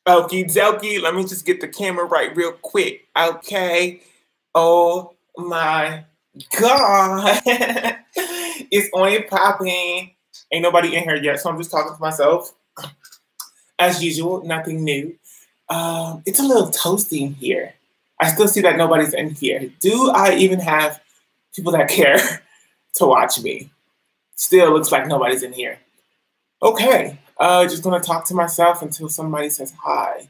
Okie dokie. Let me just get the camera right real quick. Okay. Oh my God. It's on popping. Ain't nobody in here yet, so I'm just talking to myself. As usual, nothing new. It's a little toasty in here. I still see that nobody's in here. Do I even have people that care to watch me? Still looks like nobody's in here. Okay, just gonna talk to myself until somebody says hi.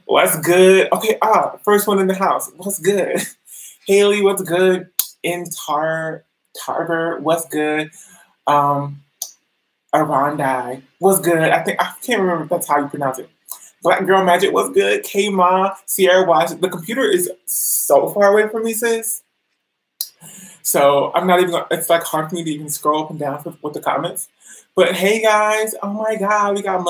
What's good? Okay, first one in the house. What's good? Haley, what's good? In Tarver, what's good? Um, Arondai, what's good? I can't remember if that's how you pronounce it. Black Girl Magic, what's good? K-Ma, Sierra Watch. The computer is so far away from me, sis. So I'm not even, it's like hard for me to even scroll up and down with the comments. But hey guys, oh my God, we got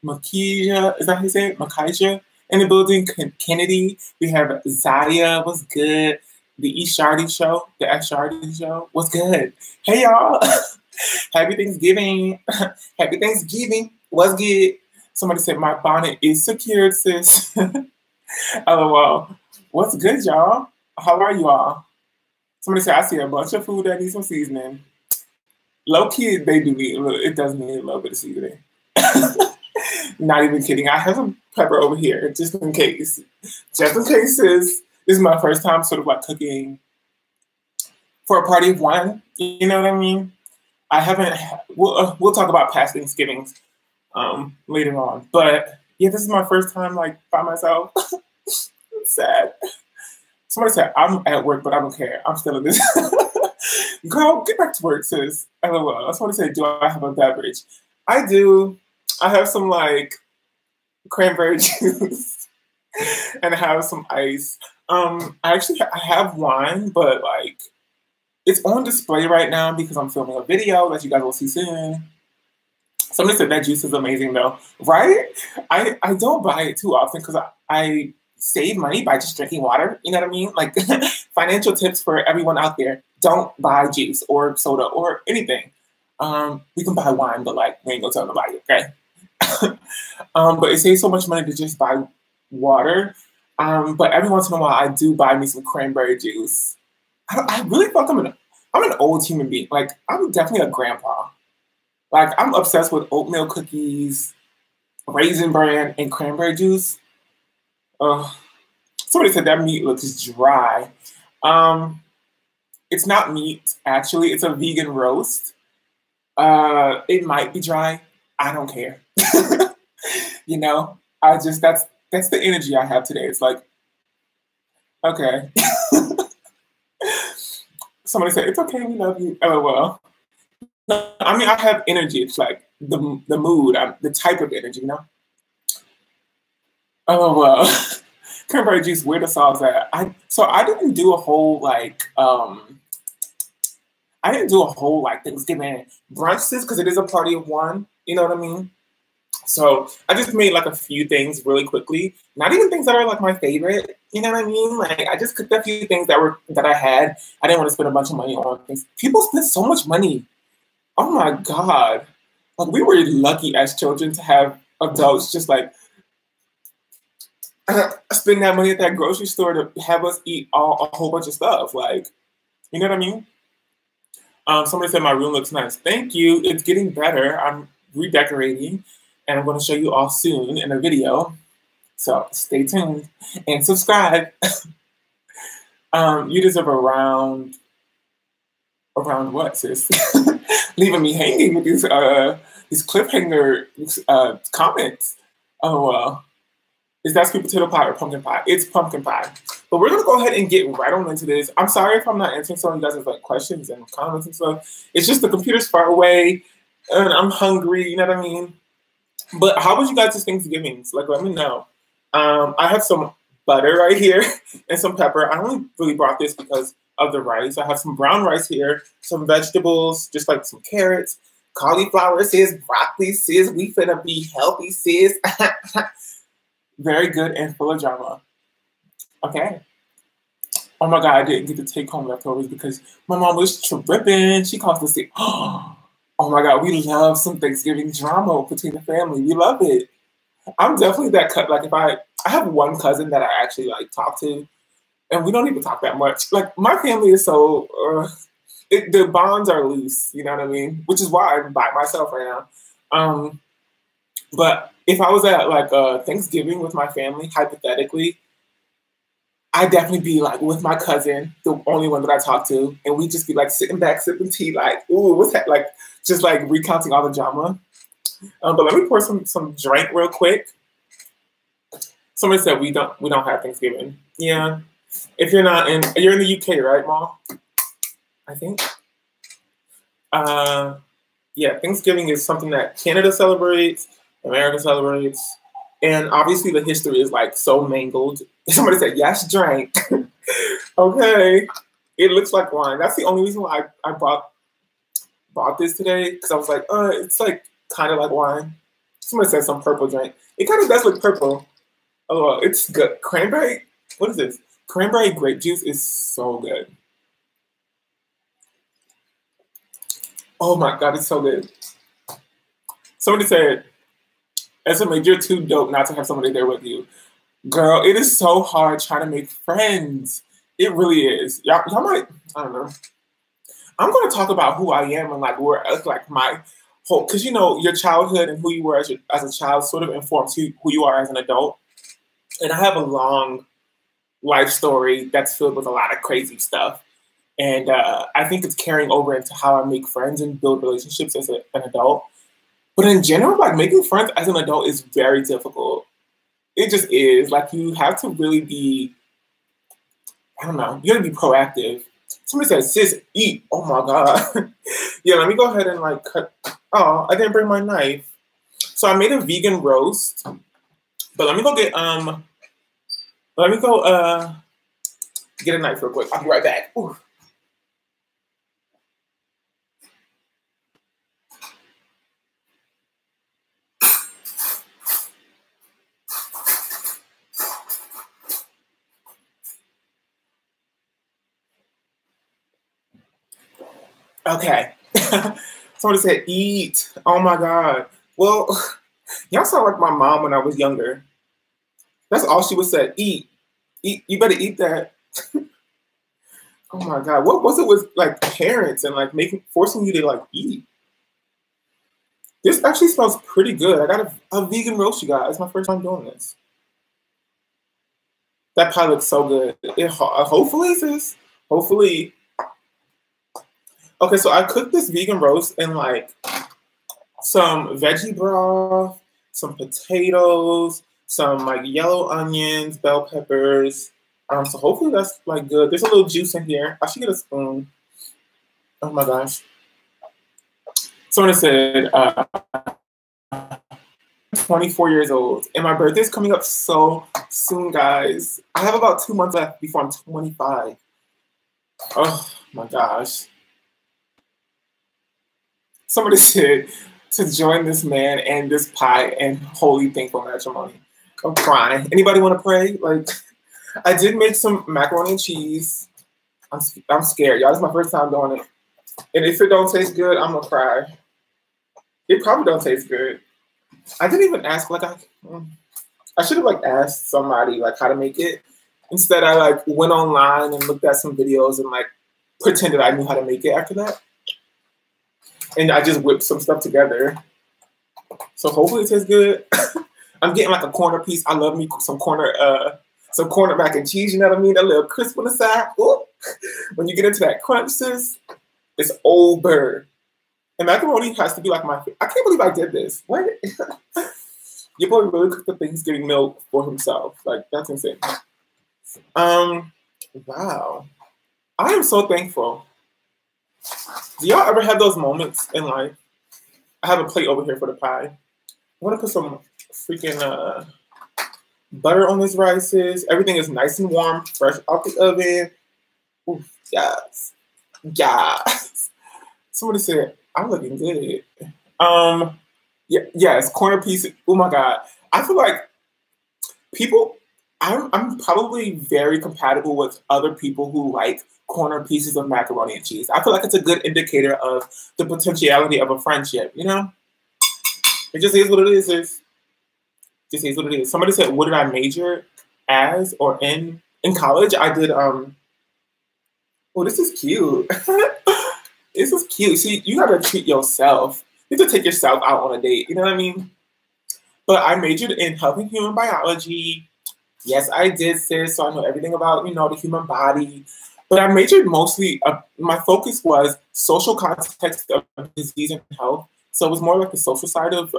Makija, is that how you say it? Makija in the building, Kennedy. We have Zaya, what's good? The E Shardy show, the X Shardy show, what's good? Hey y'all, happy Thanksgiving. Happy Thanksgiving, what's good? Somebody said my bonnet is secured, sis. LOL, what's good y'all? How are you all? Somebody said, I see a bunch of food that needs some seasoning. Low key, they do need it does need a little bit of seasoning. Not even kidding. I have some pepper over here, just in case. Just in case, this is my first time sort of like cooking for a party of one. You know what I mean? I haven't, we'll talk about past Thanksgivings later on. But yeah, this is my first time like by myself. It's sad. Somebody said, I'm at work, but I don't care. I'm still in this. Girl, get back to work, sis. LOL. Somebody said, do I have a beverage? I do. I have some, like, cranberry juice. And I have some ice. I have wine, but, like, it's on display right now because I'm filming a video that you guys will see soon. Somebody said that juice is amazing, though. Right? I don't buy it too often because I save money by just drinking water. You know what I mean? Like financial tips for everyone out there. Don't buy juice or soda or anything. We can buy wine, but like we ain't gonna tell nobody, okay? But it saves so much money to just buy water. But every once in a while I do buy me some cranberry juice. I really feel like I'm an old human being. Like I'm definitely a grandpa. Like I'm obsessed with oatmeal cookies, Raisin Bran, and cranberry juice. Somebody said that meat looks dry. It's not meat, actually. It's a vegan roast. It might be dry. I don't care. You know, that's the energy I have today. It's like, okay. Somebody said, it's okay, we love you. LOL. No, I mean, I have energy. It's like the mood, the type of energy, you know? LOL. Cranberry juice, where the sauce at? I didn't do a whole Thanksgiving brunches because it is a party of one. You know what I mean? So I just made like a few things really quickly. Not even things that are like my favorite. You know what I mean? Like I just cooked a few things that I had. I didn't want to spend a bunch of money on things. People spend so much money. Oh my God! Like we were lucky as children to have adults just like spend that money at that grocery store to have us eat a whole bunch of stuff. Like, you know what I mean? Somebody said my room looks nice. Thank you. It's getting better. I'm redecorating, and I'm going to show you all soon in a video. So stay tuned and subscribe. You deserve a round. Around what, sis? Leaving me hanging with these cliffhanger comments. Oh well. Is that sweet potato pie or pumpkin pie? It's pumpkin pie. But we're gonna go ahead and get right on into this. I'm sorry if I'm not answering some of you guys' like questions and comments and stuff. It's just the computer's far away and I'm hungry, you know what I mean? But how was you guys' Thanksgivings? Like let me know. I have some butter right here and some pepper. I only really brought this because of the rice. I have some brown rice here, some vegetables, just like some carrots, cauliflower, sis, broccoli, sis. We finna be healthy, sis. Very good and full of drama. Okay. Oh my God, I didn't get to take home leftovers because my mom was tripping. She calls to say, oh, Oh my God, we love some Thanksgiving drama between the family. We love it. I'm definitely that cut. Like if I have one cousin that I actually like talk to, and we don't even talk that much. Like my family is so the bonds are loose. You know what I mean? Which is why I'm by myself right now. But if I was at like Thanksgiving with my family, hypothetically, I'd definitely be like with my cousin, the only one that I talk to, and we just be like sitting back, sipping tea, like, ooh, what's that? Like, just like recounting all the drama. But let me pour some drink real quick. Somebody said we don't have Thanksgiving. Yeah, if you're in the UK, right, Mom? I think. Yeah, Thanksgiving is something that Canada celebrates, America celebrates, and obviously the history is like so mangled. Somebody said yes, drink. Okay, it looks like wine. That's the only reason why I bought this today because I was like, it's like kind of like wine. Somebody said some purple drink. It kind of does look purple. Oh, it's good. Cranberry. What is this? Cranberry grape juice is so good. Oh my God, it's so good. Somebody said, SMA, you're too dope not to have somebody there with you. Girl, it is so hard trying to make friends. It really is. Y'all might, I don't know. I'm going to talk about who I am and like where, like my whole, because you know, your childhood and who you were as a child sort of informs who you are as an adult. And I have a long life story that's filled with a lot of crazy stuff. And I think it's carrying over into how I make friends and build relationships as an adult. But in general, like making friends as an adult is very difficult. It just is. Like you have to really be, I don't know, you gotta be proactive. Somebody said, sis, eat. Oh my God. Yeah, let me go ahead and like cut. Oh, I didn't bring my knife. So I made a vegan roast. But let me go get get a knife real quick. I'll be right back. Ooh. Okay. Somebody said eat. Oh my God. Well, y'all sound like my mom when I was younger. That's all she would say. Eat. Eat. You better eat that. Oh my God. What was it with like parents and like forcing you to like eat? This actually smells pretty good. I got a vegan roast, you guys. It's my first time doing this. That pie looks so good. Hopefully, sis. Hopefully. Okay, so I cooked this vegan roast in like some veggie broth, some potatoes, some like yellow onions, bell peppers. So hopefully that's like good. There's a little juice in here. I should get a spoon. Oh my gosh. Someone said, 24 years old, and my birthday's coming up so soon, guys. I have about 2 months left before I'm 25. Oh my gosh. Somebody said to join this man and this pie and holy thankful matrimony. I'm crying. Anybody want to pray? Like, I did make some macaroni and cheese. I'm scared, y'all. This is my first time doing it. And if it don't taste good, I'm gonna cry. It probably don't taste good. I didn't even ask, like, I should have like asked somebody like how to make it. Instead, I like went online and looked at some videos and like pretended I knew how to make it after that. And I just whipped some stuff together. So hopefully it tastes good. I'm getting like a corner piece. I love me some corner mac and cheese, you know what I mean? A little crisp on the side. Ooh. When you get into that crunch, sis, it's over. And macaroni has to be like my favorite. I can't believe I did this. What? Your boy really cooked the Thanksgiving meal for himself. Like, that's insane. Wow. I am so thankful. Do y'all ever have those moments in life? I have a plate over here for the pie. I want to put some freaking butter on this rice. Everything is nice and warm, fresh out the oven. Ooh, yes. Yes. Somebody said, I'm looking good. Yes, corner piece. Oh my God. I feel like I'm probably very compatible with other people who like corner pieces of macaroni and cheese. I feel like it's a good indicator of the potentiality of a friendship, you know? It just is what it is. Just is what it is. Somebody said, what did I major as or in? In college, I did, oh, this is cute. This is cute. See, you gotta treat yourself. You have to take yourself out on a date, you know what I mean? But I majored in health and human biology. Yes, I did, sis, so I know everything about, you know, the human body. But I majored mostly, my focus was social context of disease and health. So it was more like the social side of,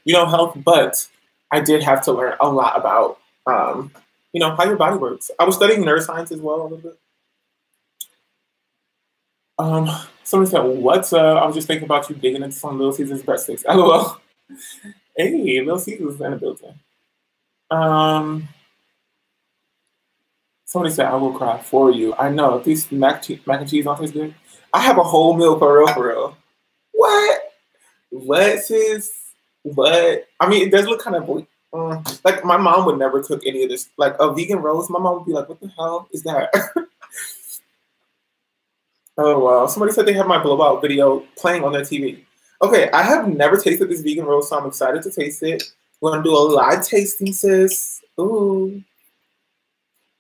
you know, health. But I did have to learn a lot about, you know, how your body works. I was studying neuroscience as well a little bit. Somebody said, what's up? I was just thinking about you digging into some Little Caesars breadsticks. LOL. Hey, Little Caesars in the building. Somebody said, I will cry for you. I know. If these mac and cheese don't taste good, I have a whole meal for real, for real. What? What, sis? What? I mean, it does look kind of like my mom would never cook any of this. Like a vegan roast, my mom would be like, what the hell is that? Oh, wow. Somebody said they have my blowout video playing on their TV. Okay, I have never tasted this vegan roast, so I'm excited to taste it. We're going to do a live tasting, sis. Ooh.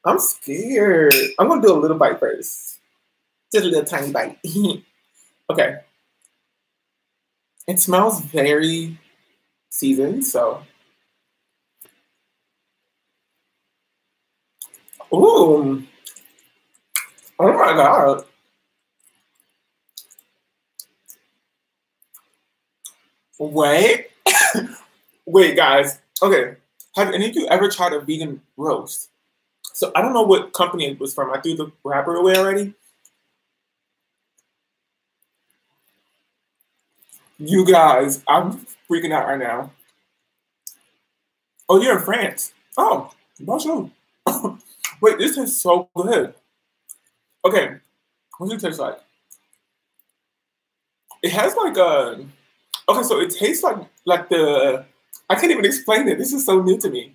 I'm scared. I'm going to do a little bite first. Just a little tiny bite. Okay. It smells very seasoned, so. Ooh. Oh my God. Wait. Wait, guys. Okay. Have any of you ever tried a vegan roast? So I don't know what company it was from. I threw the wrapper away already. You guys, I'm freaking out right now. Oh, you're in France. Oh, bonjour. Wait, this tastes so good. Okay, what does it taste like? It has like a. Okay, so it tastes like the. I can't even explain it. This is so new to me.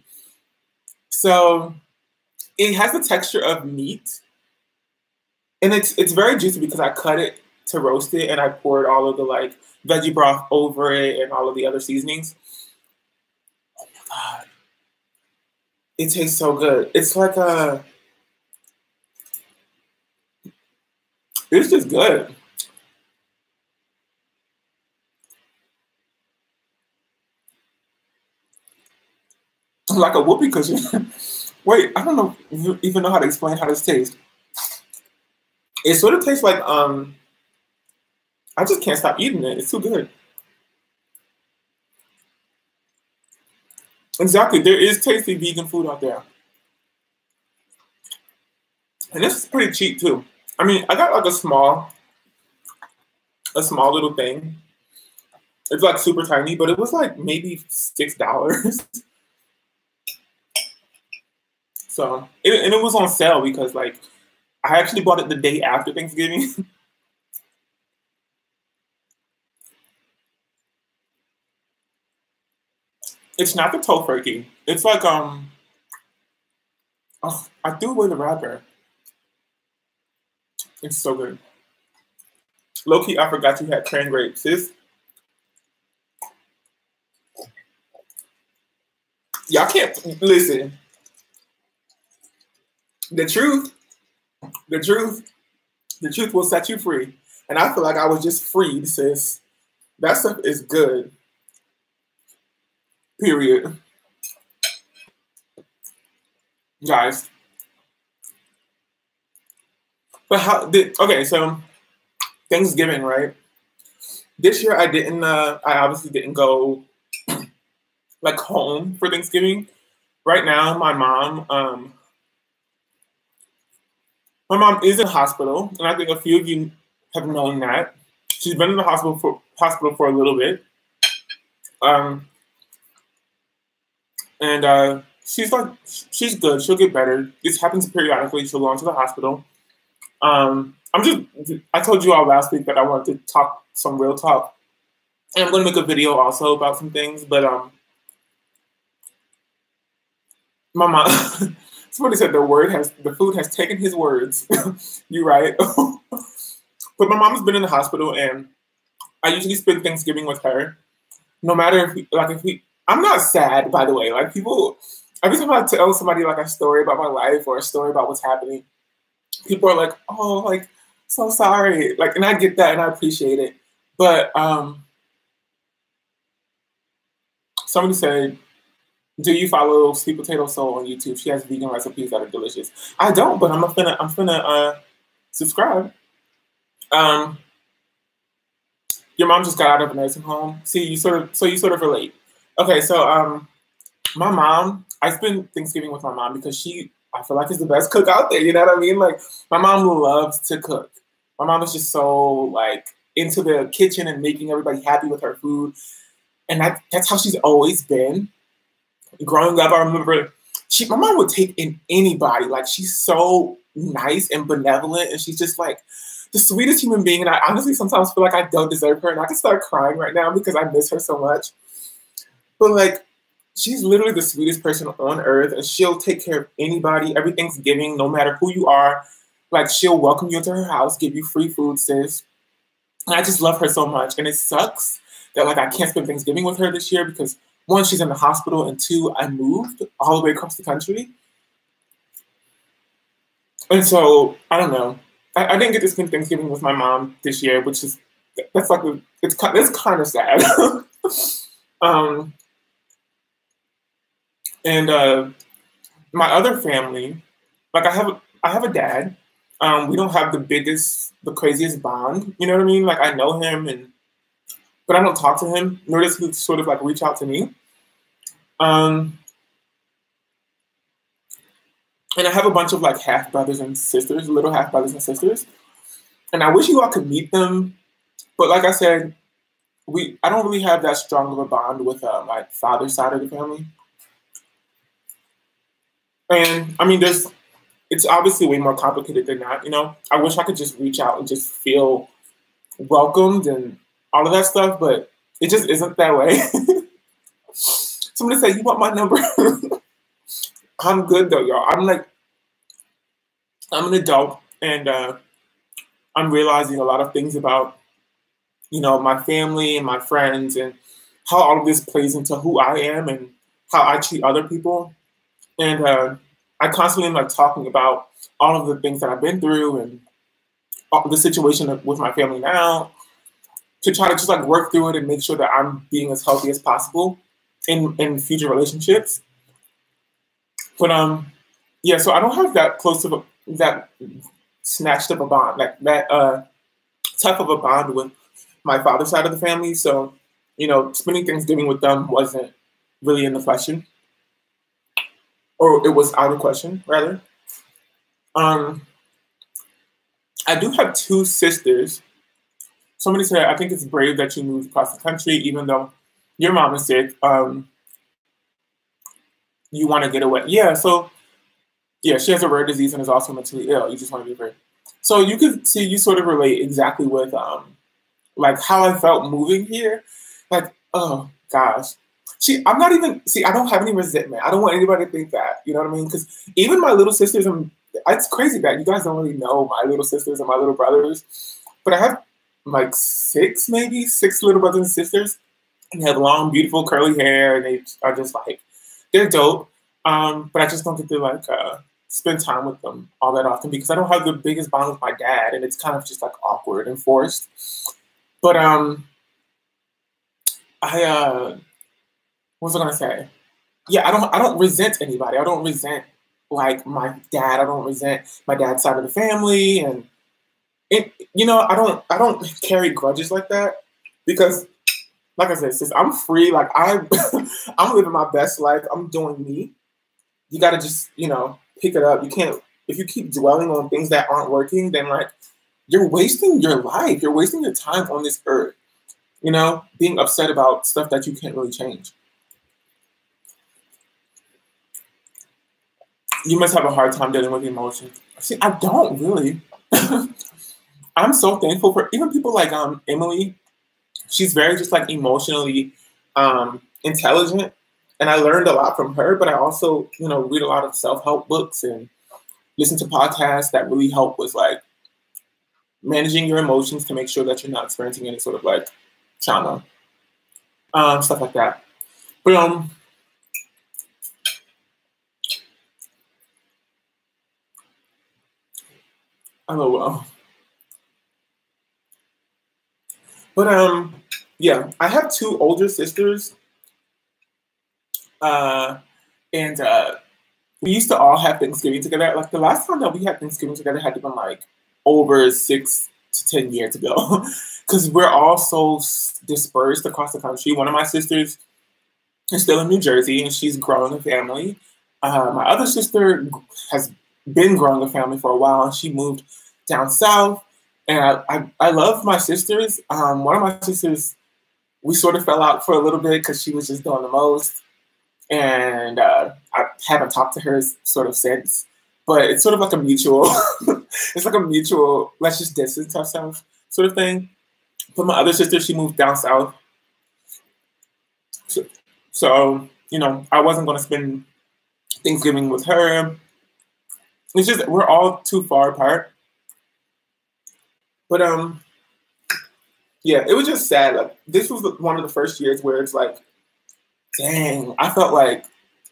So it has the texture of meat, and it's very juicy because I cut it to roast it, and I poured all of the like veggie broth over it and all of the other seasonings. Oh my God, it tastes so good. It's like a. It's just good. Like a whoopee cushion. Wait, I don't know even know how to explain how this tastes. It sort of tastes like I just can't stop eating it. It's too good. Exactly. There is tasty vegan food out there. And this is pretty cheap too. I mean, I got like a small little thing. It's like super tiny, but it was like maybe $6. So and it was on sale because like I actually bought it the day after Thanksgiving. It's not the tofurkey. It's like oh, I threw away the wrapper. It's so good. Low key, I forgot you had cran grapes, sis. Y'all can't listen. The truth, the truth, the truth will set you free. And I feel like I was just freed, sis. That stuff is good. Period. Guys. But okay, so Thanksgiving, right? This year I obviously didn't go like home for Thanksgiving. Right now, my mom is in hospital, and I think a few of you have known that. She's been in the hospital for a little bit. And she's good. She'll get better. This happens periodically. She'll go into the hospital. I told you all last week that I wanted to talk some real talk. And I'm going to make a video also about some things, but my mom, Somebody said the food has taken his words. You right. But my mom's been in the hospital, and I usually spend Thanksgiving with her. No matter if we, I'm not sad, by the way. Like people, every time I tell somebody like a story about my life or a story about what's happening, people are like, "Oh, like so sorry." Like, and I get that and I appreciate it. But somebody said, "Do you follow Sweet Potato Soul on YouTube? She has vegan recipes that are delicious." I don't, but I'm finna subscribe. Um, your mom just got out of a nursing home. See, you sort of relate. Okay, so my mom, I spend Thanksgiving with my mom because I feel like is the best cook out there. You know what I mean? Like my mom loves to cook. My mom is just so like into the kitchen and making everybody happy with her food, and that's how she's always been. Growing up, I remember my mom would take in anybody. Like she's so nice and benevolent, and she's just like the sweetest human being. And I honestly sometimes feel like I don't deserve her, and I can start crying right now because I miss her so much. But like, she's literally the sweetest person on earth, and she'll take care of anybody every Thanksgiving, no matter who you are. Like she'll welcome you into her house, give you free food, sis. And I just love her so much. And it sucks that like I can't spend Thanksgiving with her this year because one, she's in the hospital, and two, I moved all the way across the country. And so I don't know. I didn't get to spend Thanksgiving with my mom this year, which is it's kind of sad. um, and my other family, like I have a dad. We don't have the craziest bond. You know what I mean? Like I know him, but I don't talk to him. Nor does he sort of like reach out to me. Um, and I have a bunch of like half brothers and sisters, little half brothers and sisters. And I wish you all could meet them, but like I said, I don't really have that strong of a bond with my father's side of the family. And I mean, it's obviously way more complicated than that. You know, I wish I could just reach out and just feel welcomed and all of that stuff, but it just isn't that way. Somebody say, "You want my number?" I'm good though, y'all. I'm an adult, and I'm realizing a lot of things about my family and my friends and how all of this plays into who I am and how I treat other people. And I constantly am like talking about all of the things that I've been through and the situation with my family now to try to just like work through it and make sure that I'm being as healthy as possible in future relationships. But yeah, so I don't have that close of that snatched up a bond, like that type of a bond with my father's side of the family. So, spending Thanksgiving with them wasn't really in the question, or it was out of question, rather. Um, I do have two sisters. Somebody said, "I think it's brave that you moved across the country, even though your mom is sick. You want to get away." Yeah, so yeah, she has a rare disease and is also mentally ill. You just want to be brave. So you could see you sort of relate exactly with like how I felt moving here. Like, oh gosh. I'm not even, I don't have any resentment. I don't want anybody to think that, you know what I mean? Because even my little sisters, and it's crazy that you guys don't really know my little sisters and my little brothers, but I have like maybe six little brothers and sisters, and they have long, beautiful, curly hair, and they are just like, they're dope. But I just don't get to like spend time with them all that often because I don't have the biggest bond with my dad, and it's kind of just like awkward and forced. But I what was I gonna say? Yeah, I don't resent anybody. I don't resent like my dad. I don't resent my dad's side of the family, and I don't carry grudges like that because, like I said, sis, I'm free. Like I'm living my best life. I'm doing me. You gotta just pick it up. You can't if you keep dwelling on things that aren't working, then like you're wasting your life. You're wasting your time on this earth. Being upset about stuff that you can't really change. You must have a hard time dealing with emotions. See, I don't really. I'm so thankful for even people like Emily. She's very just like emotionally intelligent, And I learned a lot from her, but I also, read a lot of self-help books and listen to podcasts that really help with like managing your emotions to make sure that you're not experiencing any sort of like trauma, stuff like that. But LOL. But yeah, I have two older sisters, and we used to all have Thanksgiving together. Like the last time that we had Thanksgiving together had to been like over 6 to 10 years ago, because we're all so dispersed across the country. One of my sisters is still in New Jersey, and she's growing a family. My other sister has been growing a family for a while, and she moved down south. And I love my sisters. One of my sisters, we sort of fell out for a little bit because she was just doing the most. And I haven't talked to her sort of since. But it's sort of like a mutual, it's like a mutual, let's just distance ourselves sort of thing. But my other sister, she moved down south. So I wasn't going to spend Thanksgiving with her. It's just, we're all too far apart. But yeah, it was just sad. Like this was one of the first years where it's like, dang, I felt like,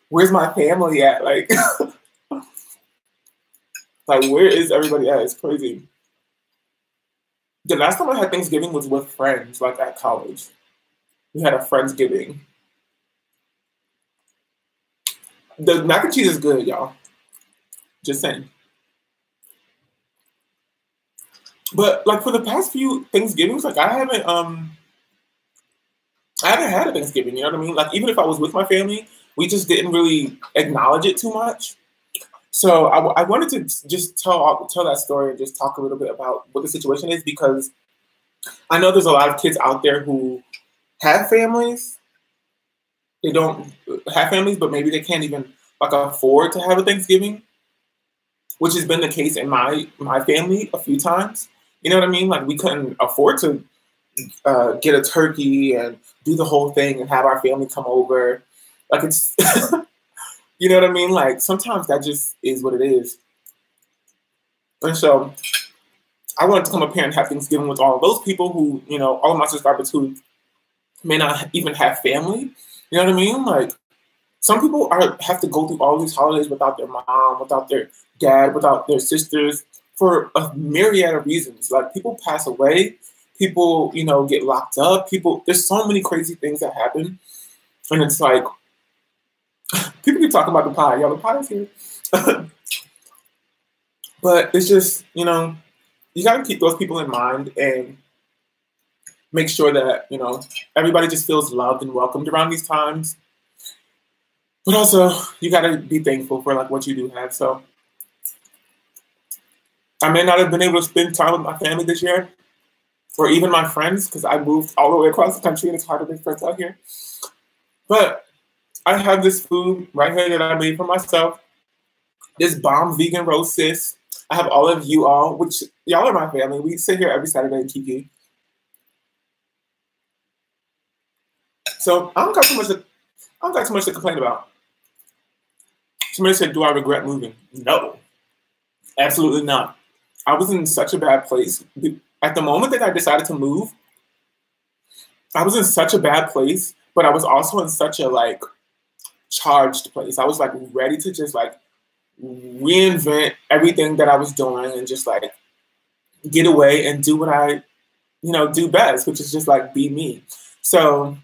where's my family at? Like, like where is everybody at? It's crazy. The last time I had Thanksgiving was with friends, like at college. We had a Friendsgiving. The mac and cheese is good, y'all. Just saying. But like for the past few Thanksgivings, like I haven't had a Thanksgiving, you know what I mean? Like even if I was with my family, we just didn't really acknowledge it too much. So I wanted to just tell that story and just talk a little bit about what the situation is, because I know there's a lot of kids out there who have families. They don't have families, but maybe they can't even like afford to have a Thanksgiving, which has been the case in my family a few times. You know what I mean? Like we couldn't afford to get a turkey and do the whole thing and have our family come over. Like it's, you know what I mean? Like sometimes that just is what it is. And so I wanted to come up here and have Thanksgiving with all of those people who, all of my subscribers who may not even have family. You know what I mean? Like some people have to go through all these holidays without their mom, without their dad, without their sisters, for a myriad of reasons. Like people pass away, people, get locked up, there's so many crazy things that happen. And it's like, people keep talking about the pie. Y'all, the pie is here. But it's just, you got to keep those people in mind and make sure that, everybody just feels loved and welcomed around these times. But also, you got to be thankful for like what you do have. So I may not have been able to spend time with my family this year, or even my friends, because I moved all the way across the country and it's hard to make friends out here. But I have this food right here that I made for myself. This bomb vegan roast sis. I have all of you all, which y'all are my family. We sit here every Saturday in Kiki. So I don't got too much to complain about. Somebody said, do I regret moving? No, absolutely not. I was in such a bad place. At the moment that I decided to move, I was in such a bad place, but I was also in such a like charged place. I was like ready to just like reinvent everything that I was doing and just like get away and do what I, do best, which is just like be me. So,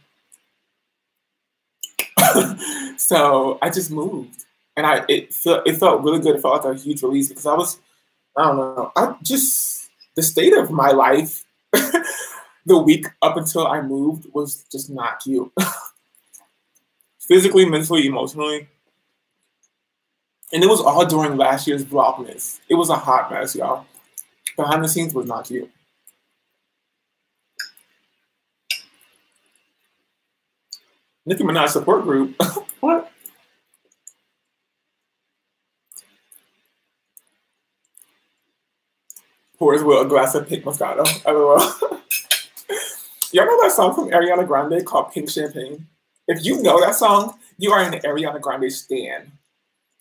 so I just moved, and it felt really good. It felt like a huge release because I don't know, the state of my life the week up until I moved was just not cute. Physically, mentally, emotionally. And it was all during last year's Vlogmas. It was a hot mess, y'all. Behind the scenes was not cute. Nicki Minaj support group. What? Pours with a glass of pink Moscato. LOL. Y'all know that song from Ariana Grande called Pink Champagne? If you know that song, you are an Ariana Grande stan.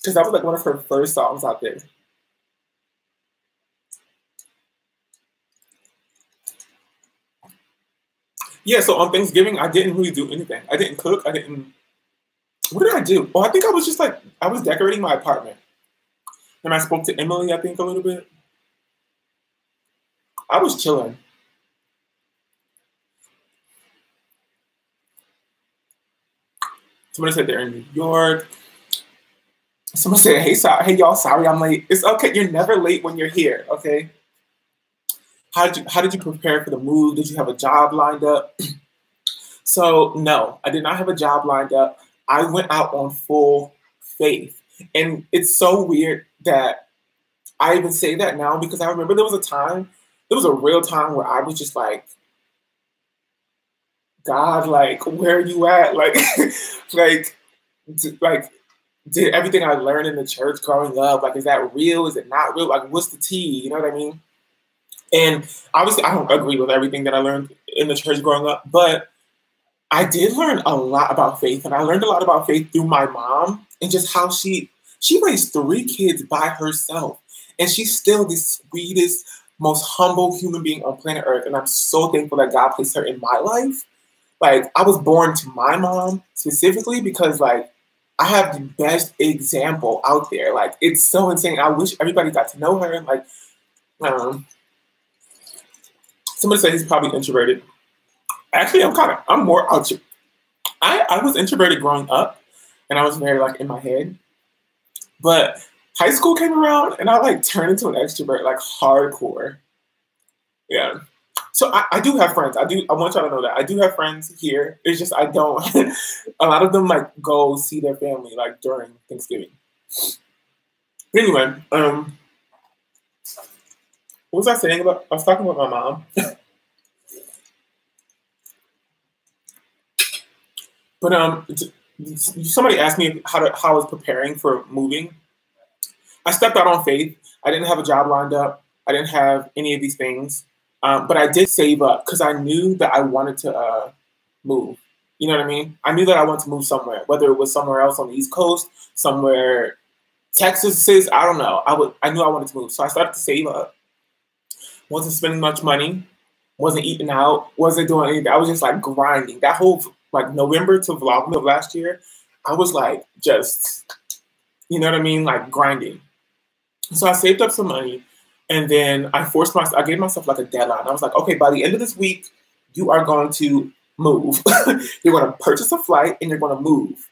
Because that was like one of her first songs out there. Yeah, so on Thanksgiving, I didn't really do anything. I didn't cook. I didn't. What did I do? Well, I think I was just like, I was decorating my apartment. And I spoke to Emily, I think, a little bit. I was chilling. Somebody said they're in New York. Someone said, hey y'all, sorry I'm late. It's okay. You're never late when you're here, okay? How did you prepare for the move? Did you have a job lined up? So no, I did not have a job lined up. I went out on full faith. And it's so weird that I even say that now because I remember there was a real time where I was just like, God, like, where are you at? Like, like, like, did everything I learned in the church growing up, like, is that real? Is it not real? Like, what's the tea? You know what I mean? And obviously, I don't agree with everything that I learned in the church growing up, but I did learn a lot about faith, and I learned a lot about faith through my mom and just how she raised 3 kids by herself, and she's still the sweetest, most humble human being on planet Earth, and I'm so thankful that God placed her in my life. Like, I was born to my mom specifically because, like, I have the best example out there. Like, it's so insane. I wish everybody got to know her. Like, um, somebody said he's probably introverted. Actually, I'm more out. I was introverted growing up, and I was very, like, in my head. But high school came around, and I, like, turned into an extrovert, like, hardcore. Yeah. So I do have friends. I want y'all to know that. I do have friends here. It's just I don't. A lot of them, like, go see their family, like, during Thanksgiving. But anyway, what was I saying about? I was talking about my mom. But somebody asked me how I was preparing for moving. I stepped out on faith. I didn't have a job lined up. I didn't have any of these things. But I did save up because I knew that I wanted to move. You know what I mean? I knew that I wanted to move somewhere, whether it was somewhere else on the East Coast, somewhere Texas is, I don't know. I knew I wanted to move. So I started to save up. Wasn't spending much money. Wasn't eating out. Wasn't doing anything. I was just like grinding. That whole like November to Vlogmas of last year, I was like just, you know what I mean? Like grinding. So I saved up some money. And then I gave myself like a deadline. I was like, okay, by the end of this week, you are going to move. You're going to purchase a flight and you're going to move.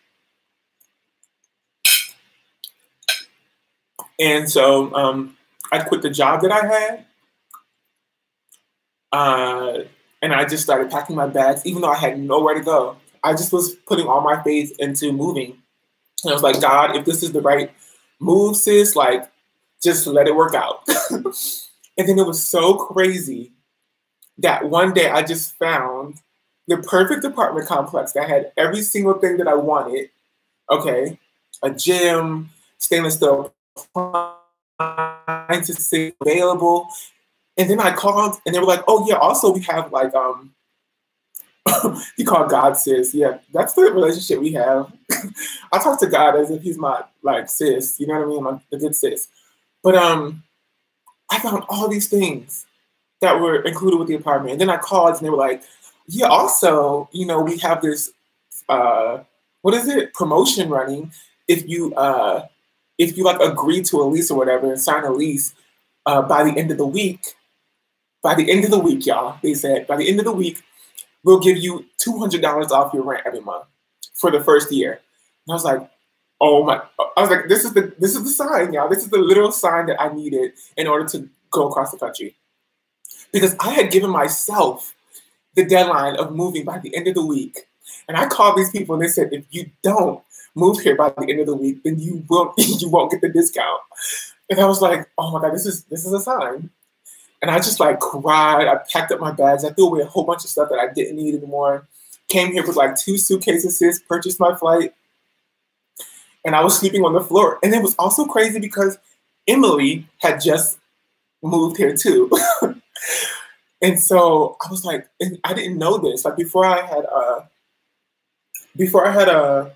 And so I quit the job that I had. And I just started packing my bags, even though I had nowhere to go. I just was putting all my faith into moving. And I was like, God, if this is the right move, sis, like, just let it work out. And then it was so crazy that one day I just found the perfect apartment complex that had every single thing that I wanted. Okay, a gym, stainless steel appliances available. And then I called and they were like, oh yeah, also we have like, you call God sis. Yeah, that's the relationship we have. I talk to God as if he's my like sis, you know what I mean? My good sis. But I found all these things that were included with the apartment. And then I called and they were like, yeah, also, you know, we have this, promotion running. If you like agree to a lease or whatever and sign a lease by the end of the week, y'all, they said, by the end of the week, we'll give you $200 off your rent every month for the first year. And I was like, oh my, I was like, this is the sign, y'all. This is the literal sign that I needed in order to go across the country. Because I had given myself the deadline of moving by the end of the week. And I called these people and they said, if you don't move here by the end of the week, then you won't get the discount. And I was like, oh my God, this is a sign. And I just like cried. I packed up my bags. I threw away a whole bunch of stuff that I didn't need anymore. Came here with like 2 suitcases, sis, purchased my flight. And I was sleeping on the floor. And it was also crazy because Emily had just moved here too. And so I was like, and I didn't know this. Like before I had before I had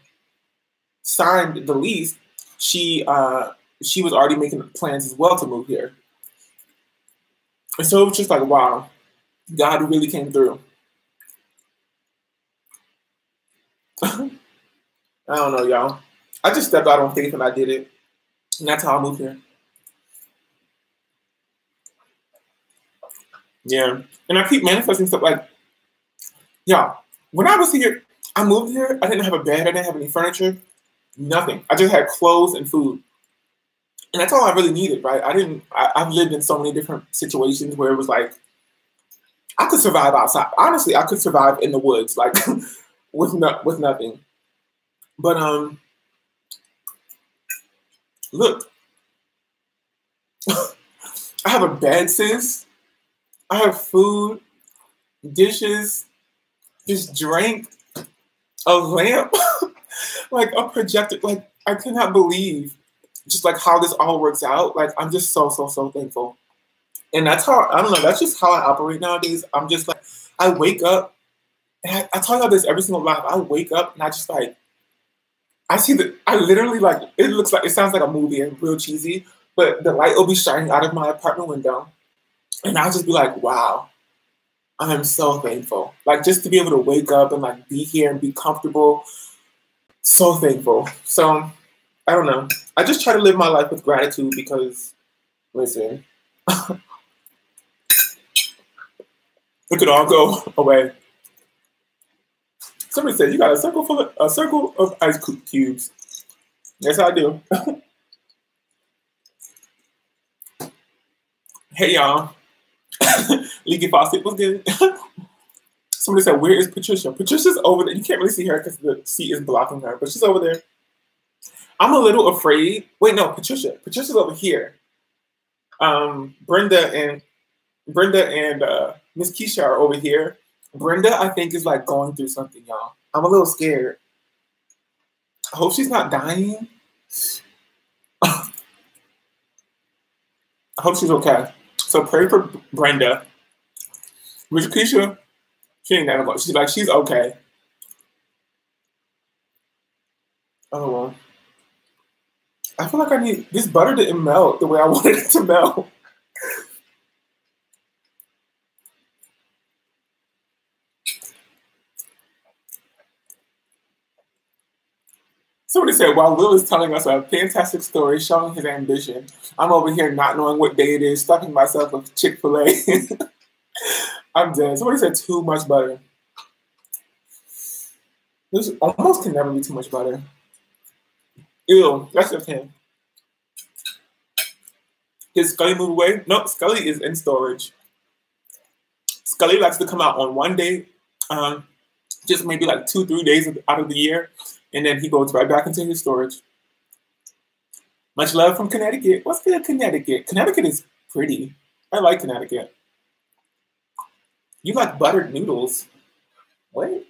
signed the lease, she was already making plans as well to move here. And so it was just like, wow, God really came through. I don't know, y'all. I just stepped out on faith and I did it. And that's how I moved here. Yeah. And I keep manifesting stuff like, yeah, when I was here, I moved here, I didn't have a bed, I didn't have any furniture, nothing. I just had clothes and food. And that's all I really needed, right? I've lived in so many different situations where it was like, I could survive outside. Honestly, I could survive in the woods, like with nothing. But look, I have a bed, sis. I have food, dishes, just drink, a lamp, like a projector. Like I cannot believe just like how this all works out. Like I'm just so thankful. And that's how, I don't know, that's just how I operate nowadays. I'm just like, I wake up, and I talk about this every single life. I wake up and I just like, I literally like, it sounds like a movie and real cheesy, but the light will be shining out of my apartment window. And I'll just be like, wow, I am so thankful. Like just to be able to wake up and like be here and be comfortable. So thankful. So I don't know. I just try to live my life with gratitude because, listen, it could all go away. Somebody said you got a circle of ice cubes. Yes, I do. Hey y'all, leaky faucet was good. Somebody said, "Where is Patricia?" Patricia's over there. You can't really see her because the seat is blocking her, but she's over there. I'm a little afraid. Wait, no, Patricia. Patricia's over here. Brenda and Miss Keisha are over here. Brenda, I think, is like going through something, y'all. I'm a little scared. I hope she's not dying. I hope she's okay. So pray for Brenda. Miss Keisha, she ain't that about. She's like, she's okay. Oh well. I feel like I need this butter didn't melt the way I wanted it to melt. Somebody said, while Will is telling us a fantastic story showing his ambition, I'm over here not knowing what day it is, stuffing myself with Chick-fil-A. I'm dead. Somebody said too much butter. This almost can never be too much butter. Ew, that's just him. Did Scully move away? No, Scully is in storage. Scully likes to come out on one day, just maybe like 2-3 days out of the year, and then he goes right back into his storage. Much love from Connecticut. What's good, Connecticut? Connecticut is pretty. I like Connecticut. You like buttered noodles. Wait.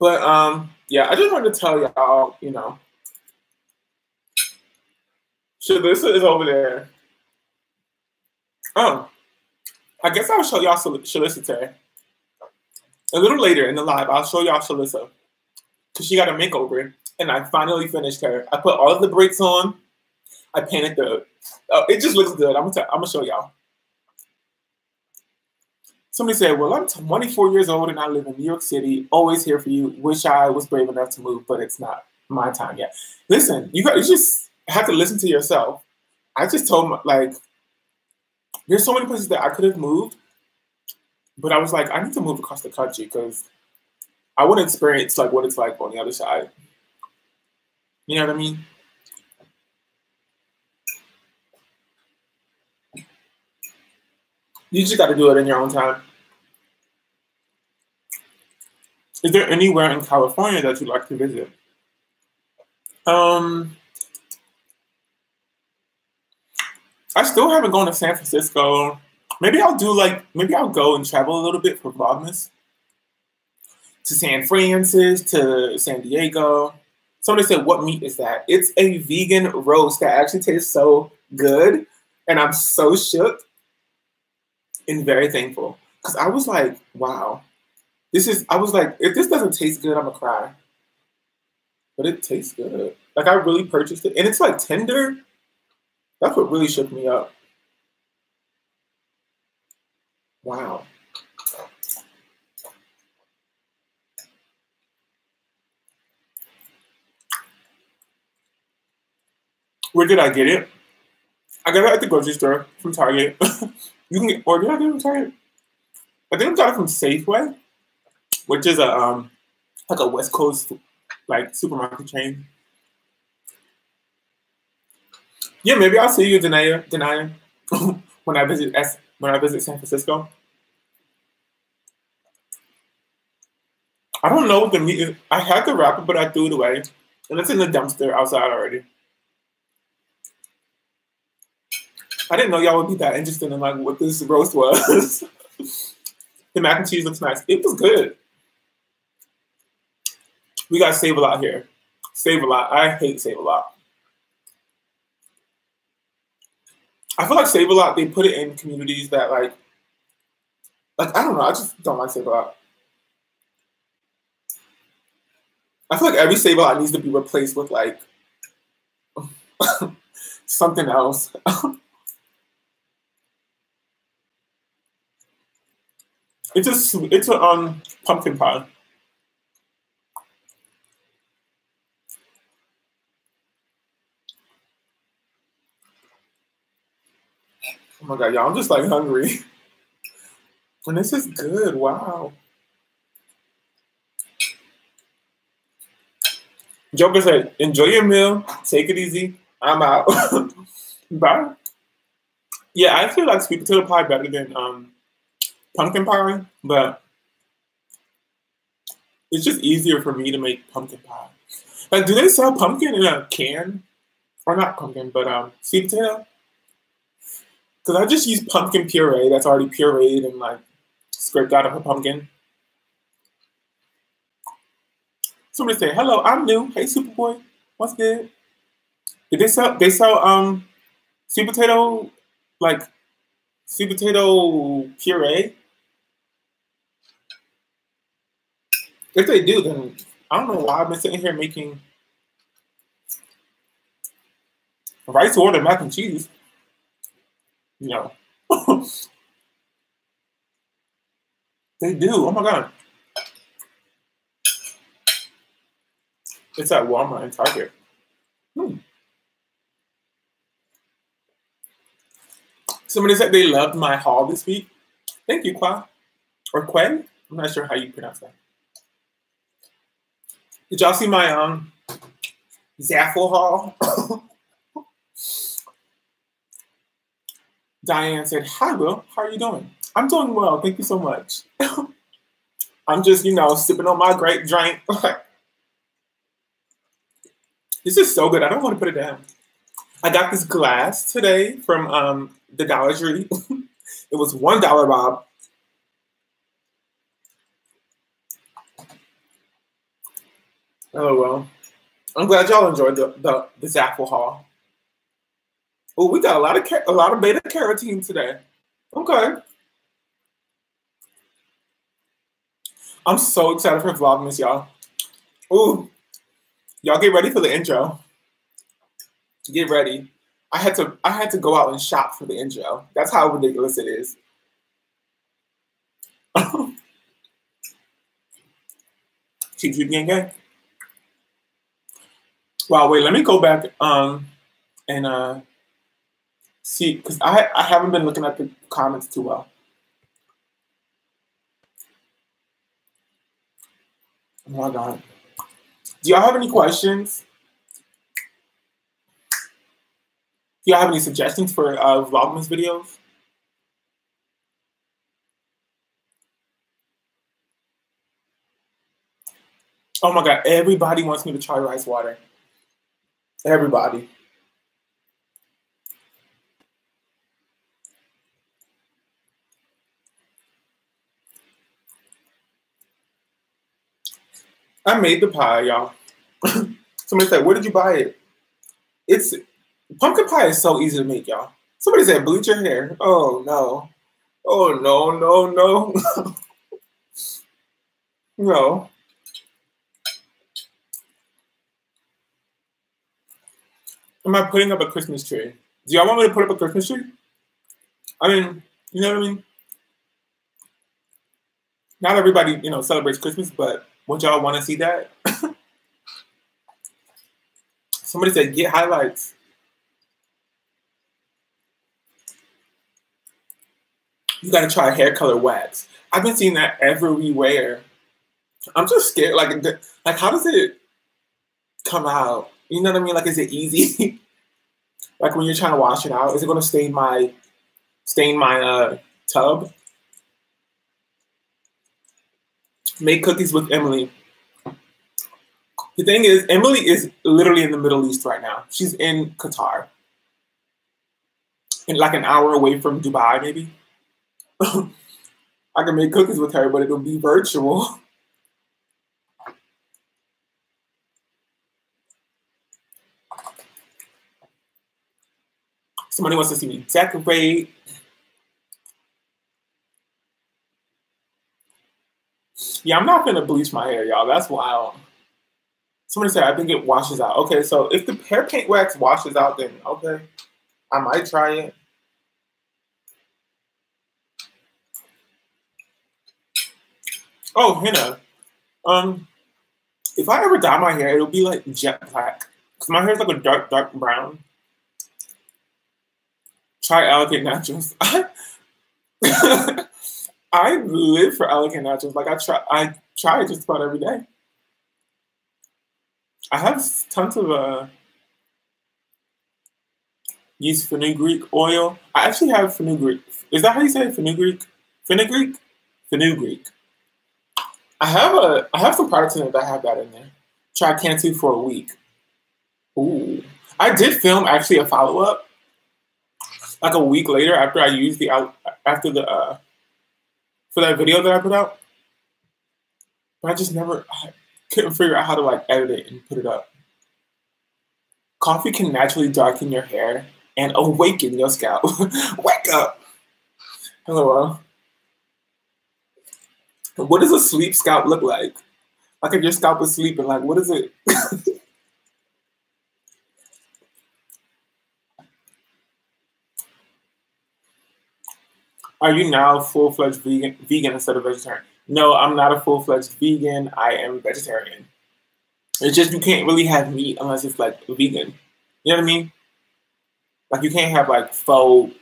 But yeah, I just wanted to tell y'all, you know, Shalissa is over there. Oh, I guess I'll show y'all Shalissa today. A little later in the live, I'll show y'all Shalissa. Because she got a makeover, and I finally finished her. I put all of the brakes on. I painted it just looks good. I'm gonna show y'all. Somebody said, well, I'm 24 years old and I live in New York City. Always here for you. Wish I was brave enough to move, but it's not my time yet. Listen, you just have to listen to yourself. I just told like, there's so many places that I could have moved, but I was like, I need to move across the country because I want to experience like what it's like on the other side. You know what I mean? You just got to do it in your own time. Is there anywhere in California that you'd like to visit? I still haven't gone to San Francisco. Maybe I'll go and travel a little bit for Vlogmas. To San Francisco, to San Diego. Somebody said, what meat is that? It's a vegan roast that actually tastes so good. And I'm so shook and very thankful. Because I was like, wow. I was like, if this doesn't taste good, I'm gonna cry. But it tastes good. Like, I really purchased it. And it's like tender. That's what really shook me up. Wow. Where did I get it? I got it at the grocery store from Target. You can get, or did I get it from Target? I think I got it from Safeway, which is a like a West Coast like supermarket chain. Yeah, maybe I'll see you, Denaya, when I visit San Francisco. I don't know what the meat is. I had the wrapper, but I threw it away, and it's in the dumpster outside already. I didn't know y'all would be that interested in like what this roast was. The mac and cheese looks nice. It was good. We got Save-A-Lot here. Save-A-Lot. I hate Save-A-Lot. I feel like Save-A-Lot, they put it in communities that like I don't know. I just don't like Save-A-Lot. I feel like every Save-A-Lot needs to be replaced with like something else. It's a pumpkin pie. Oh my god, y'all! I'm just like hungry, and this is good. Wow. Joker said, "Enjoy your meal. Take it easy. I'm out. Bye." Yeah, I feel like sweet potato pie better than pumpkin pie, but it's just easier for me to make pumpkin pie. Like, do they sell pumpkin in a can? Or not pumpkin, but sweet potato? Because I just use pumpkin puree that's already pureed and like scraped out of a pumpkin. Somebody say, hello, I'm new. Hey, Superboy. What's good? Did they sell sweet potato, like sweet potato puree? If they do, then I don't know why I've been sitting here making rice or mac and cheese. No. They do. Oh my god. It's at Walmart and Target. Somebody said they loved my haul this week. Thank you, Qua. Or Quay? I'm not sure how you pronounce that. Did y'all see my Zaffle haul? Diane said, hi, Will. How are you doing? I'm doing well. Thank you so much. I'm just, sipping on my great drink. This is so good. I don't want to put it down. I got this glass today from the Dollar Tree. It was $1, Bob. Oh, well. I'm glad y'all enjoyed the Zaffle haul. Oh, we got a lot of beta carotene today. Okay. I'm so excited for Vlogmas, y'all. Ooh. Y'all get ready for the intro. Get ready. I had to go out and shop for the intro. That's how ridiculous it is. Cheap gang. Wow, wait, let me go back and see, because I haven't been looking at the comments too well. Oh my god. Do y'all have any questions? Do y'all have any suggestions for Vlogmas videos? Oh my god, everybody wants me to try rice water. Everybody. I made the pie, y'all. Somebody said, where did you buy it? Pumpkin pie is so easy to make, y'all. Somebody said, bleach your hair. Oh, no. Oh, no. No. Am I putting up a Christmas tree? Do y'all want me to put up a Christmas tree? I mean, you know what I mean? Not everybody, celebrates Christmas, but would y'all want to see that? Somebody said get highlights. You gotta try hair color wax. I've been seeing that everywhere. I'm just scared. Like how does it come out? You know what I mean? Like, is it easy? Like when you're trying to wash it out, is it gonna stain my tub? Make cookies with Emily. The thing is, Emily is literally in the Middle East right now. She's in Qatar. And like an hour away from Dubai, maybe. I can make cookies with her, but it'll be virtual. Somebody wants to see me decorate. Yeah, I'm not gonna bleach my hair, y'all. That's wild. Somebody said I think it washes out. Okay, so if the hair paint wax washes out, then okay, I might try it. Oh, henna. If I ever dye my hair, it'll be like jet black. Cause my hair's like a dark brown. Try Elegant Naturals. I live for Elegant Naturals. Like I try it just about every day. I have tons of use fenugreek oil. I actually have fenugreek. Is that how you say it? Fenugreek? Fenugreek? Fenugreek. I have some products in it that have that in there. Try Cantu for a week. Ooh. I did film actually a follow-up like a week later after I used for that video that I put out. But I couldn't figure out how to like edit it and put it up. Coffee can naturally darken your hair and awaken your scalp. Wake up. Hello. What does a sleep scalp look like? Like if your scalp is sleeping, like what is it? Are you now full-fledged vegan instead of vegetarian? No, I'm not a full-fledged vegan. I am vegetarian. It's just you can't really have meat unless it's like vegan. You know what I mean? Like you can't have like faux.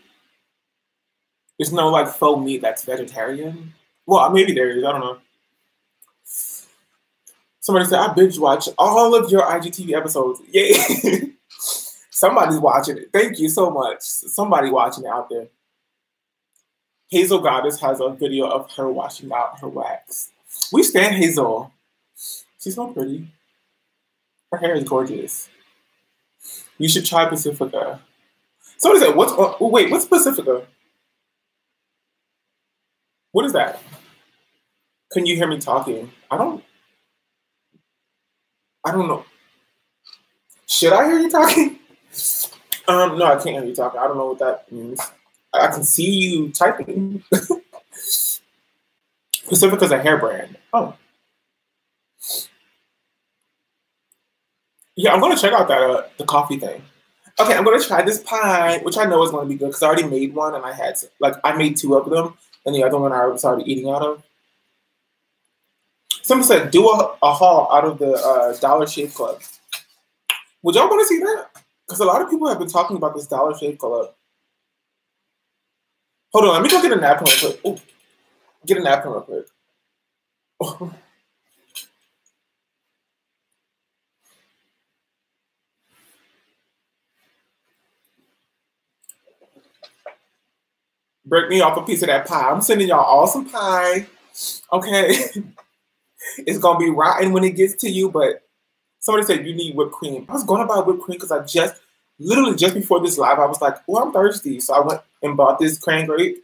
There's no like faux meat that's vegetarian. Well, maybe there is. I don't know. Somebody said I binge watch all of your IGTV episodes. Yay! Somebody's watching it. Thank you so much. Somebody watching it out there. Hazel Goddess has a video of her washing out her wax. We stand Hazel. She's so pretty. Her hair is gorgeous. You should try Pacifica. Somebody said, what's Pacifica? What is that? Can you hear me talking? I don't know. Should I hear you talking? No, I can't hear you talking. I don't know what that means. I can see you typing. Pacifica's a hair brand. Oh. Yeah, I'm gonna check out that the coffee thing. Okay, I'm gonna try this pie, which I know is gonna be good because I already made one and I made 2 of them, and the other one I was already eating out of. Somebody said do a haul out of the Dollar Shave Club. Would y'all want to see that? Because a lot of people have been talking about this Dollar Shave Club. Hold on, let me go get a napkin real quick. Ooh, get a napkin real quick. Oh. Break me off a piece of that pie. I'm sending y'all all some pie. Okay. It's going to be rotten when it gets to you, but somebody said you need whipped cream. I was going to buy whipped cream because literally just before this live, I was like, oh, I'm thirsty. So I went and bought this cran grape.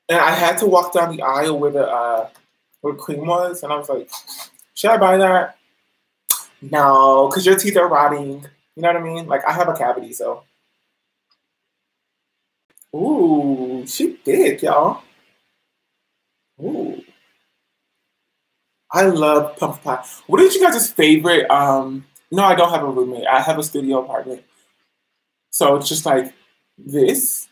And I had to walk down the aisle where the whipped cream was. And I was like, should I buy that? No, because your teeth are rotting. You know what I mean? Like, I have a cavity, so. Ooh, she thick, y'all. Ooh. I love pumpkin pie. What is you guys' favorite? No, I don't have a roommate. I have a studio apartment. So it's just like this,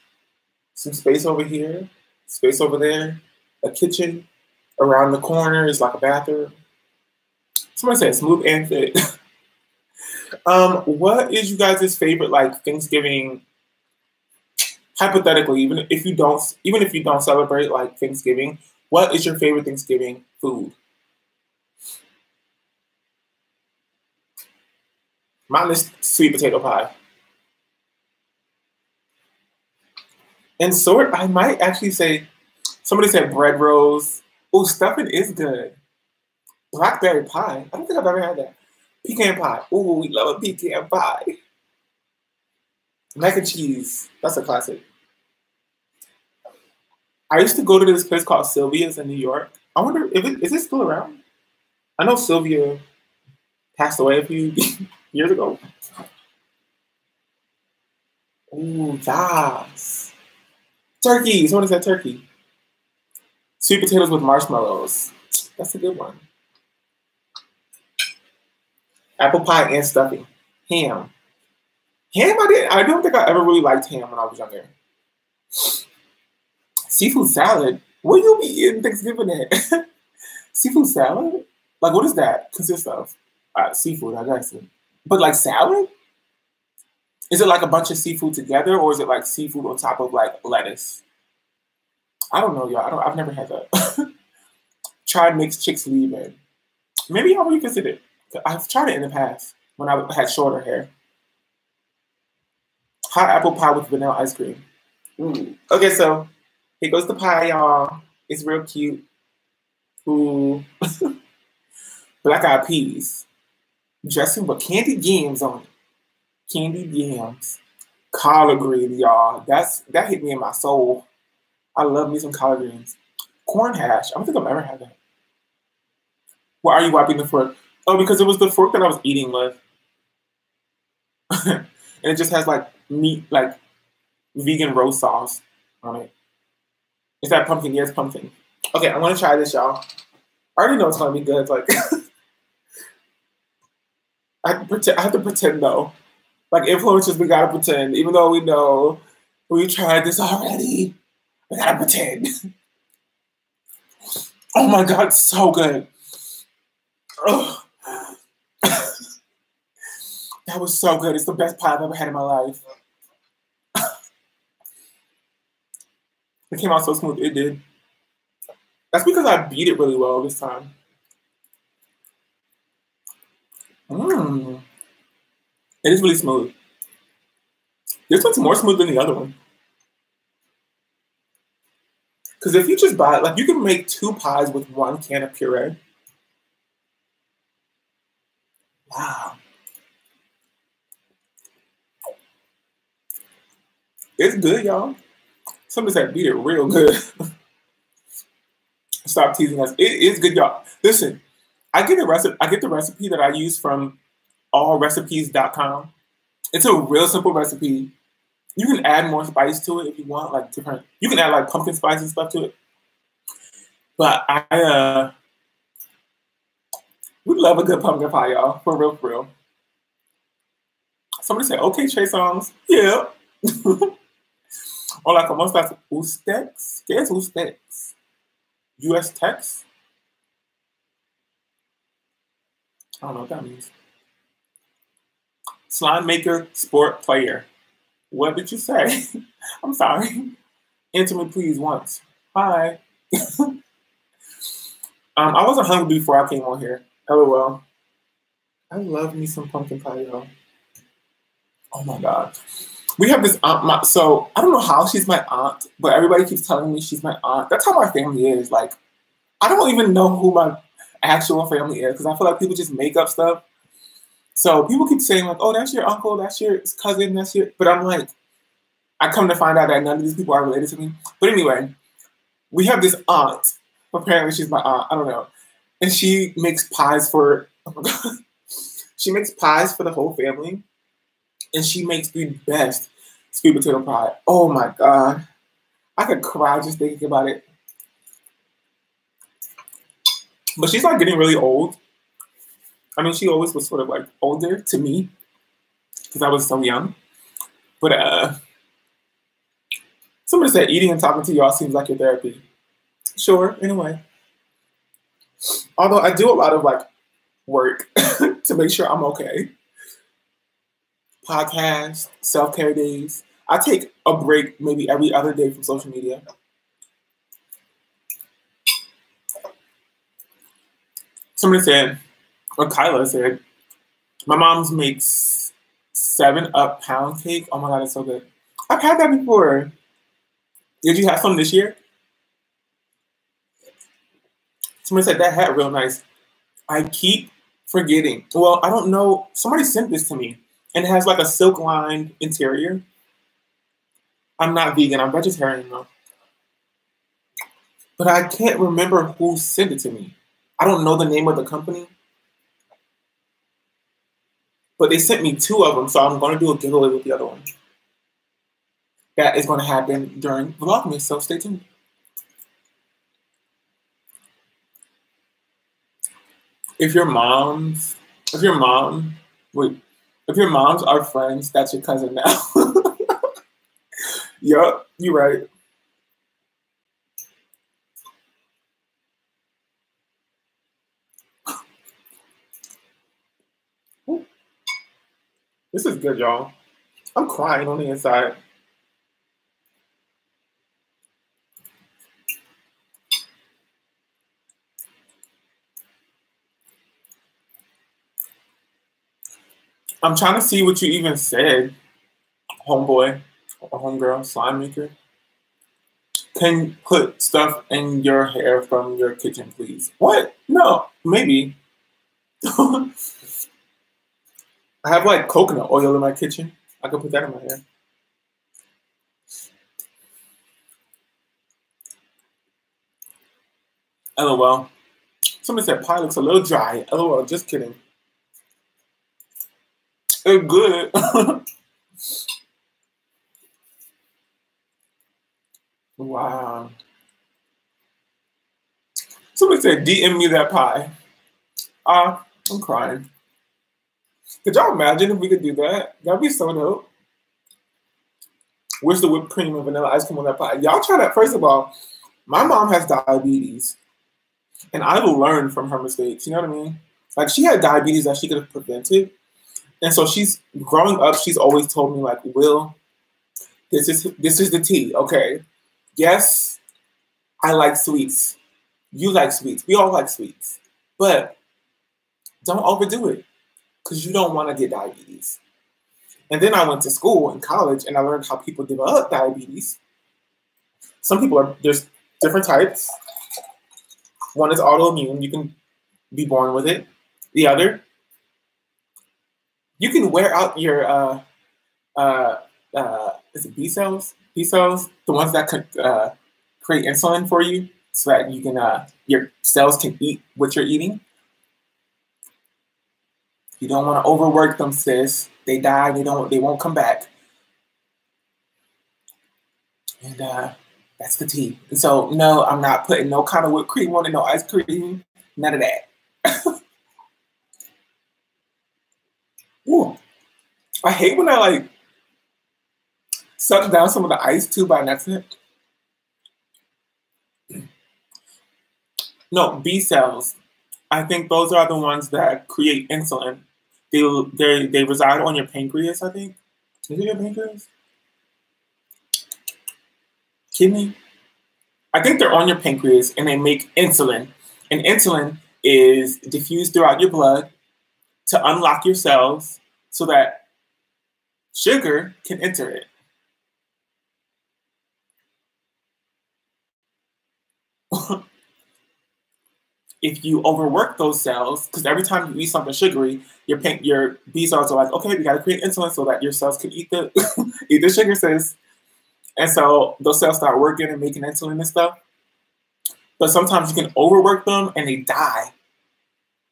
some space over here, space over there, a kitchen. Around the corner is like a bathroom. Somebody said smooth and fit. What is you guys' favorite like Thanksgiving? Hypothetically, even if you don't celebrate like Thanksgiving, what is your favorite Thanksgiving food? Mine is sweet potato pie. And sort, I might actually say, somebody said bread rolls. Oh, stuffing is good. Blackberry pie. I don't think I've ever had that. Pecan pie. Ooh, we love a pecan pie. Mac and cheese. That's a classic. I used to go to this place called Sylvia's in New York. I wonder if is it still around? I know Sylvia passed away a few years ago. Ooh, yes. Turkey. Someone said turkey. Sweet potatoes with marshmallows. That's a good one. Apple pie and stuffing. Ham. Ham, I don't think I ever really liked ham when I was younger. Seafood salad? What do you be eating Thanksgiving at? Seafood salad? Like, what does that consist of? Seafood, I guess. But like salad? Is it like a bunch of seafood together, or is it like seafood on top of like lettuce? I don't know, y'all. I've never had that. Tried mixed chicks leaving. Maybe I'll revisit it. I've tried it in the past when I had shorter hair. Hot apple pie with vanilla ice cream. Ooh. Okay, so here goes the pie, y'all. It's real cute. Ooh. Black eyed peas. Dressing with candied yams on it. Candied yams. Collard green, y'all. That hit me in my soul. I love me some collard greens. Corn hash. I don't think I've ever had that. Why are you wiping the fork? Oh, because it was the fork that I was eating with. And it just has like meat, like vegan roast sauce on it. Is that pumpkin? Yes, pumpkin. Okay, I want to try this, y'all. I already know it's gonna be good. Like, I have to pretend though. Like influencers, we gotta pretend, even though we know we tried this already. We gotta pretend. Oh my god, it's so good. Oh. That was so good. It's the best pie I've ever had in my life. It came out so smooth. It did. That's because I beat it really well this time. Mmm. It is really smooth. This one's more smooth than the other one. Because if you just buy, like, you can make 2 pies with 1 can of puree. Wow. It's good, y'all. Somebody said beat it real good. Stop teasing us. It is good, y'all. Listen, I get the recipe that I use from allrecipes.com. It's a real simple recipe. You can add more spice to it if you want, like different. You can add like pumpkin spice and stuff to it. But we love a good pumpkin pie, y'all. For real, for real. Somebody said, okay, Trey Songs. Yeah. Hola, ¿cómo estás? ¿Ustedes? ¿Qué es ustedes? US Tex? I don't know what that means. Slime maker, sport player. What did you say? I'm sorry. Answer me, please, once. Hi. I wasn't hungry before I came on here. LOL. I love me some pumpkin pie, y'all. Oh my god. We have this aunt, so I don't know how she's my aunt, but everybody keeps telling me she's my aunt. That's how my family is. Like, I don't even know who my actual family is because I feel like people just make up stuff. So people keep saying like, oh, that's your uncle, that's your cousin, that's your, but I'm like, I come to find out that none of these people are related to me. But anyway, we have this aunt. Apparently she's my aunt, I don't know. And she makes pies for, oh my god. She makes pies for the whole family. And she makes the best sweet potato pie. Oh my god. I could cry just thinking about it. But she's like getting really old. I mean, she always was sort of like older to me because I was so young. But somebody said eating and talking to y'all seems like your therapy. Sure, anyway. Although I do a lot of like work to make sure I'm okay. Podcasts, self-care days. I take a break maybe every other day from social media. Somebody said, or Kyla said, my mom's makes 7-Up pound cake. Oh my God, it's so good. I've had that before. Did you have some this year? Somebody said that hat real nice. I keep forgetting. Well, I don't know. Somebody sent this to me. And it has like a silk lined interior. I'm not vegan. I'm vegetarian though. But I can't remember who sent it to me. I don't know the name of the company. But they sent me 2 of them, so I'm going to do a giveaway with the other one. That is going to happen during Vlogmas, so stay tuned. If your moms are friends, that's your cousin now. Yup, you're right. This is good, y'all. I'm crying on the inside. I'm trying to see what you even said, homeboy or homegirl, slime maker. Can put stuff in your hair from your kitchen, please? What? No, maybe. I have like coconut oil in my kitchen. I could put that in my hair. LOL. Somebody said pie looks a little dry. LOL, just kidding. It's good. Wow. Somebody said DM me that pie. I'm crying. Could y'all imagine if we could do that? That'd be so dope. Where's the whipped cream and vanilla ice cream on that pie? Y'all try that. First of all, my mom has diabetes. And I will learn from her mistakes. You know what I mean? Like, she had diabetes that she could have prevented. And so growing up, she's always told me, like, Will, this is the tea, okay? Yes, I like sweets. You like sweets. We all like sweets. But don't overdo it because you don't want to get diabetes. And then I went to school in college and I learned how people develop diabetes. Some people there's different types. One is autoimmune. You can be born with it. The other, you can wear out your, is it B cells? B cells, the ones that could create insulin for you so that you can, your cells can eat what you're eating. You don't want to overwork them, sis. They die, they won't come back. And that's the tea. And so, no, I'm not putting no kind of whipped cream on it, no ice cream, none of that. Ooh. I hate when I like suck down some of the ice too by accident. No, B cells. I think those are the ones that create insulin. They reside on your pancreas, I think. Is it your pancreas? Kidney? I think they're on your pancreas and they make insulin. And insulin is diffused throughout your blood to unlock your cells so that sugar can enter it. If you overwork those cells, because every time you eat something sugary, your B cells are like, okay, we got to create insulin so that your cells can eat the eat the sugar, sis. And so those cells start working and making insulin and stuff. But sometimes you can overwork them and they die,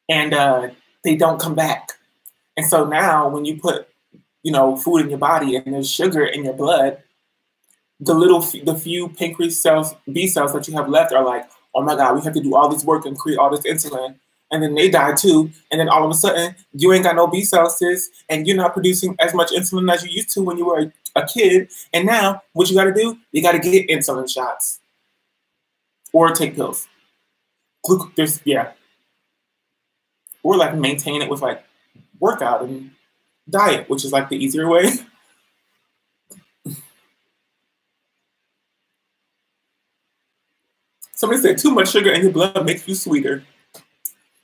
and they don't come back. And so now, when you put food in your body and there's sugar in your blood, the few pancreas cells, B cells that you have left are like, oh my God, we have to do all this work and create all this insulin. And then they die too. And then all of a sudden, you ain't got no B cells, sis, and you're not producing as much insulin as you used to when you were a kid. And now, what you got to do? You got to get insulin shots or take pills. Yeah. Or like maintain it with like workout and diet, which is like the easier way. Somebody said too much sugar in your blood makes you sweeter.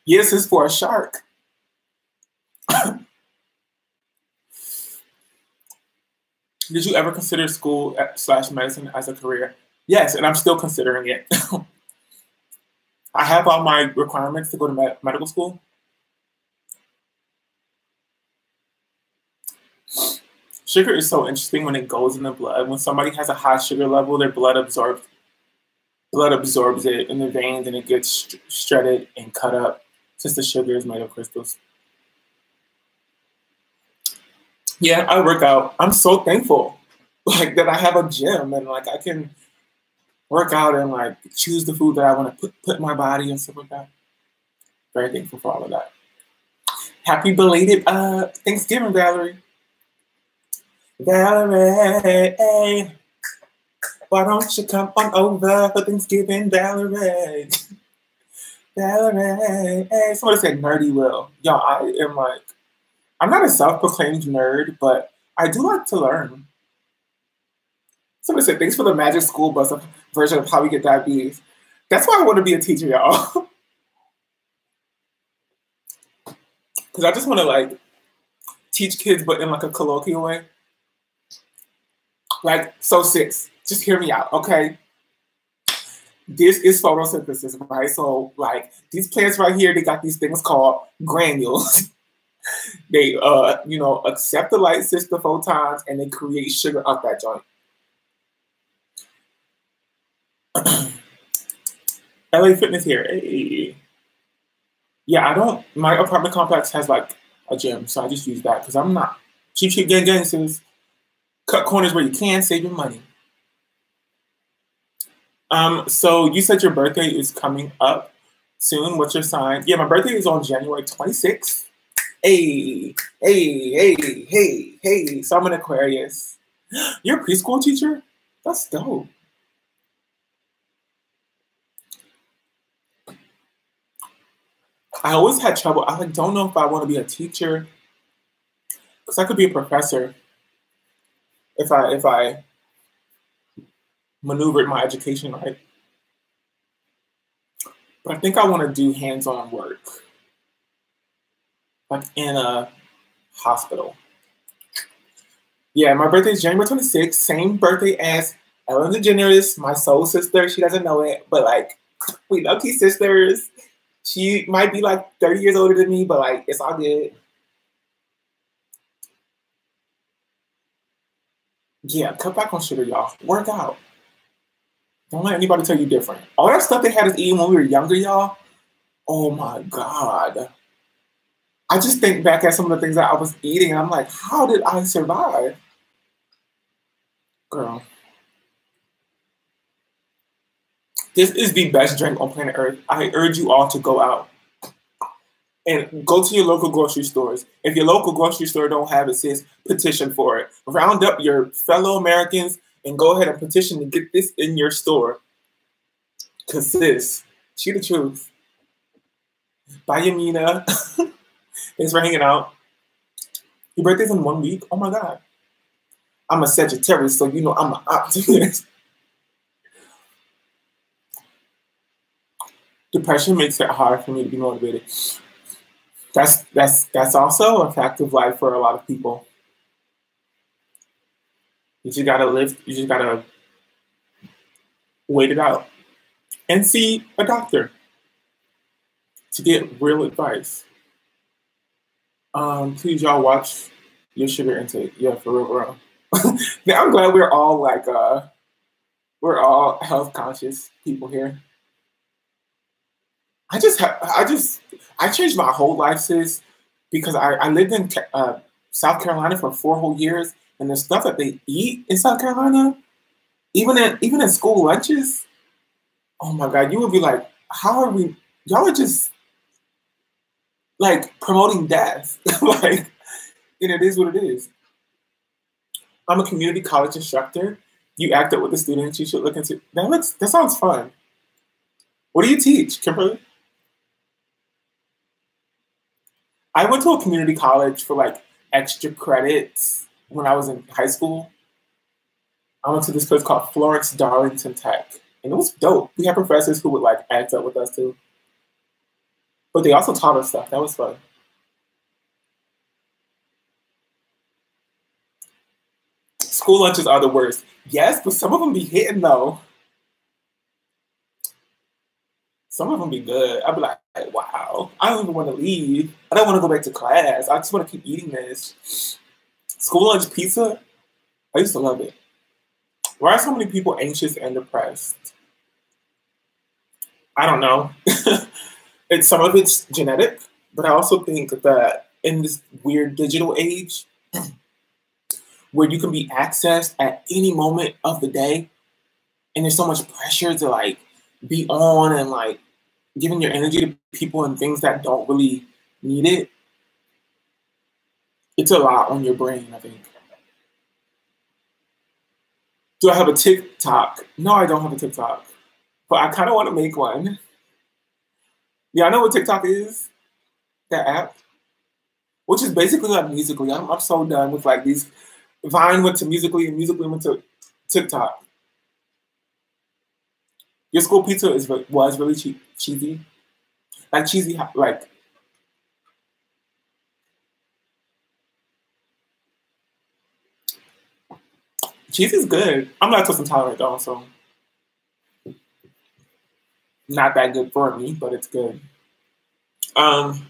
Yes, it's for a shark. Did you ever consider school / medicine as a career? Yes, and I'm still considering it. I have all my requirements to go to medical school. Sugar is so interesting when it goes in the blood. When somebody has a high sugar level, their blood absorbs it in the veins and it gets shredded and cut up since the sugar is made of crystals. Yeah, I work out. I'm so thankful like that I have a gym and like I can work out and like choose the food that I want to put in my body and stuff like that. Very thankful for all of that. Happy belated Thanksgiving, Valerie. Valerie, why don't you come on over for Thanksgiving, Valerie? Valerie, somebody said nerdy Will. Y'all, I am like, I'm not a self-proclaimed nerd, but I do like to learn. Somebody said, thanks for the magic school bus version of how we get diabetes. That's why I want to be a teacher, y'all. Because I just want to like teach kids, but in like a colloquial way. Like, so sis, just hear me out, okay? This is photosynthesis, right? So like these plants right here, they got these things called granules. They, accept the light, cis the photons, and they create sugar out that joint. LA Fitness here. Hey. Yeah, my apartment complex has like a gym, so I just use that because I'm not cheap gang, sis. Cut corners where you can, save your money. So you said your birthday is coming up soon. What's your sign? Yeah, my birthday is on January 26th. Hey. So I'm an Aquarius. You're a preschool teacher? That's dope. I always had trouble. I like don't know if I want to be a teacher because I could be a professor if I maneuvered my education right. But I think I want to do hands-on work, like in a hospital. Yeah, my birthday is January 26th. Same birthday as Ellen DeGeneres, my soul sister. She doesn't know it, but like we lucky sisters. She might be like 30 years older than me, but like it's all good. Yeah, cut back on sugar, y'all. Work out. Don't let anybody tell you different. All that stuff they had us eating when we were younger, y'all. Oh my God. I just think back at some of the things that I was eating, and I'm like, how did I survive? Girl. This is the best drink on planet Earth. I urge you all to go out and go to your local grocery stores. If your local grocery store don't have it, sis, petition for it. Round up your fellow Americans and go ahead and petition to get this in your store. Because sis, she the truth. Bye, Yamina. Thanks for hanging out. Your birthday's in 1 week? Oh my God. I'm a Sagittarius, so you know I'm an optimist. Depression makes it hard for me to be motivated. That's also a fact of life for a lot of people. You just gotta live, you just gotta wait it out and see a doctor to get real advice. Please y'all watch your sugar intake. Yeah, for real. Yeah, I'm glad we're all like we're all health conscious people here. I changed my whole life, sis, because I lived in South Carolina for 4 whole years, and the stuff that they eat in South Carolina, even in school lunches, oh my God, you would be like, how are we, y'all are just like promoting death. Like, and it is what it is. I'm a community college instructor. You act up with the students, you should look into that sounds fun. What do you teach, Kimberly? I went to a community college for like extra credits when I was in high school. I went to this place called Florence Darlington Tech, and it was dope. We had professors who would like act up with us too, but they also taught us stuff. That was fun. School lunches are the worst. Yes, but some of them be hitting though. Some of them be good. I'd be like, wow, I don't even want to leave. I don't want to go back to class. I just want to keep eating this. School lunch pizza, I used to love it. Why are so many people anxious and depressed? I don't know. Some of it's genetic, but I also think that in this weird digital age where you can be accessed at any moment of the day, and there's so much pressure to like be on and like giving your energy to people and things that don't really need it, it's a lot on your brain, I think. Do I have a TikTok? No, I don't have a TikTok, but I kind of want to make one. Yeah, I know what TikTok is, that app, which is basically like Musically. I'm so done with like these. Vine went to Musically, and Musically went to TikTok. Your school pizza was really cheesy, like cheesy, like cheese is good. I'm lactose intolerant though, so not that good for me, but it's good. Um,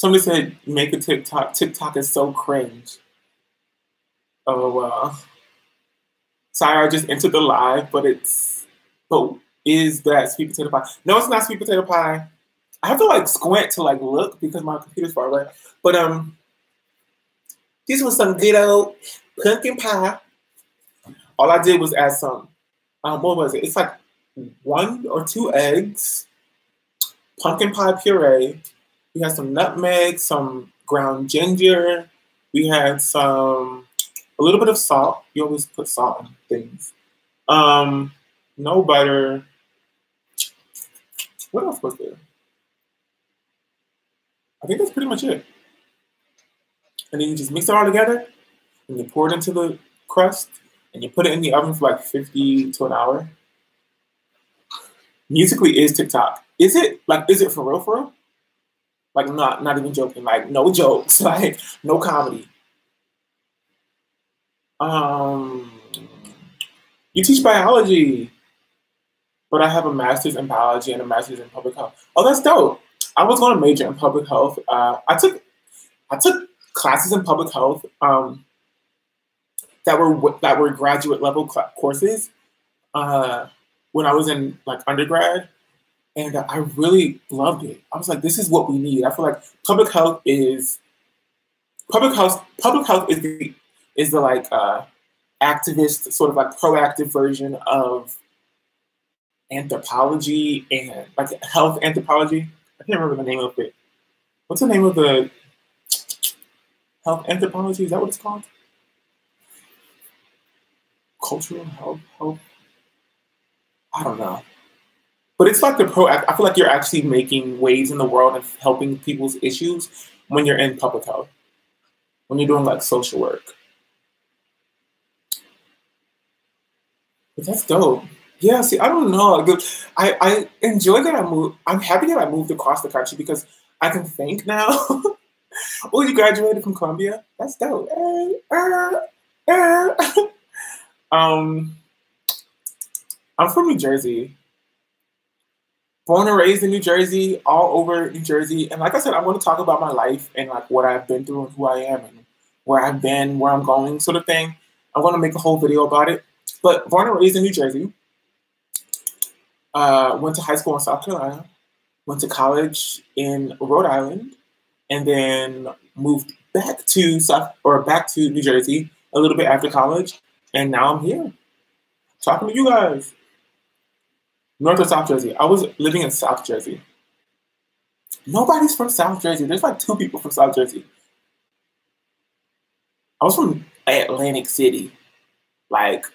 Somebody said make a TikTok. TikTok is so cringe. Oh sorry, I just entered the live, but is that sweet potato pie? No, it's not sweet potato pie. I have to like squint to like look because my computer's far away. But this was some good old pumpkin pie. All I did was add some. What was it? It's like 1 or 2 eggs, pumpkin pie puree. We had some nutmeg, some ground ginger. We had a little bit of salt. You always put salt in things. No butter. What else was there? I think that's pretty much it. And then you just mix it all together, and you pour it into the crust, and you put it in the oven for like 50 to an hour. Musically is TikTok. Is it for real for real? Like not even joking, like no jokes, like no comedy. You teach biology, but I have a master's in biology and a master's in public health. Oh, that's dope. I was going to major in public health. I took classes in public health that were graduate level courses when I was in like undergrad, and I really loved it. I was like, this is what we need. I feel like public health is the like activist, sort of like proactive version of anthropology and like health anthropology. I can't remember the name of it. What's the name of the health anthropology? Is that what it's called? Cultural health. I don't know. But it's like I feel like you're actually making waves in the world and helping people's issues when you're in public health, when you're doing like social work. But that's dope. Yeah, see, I don't know. I enjoy that I moved. I'm happy that I moved across the country because I can think now. Oh, you graduated from Columbia? That's dope. I'm from New Jersey. Born and raised in New Jersey, all over New Jersey. And like I said, I want to talk about my life and like what I've been through and who I am and where I've been, where I'm going, sort of thing. I'm going to make a whole video about it. But born and raised in New Jersey. Went to high school in South Carolina. Went to college in Rhode Island. And then moved back to New Jersey a little bit after college. And now I'm here talking to you guys. North or South Jersey? I was living in South Jersey. Nobody's from South Jersey. There's like 2 people from South Jersey. I was from Atlantic City. Like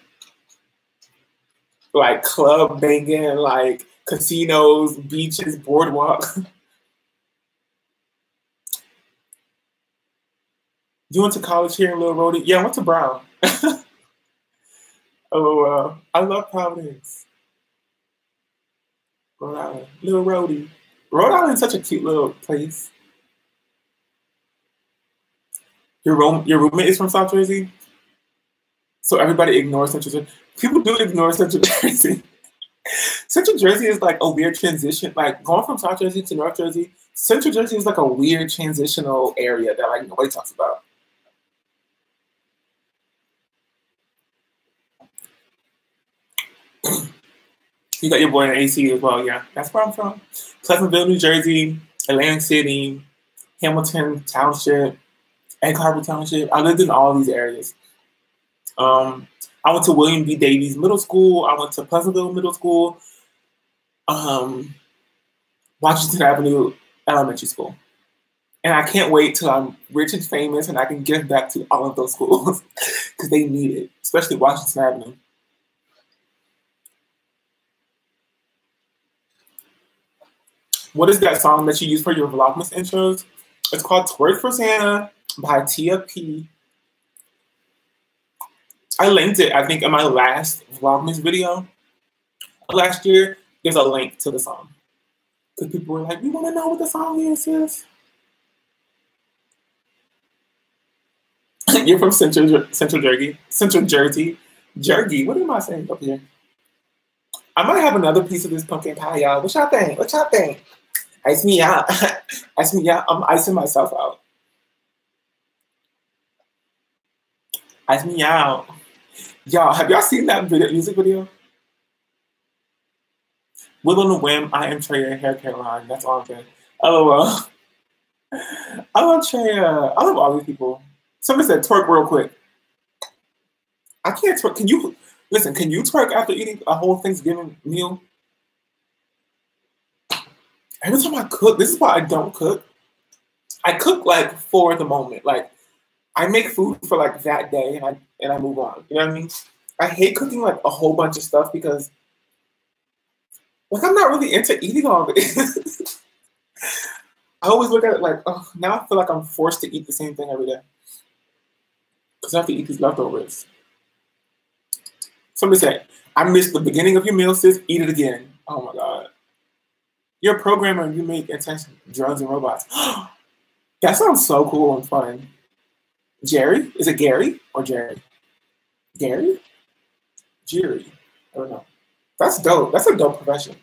club banging, like casinos, beaches, boardwalk. You went to college here in Little Rhodey? Yeah, I went to Brown. Oh, I love Providence. Rhode Island. Little Rhodey. Rhode Island's such a cute little place. Your roommate is from South Jersey? So everybody ignores Central Jersey. People do ignore Central Jersey. Central Jersey is like a weird transition. Like going from South Jersey to North Jersey, Central Jersey is like a weird transitional area that like nobody talks about. You got your boy in AC as well, yeah. That's where I'm from. Pleasantville, New Jersey, Atlantic City, Hamilton Township, Egg Harbor Township. I lived in all these areas. I went to William B. Davies Middle School. I went to Pleasantville Middle School. Washington Avenue Elementary School. And I can't wait till I'm rich and famous and I can give back to all of those schools because they need it, especially Washington Avenue. What is that song that you use for your Vlogmas intros? It's called Twerk for Santa by Tia P. I linked it, I think, in my last Vlogmas video last year. There's a link to the song. Because people were like, we want to know what the song is, sis. You're from Central Jersey. Jergy, what am I saying up here? I might have another piece of this pumpkin pie, y'all. What y'all think? What y'all think? Ice me out. Ice me out. I'm icing myself out. Ice me out. Y'all, have y'all seen that music video? Will on a Whim, I am Treya, Hair Caroline. That's all I'm saying. LOL. I love Treya. I love all these people. Somebody said twerk real quick. I can't twerk. Can you twerk after eating a whole Thanksgiving meal? Every time I cook, this is why I don't cook. I cook like for the moment. Like I make food for like that day and I move on. You know what I mean? I hate cooking like a whole bunch of stuff because like I'm not really into eating all of it. I always look at it like, oh, now I feel like I'm forced to eat the same thing every day. Because I have to eat these leftovers. Somebody said, I missed the beginning of your meal, sis. Eat it again. Oh my God. You're a programmer and you make intention drugs and robots. That sounds so cool and fun. Jerry? Is it Gary or Jerry? Gary? Jerry. I don't know. That's dope. That's a dope profession.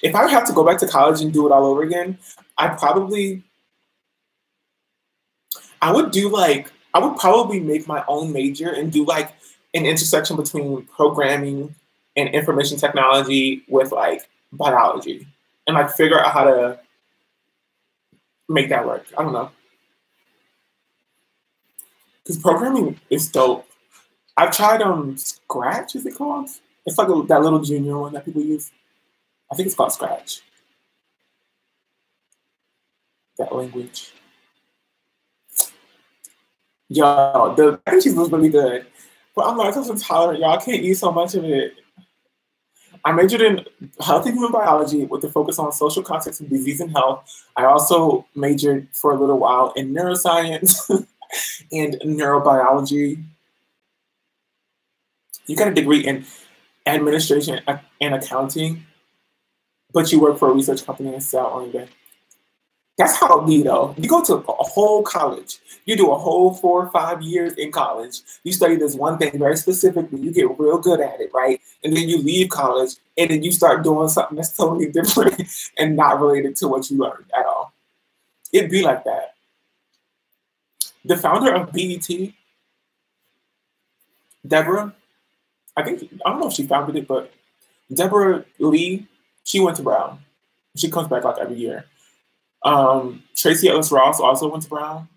If I have to go back to college and do it all over again, I would probably make my own major and do like an intersection between programming and information technology with like biology and like figure out how to make that work. I don't know. Because programming is dope. I've tried Scratch, is it called? It's like that little junior one that people use. I think it's called Scratch. That language. Yo, the mac and cheese was really good. But I'm lactose intolerant, y'all. I can't eat so much of it. I majored in healthy human biology with a focus on social context and disease and health. I also majored for a little while in neuroscience and neurobiology. You got a degree in administration and accounting, but you work for a research company and sell on eBay. That's how it be, though. You go to a whole college. You do a whole 4 or 5 years in college. You study this one thing very specifically. You get real good at it, right? And then you leave college, and then you start doing something that's totally different and not related to what you learned at all. It'd be like that. The founder of BET, Deborah, I don't know if she founded it, but Deborah Lee, she went to Brown. She comes back like every year. Tracy Ellis Ross also went to Brown.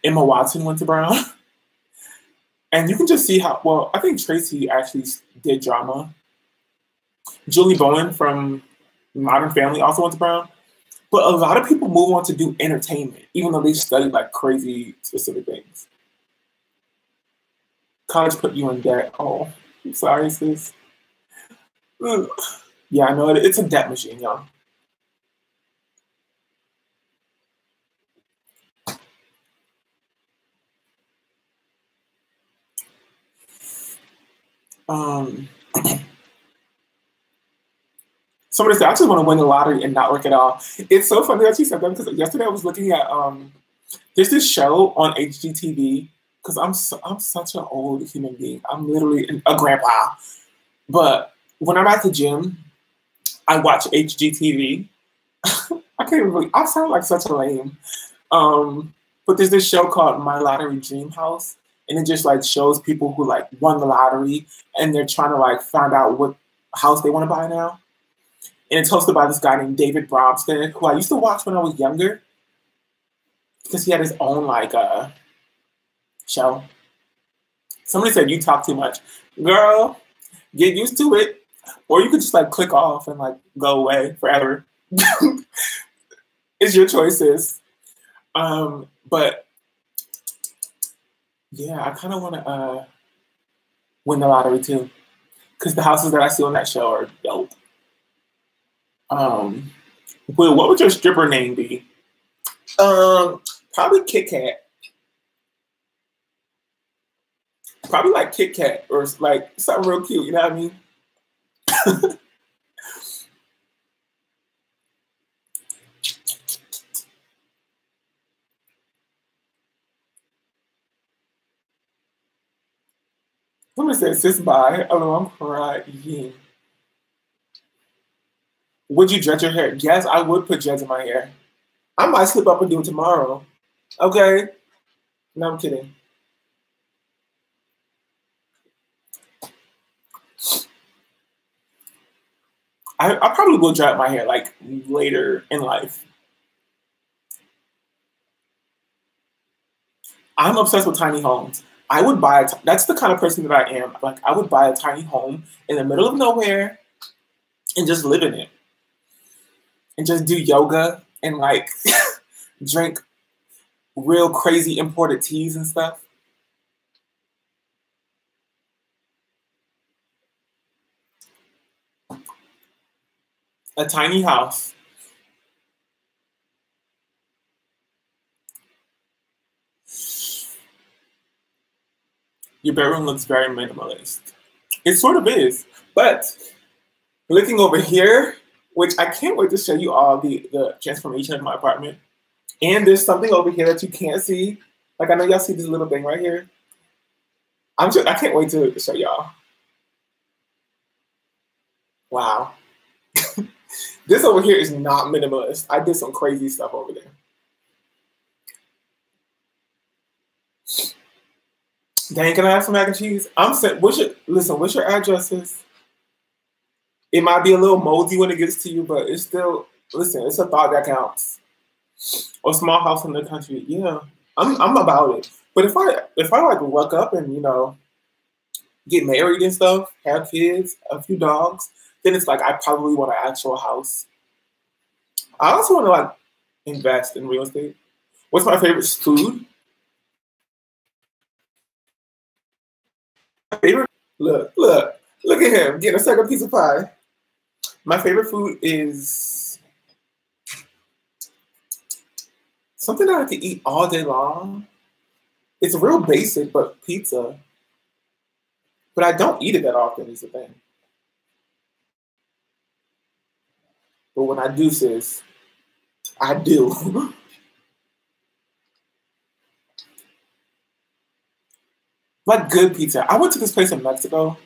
Emma Watson went to Brown. And you can just see how, well, I think Tracy actually did drama. Julie Bowen from Modern Family also went to Brown. But a lot of people move on to do entertainment, even though they study like crazy specific things. College put you in debt. Oh, I'm sorry, sis. Ugh. Yeah, I know it's a debt machine, y'all. Um, Somebody said, I just want to win the lottery and not work at all. It's so funny that you said that because yesterday I was looking at there's this show on HGTV because I'm such an old human being. I'm literally a grandpa. But when I'm at the gym, I watch HGTV. I can't even believe I sound like such a lame. But there's this show called My Lottery Dream House, and it just like shows people who like won the lottery and they're trying to like find out what house they want to buy now. And it's hosted by this guy named David Bromston, who I used to watch when I was younger because he had his own like show. Somebody said you talk too much. Girl, get used to it. Or you could just like click off and like go away forever. It's your choices. But yeah, I kind of want to win the lottery too. Because the houses that I see on that show are dope. Will, what would your stripper name be? Probably Kit Kat. Probably like Kit Kat or like something real cute, you know what I mean? Somebody said, sis, bye. Oh, I'm crying. Would you dread your hair? Yes, I would put dreads in my hair. I might slip up and do it tomorrow. Okay? No, I'm kidding. I probably will dread my hair like later in life. I'm obsessed with tiny homes. I would buy that's the kind of person that I am. Like I would buy a tiny home in the middle of nowhere and just live in it. And just do yoga and like drink real crazy imported teas and stuff. A tiny house. Your bedroom looks very minimalist. It sort of is. But looking over here, which I can't wait to show you all the transformation of my apartment. And there's something over here that you can't see. Like I know y'all see this little thing right here. I can't wait to show y'all. Wow. This over here is not minimalist. I did some crazy stuff over there. Dang, can I have some mac and cheese? What's your addresses? It might be a little moldy when it gets to you, but it's still, listen, it's a thought that counts. Or small house in the country. Yeah, I'm about it. But if I like luck up and get married and stuff, have kids, a few dogs, then it's like I probably want an actual house. I also want to like invest in real estate. What's my favorite food? My favorite look at him getting a second piece of pie. My favorite food is something that I could eat all day long. It's real basic, but pizza. But I don't eat it that often is the thing. But when I do, sis, I do. Like good pizza. I went to this place in Mexico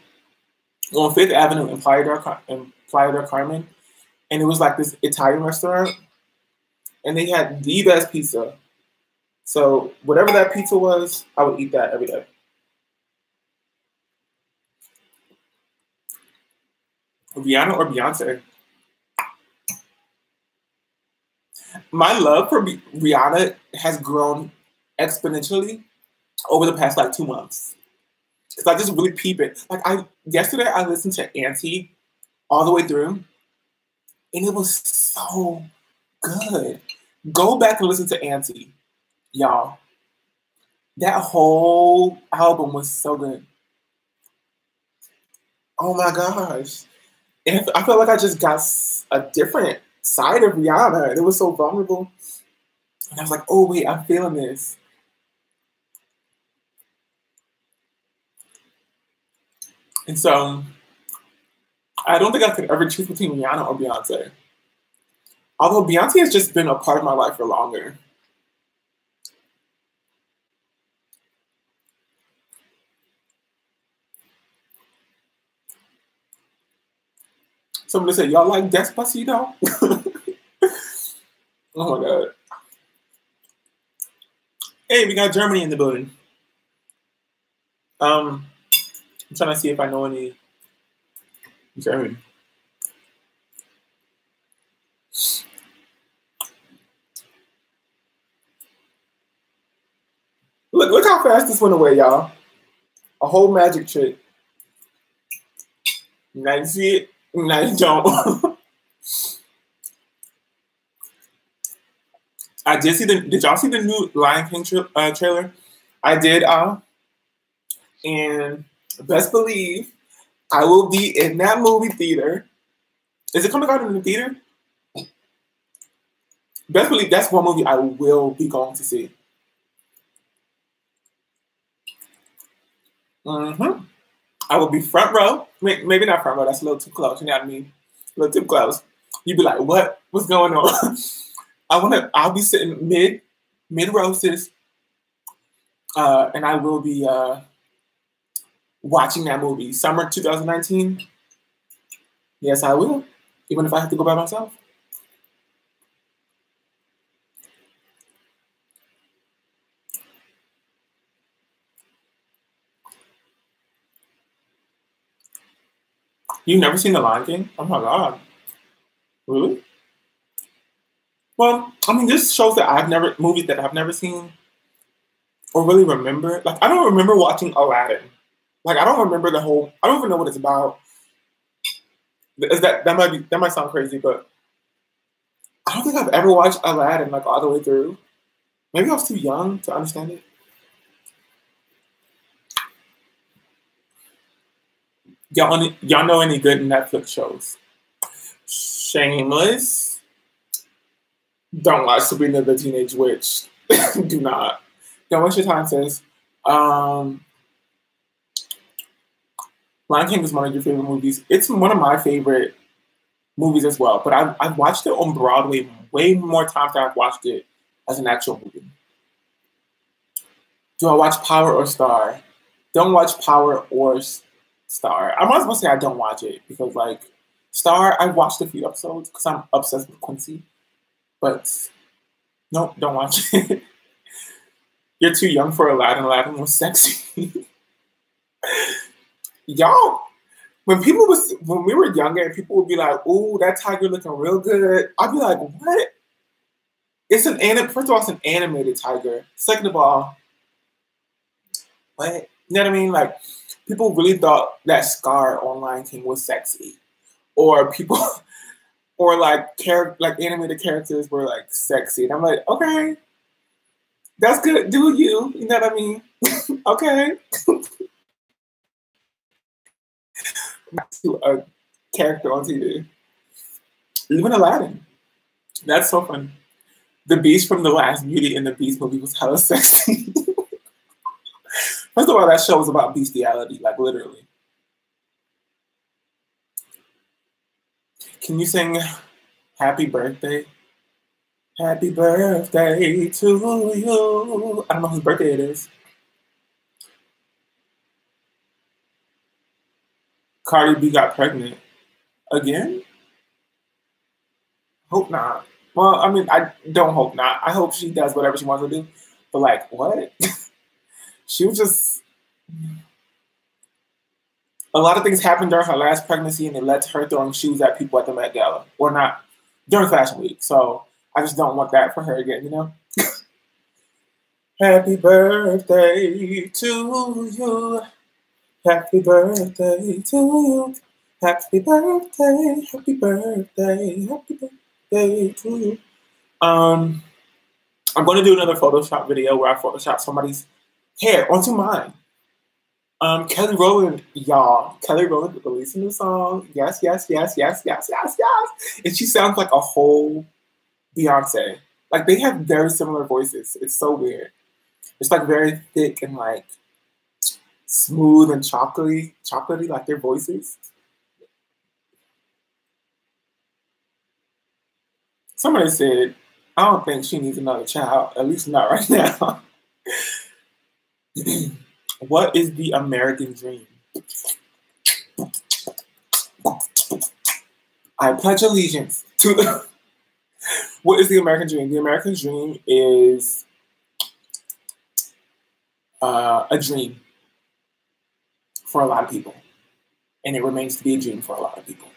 on Fifth Avenue in Playa del Carmen, and it was like this Italian restaurant, and they had the best pizza. So whatever that pizza was, I would eat that every day. Rihanna or Beyonce? My love for Rihanna has grown exponentially over the past like 2 months. Because I just really peep it. Like yesterday I listened to Auntie all the way through, and it was so good. Go back and listen to Auntie, y'all. That whole album was so good. Oh my gosh. And I felt like I just got a different side of Rihanna, and it was so vulnerable. And I was like, oh wait, I'm feeling this. And so I don't think I could ever choose between Rihanna or Beyonce. Although Beyonce has just been a part of my life for longer. Somebody said, y'all like Despacito? Oh my God. Hey, we got Germany in the building. I'm trying to see if I know any German. Look how fast this went away, y'all. A whole magic trick. Now you see it, now you don't. I did see did y'all see the new Lion King trailer? I did, and best believe I will be in that movie theater. Is it coming out in the theater? Best believe that's one movie I will be going to see. I will be front row. Maybe not front row. That's a little too close. You know what I mean? A little too close. You'd be like, "What? What's going on?" I'll be sitting mid row, sis, and I will be watching that movie. Summer 2019. Yes, I will. Even if I have to go by myself. You've never seen The Lion King? Oh my God. Really? Well, I mean, this shows that movies that I've never seen or really remember. Like, I don't remember watching Aladdin. Like, I don't remember I don't even know what it's about. That might sound crazy, but I don't think I've ever watched Aladdin like all the way through. Maybe I was too young to understand it. Y'all know any good Netflix shows? Shameless. Don't watch Sabrina the Teenage Witch. Do not. Don't waste your time, sis. Lion King is one of your favorite movies. It's one of my favorite movies as well. But I've watched it on Broadway way more times than I've watched it as an actual movie. Do I watch Power or Star? Don't watch Power or Star. I'm not supposed to say I don't watch it because, like, Star, I watched a few episodes because I'm obsessed with Quincy. But nope, don't watch it. You're too young for Aladdin. Aladdin was sexy. Y'all, when we were younger and people would be like, "Ooh, that tiger looking real good," I'd be like, "What?" First of all, it's an animated tiger. Second of all, what? You know what I mean? Like, people really thought that Scar on Lion King was sexy, or people, or like animated characters were like sexy, and I'm like, okay, that's good. Do you? You know what I mean? Okay. Back to a character on TV. Even Aladdin. That's so funny. The Beast from The Last Beauty in the Beast movie was hella sexy. First of all, that show was about bestiality, like literally. Can you sing Happy Birthday? Happy birthday to you. I don't know whose birthday it is. Cardi B got pregnant. Again? Hope not. Well, I mean, I don't hope not. I hope she does whatever she wants to do. But like, what? She was just... A lot of things happened during her last pregnancy and it led to her throwing shoes at people at the Met Gala. Or not. During Fashion Week. So I just don't want that for her again, you know? Happy birthday to you. Happy birthday to you. Happy birthday, happy birthday, happy birthday to you. I'm going to do another Photoshop video where I Photoshop somebody's hair onto mine. Kelly Rowland, y'all. Kelly Rowland released a new song. Yes, yes, yes, yes, yes, yes, yes. And she sounds like a whole Beyonce. Like, they have very similar voices. It's so weird. It's like very thick and like smooth and chocolatey, like their voices. Somebody said, I don't think she needs another child, at least not right now. What is the American dream? I pledge allegiance to the... What is the American dream? The American dream is a dream for a lot of people. And it remains to be a dream for a lot of people.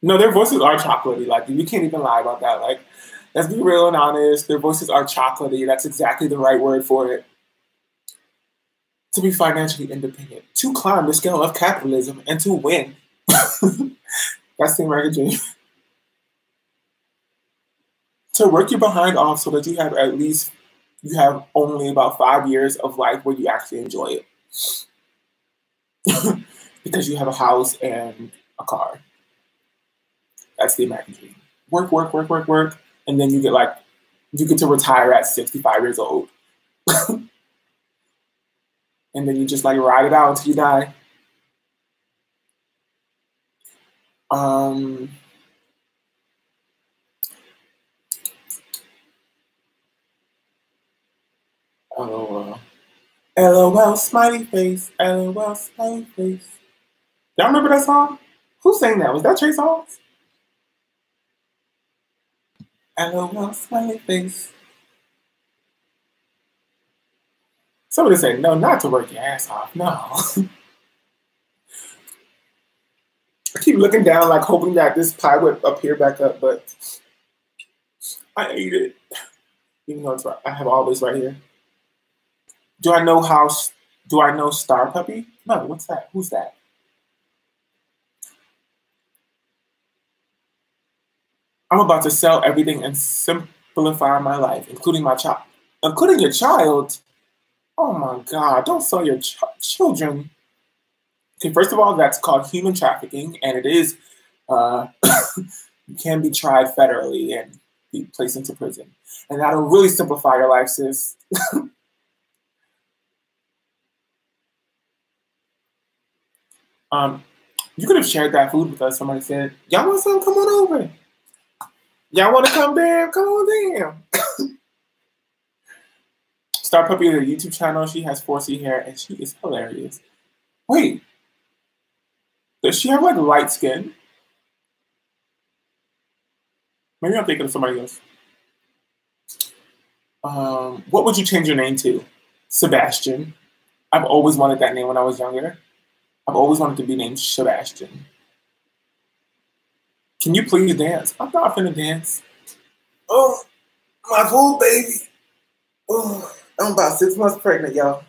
No, their voices are chocolatey. Like, you can't even lie about that. Like, let's be real and honest. Their voices are chocolatey. That's exactly the right word for it. To be financially independent. To climb the scale of capitalism and to win. That's the American dream. To work your behind off so that you have only about 5 years of life where you actually enjoy it. Because you have a house and a car. That's the American dream. Work, work, work, work, work. And then you get to retire at 65 years old. And then you just like ride it out until you die. LOL. LOL, smiley face. LOL, smiley face. Y'all remember that song? Who sang that? Was that Trey Songz? LOL, smiley face. Somebody said, no, not to work your ass off. No. I keep looking down, like hoping that this pie would appear back up, but I ate it. Even though it's right. I have all this right here. Do I know Star Puppy? No, what's that? Who's that? I'm about to sell everything and simplify my life, including my child. Including your child? Oh my God, don't sell your children. Okay, first of all, that's called human trafficking, and it is, you can be tried federally and be placed into prison. And that'll really simplify your life, sis. You could have shared that food with us. Somebody said, y'all want some? Come on over. Y'all want to come down? Come on down. Star Puppy is a YouTube channel. She has 4C hair, and she is hilarious. Wait. Does she have, like, light skin? Maybe I'm thinking of somebody else. What would you change your name to? Sebastian. I've always wanted that name when I was younger. I've always wanted to be named Sebastian. Can you please dance? I'm not finna dance. Oh, my food, baby. Oh, I'm about 6 months pregnant, y'all.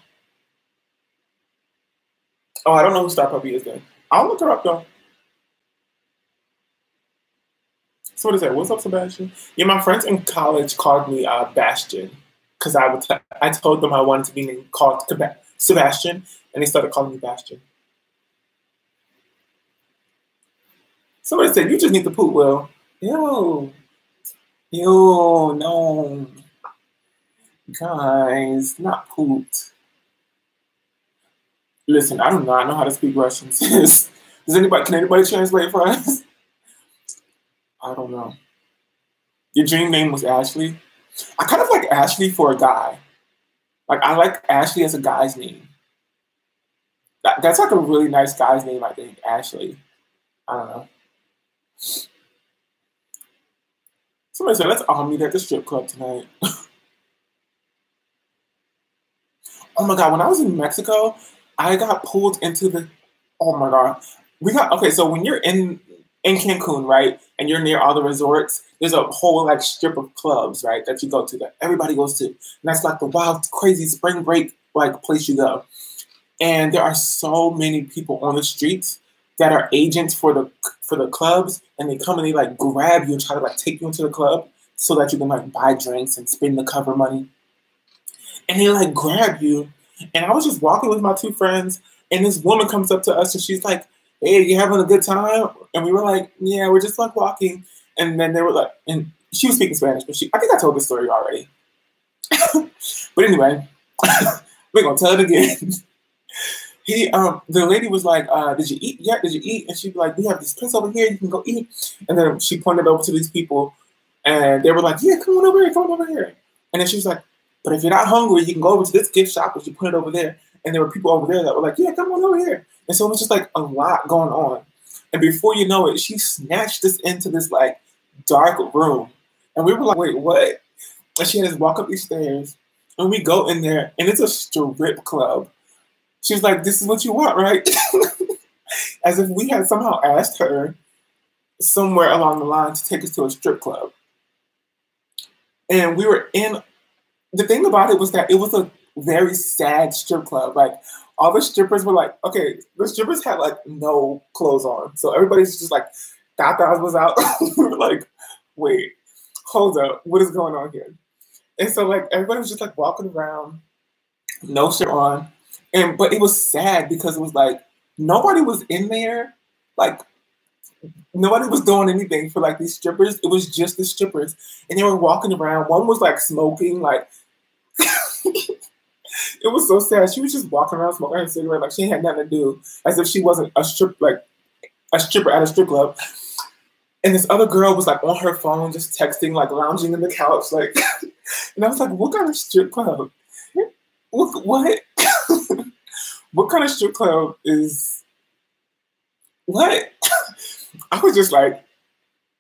Oh, I don't know who Star Puppy is then. I'll look her up, though. So what is that? What's up, Sebastian? Yeah, my friends in college called me Bastion because I told them I wanted to be named called Sebastian, and they started calling me Bastion. Somebody said, you just need to poop, Will. Ew, no. Guys, not pooped. Listen, I do not know how to speak Russian, sis. Can anybody translate for us? I don't know. Your dream name was Ashley? I kind of like Ashley for a guy. Like, I like Ashley as a guy's name. That's like a really nice guy's name, I think, Ashley. I don't know. Somebody said, let's all meet at the strip club tonight. Oh my God, when I was in Mexico, I got pulled into the, oh my God. Okay, so when you're in Cancun, right, and you're near all the resorts, there's a whole like strip of clubs, right, that you go to, that everybody goes to. And that's like the wild, crazy spring break like place you go. And there are so many people on the streets that are agents for the clubs, and they come and they like grab you and try to like take you into the club so that you can like buy drinks and spend the cover money. And they like grab you. And I was just walking with my two friends, and this woman comes up to us and she's like, "Hey, you having a good time?" And we were like, "Yeah, we're just like walking." And then they were like, and she was speaking Spanish, but I think I told this story already. But anyway, we're gonna tell it again. The lady was like, "Did you eat yet? Did you eat?" And she'd be like, "We have this place over here. You can go eat." And then she pointed over to these people, and they were like, "Yeah, come on over here, come on over here." And then she was like, "But if you're not hungry, you can go over to this gift shop, and she put it over there." And there were people over there that were like, "Yeah, come on over here." And so it was just like a lot going on. And before you know it, she snatched us into this like dark room, and we were like, "Wait, what?" And she had us walk up these stairs, and we go in there, and it's a strip club. She was like, "This is what you want, right?" As if we had somehow asked her somewhere along the line to take us to a strip club. And we were in, the thing about it was that it was a very sad strip club. Like, all the strippers were like, okay, the strippers had like no clothes on. So everybody's just like, tatas was out. We were like, wait, hold up, what is going on here? And so like everybody was just like walking around, no shirt on. But it was sad because it was like nobody was in there, like nobody was doing anything for like these strippers. It was just the strippers, and they were walking around. One was like smoking, like it was so sad. She was just walking around smoking her cigarette, like she had nothing to do, as if she wasn't a stripper at a strip club. And this other girl was like on her phone, just texting, like lounging in the couch, like. And I was like, "What kind of strip club? What?" What kind of strip club is what? I was just like,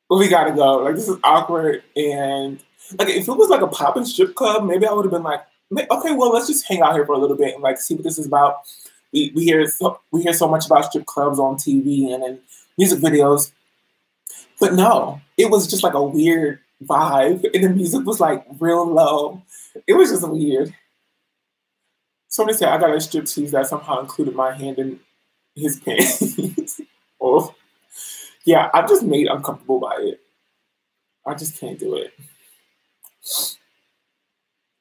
well, we gotta go. Like, this is awkward. And like, if it was like a poppin' strip club, maybe I would have been like, okay, well, let's just hang out here for a little bit and like see what this is about. We hear so much about strip clubs on TV and in music videos, but no, it was just like a weird vibe, and the music was like real low. It was just weird. Somebody said I got a striptease that somehow included my hand in his pants. Oh, yeah, I'm just made uncomfortable by it. I just can't do it.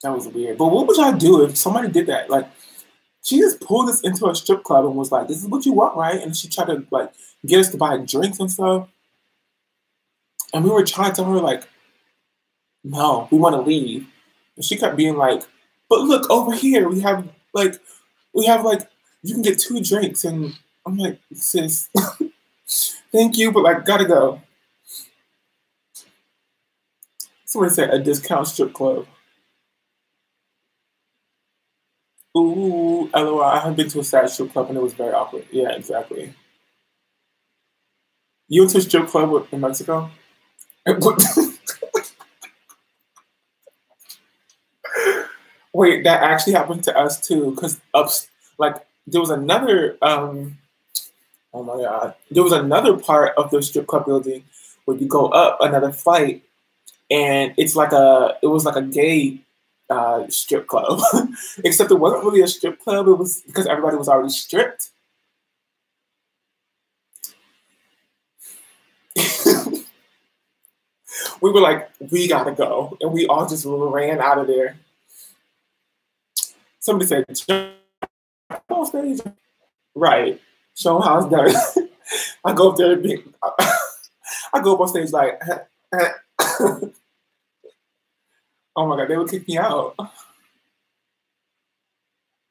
That was weird. But what would y'all do if somebody did that? Like, she just pulled us into a strip club and was like, "This is what you want, right?" And she tried to like get us to buy drinks and stuff. And we were trying to tell her like, "No, we want to leave." And she kept being like, "But look over here, we have like, you can get 2 drinks." And I'm like, "Sis, thank you, but like, gotta go." Somebody said a discount strip club. Ooh, LOL, I have been to a sad strip club and it was very awkward. Yeah, exactly. You went to a strip club in Mexico? Wait, that actually happened to us too, because like there was another oh my god, there was another part of the strip club building where you go up another flight, and it was like a gay strip club, except it wasn't really a strip club. It was because everybody was already stripped. We were like, we gotta go, and we all just ran out of there. Somebody said, "Jump on stage." Right. Show them how it's done. I go up there and I go up on stage like, oh my god, they would kick me out.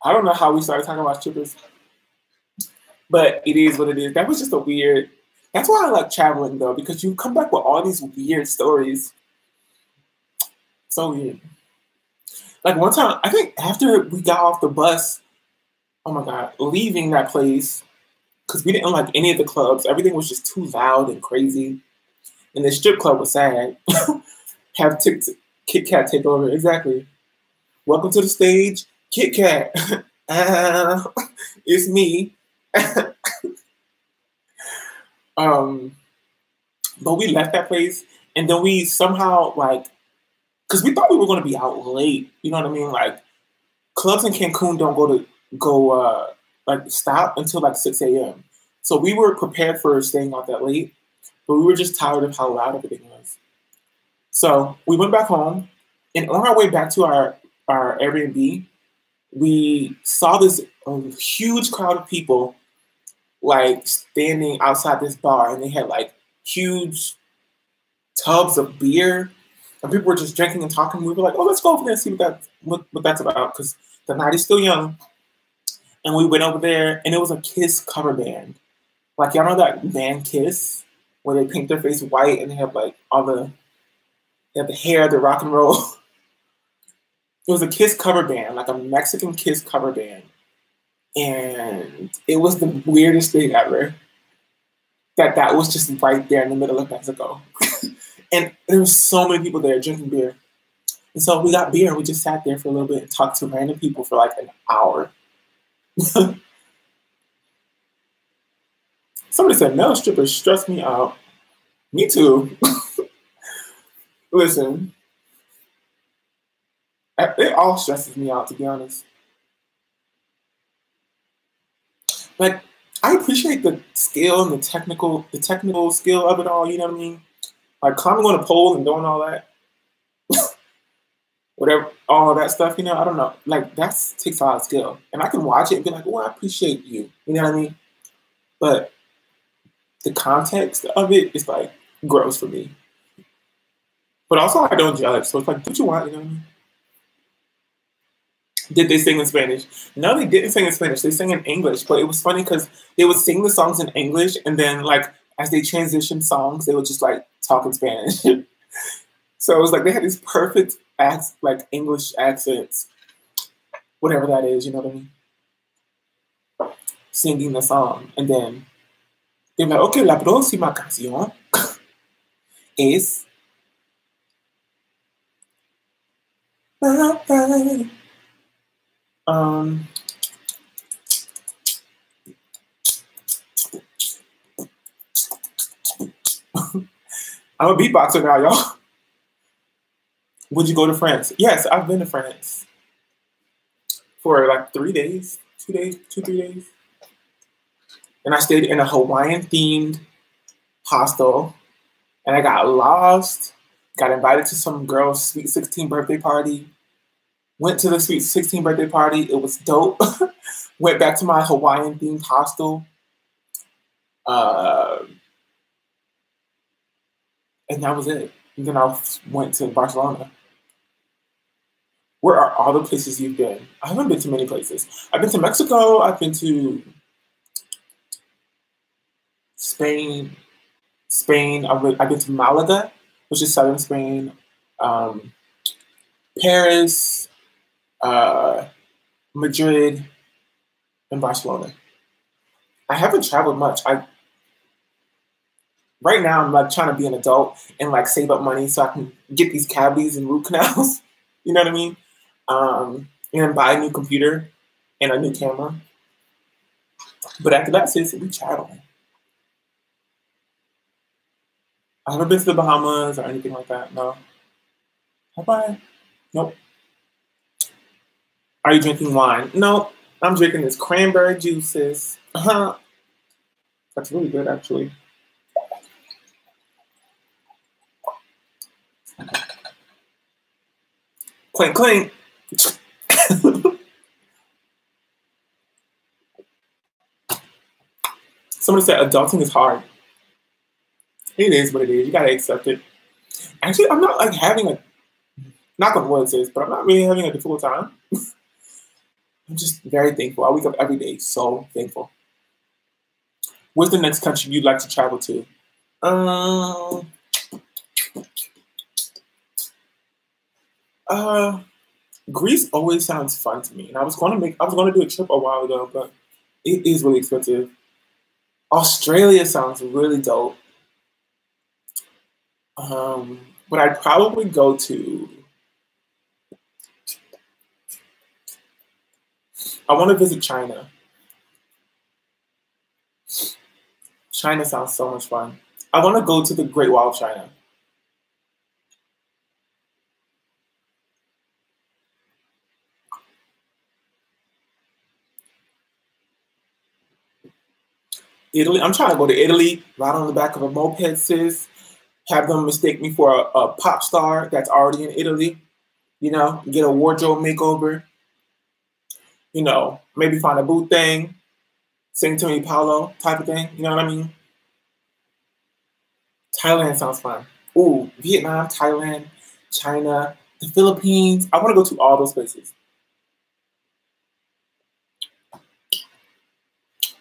I don't know how we started talking about strippers, but it is what it is. That was just a weird. That's why I like traveling though, because you come back with all these weird stories. So weird. Like one time, I think after we got off the bus, oh my god, leaving that place, because we didn't like any of the clubs. Everything was just too loud and crazy. And the strip club was sad. Have Kit Kat take over. Exactly. Welcome to the stage, Kit Kat. It's me. But we left that place, and then we somehow like, because we thought we were going to be out late. You know what I mean? Like, clubs in Cancun don't like stop until like 6 a.m. So we were prepared for staying out that late, but we were just tired of how loud everything was. So we went back home, and on our way back to our Airbnb, we saw this huge crowd of people like standing outside this bar, and they had like huge tubs of beer, and people were just drinking and talking. We were like, "Oh, let's go over there and see what that's about," because the night is still young. And we went over there, and it was a Kiss cover band. Like, y'all know that band Kiss, where they paint their face white and they have like they have the hair, the rock and roll. It was a Kiss cover band, like a Mexican Kiss cover band. And it was the weirdest thing ever. That was just right there in the middle of Mexico. And there was so many people there drinking beer. And so we got beer and we just sat there for a little bit and talked to random people for like an hour. Somebody said, male strippers stress me out. Me too. Listen, it all stresses me out, to be honest. Like, I appreciate the skill and the technical skill of it all, you know what I mean? Like climbing on a pole and doing all that. Whatever, all that stuff, you know, I don't know. Like, that takes a lot of skill. And I can watch it and be like, oh, I appreciate you. You know what I mean? But the context of it is like gross for me. But also I don't judge. So it's like, what you want, you know what I mean? Did they sing in Spanish? No, they didn't sing in Spanish. They sang in English. But it was funny because they would sing the songs in English, and then like as they transitioned songs, they would just like talk in Spanish. So it was like they had these perfect like English accents, whatever that is, you know what I mean? Singing the song, and then they're like, okay, la próxima canción es I'm a beatboxer now, y'all. Would you go to France? Yes, I've been to France for like 3 days, 2 days, 3 days. And I stayed in a Hawaiian themed hostel, and I got lost, got invited to some girl's sweet 16 birthday party, went to the sweet 16 birthday party. It was dope. Went back to my Hawaiian themed hostel. And that was it. And then I went to Barcelona. Where are all the places you've been? I haven't been to many places. I've been to Mexico. I've been to Spain. I've been to Malaga, which is southern Spain. Paris, Madrid, and Barcelona. I haven't traveled much. Right now I'm like trying to be an adult and like save up money so I can get these cavities and root canals. You know what I mean? And buy a new computer and a new camera. But after that, sis, we traveling. I haven't been to the Bahamas or anything like that. No. Have I? Nope. Are you drinking wine? No. I'm drinking this cranberry juice, sis. That's really good, actually. Clink, clink. Somebody said adulting is hard. It is what it is. You gotta accept it. Actually, I'm not like having a, knock on wood, sis, but I'm not really having a difficult time. I'm just very thankful. I wake up every day so thankful. Where's the next country you'd like to travel to? Greece always sounds fun to me, and I was going to do a trip a while ago, but it is really expensive. Australia sounds really dope. But I'd probably go to. I want to visit China. China sounds so much fun. I want to go to the Great Wall of China. Italy. I'm trying to go to Italy, ride on the back of a moped, sis. Have them mistake me for a pop star that's already in Italy. You know, get a wardrobe makeover. You know, maybe find a boot thing, sing to me Paulo type of thing. You know what I mean? Thailand sounds fun. Ooh, Vietnam, Thailand, China, the Philippines. I want to go to all those places.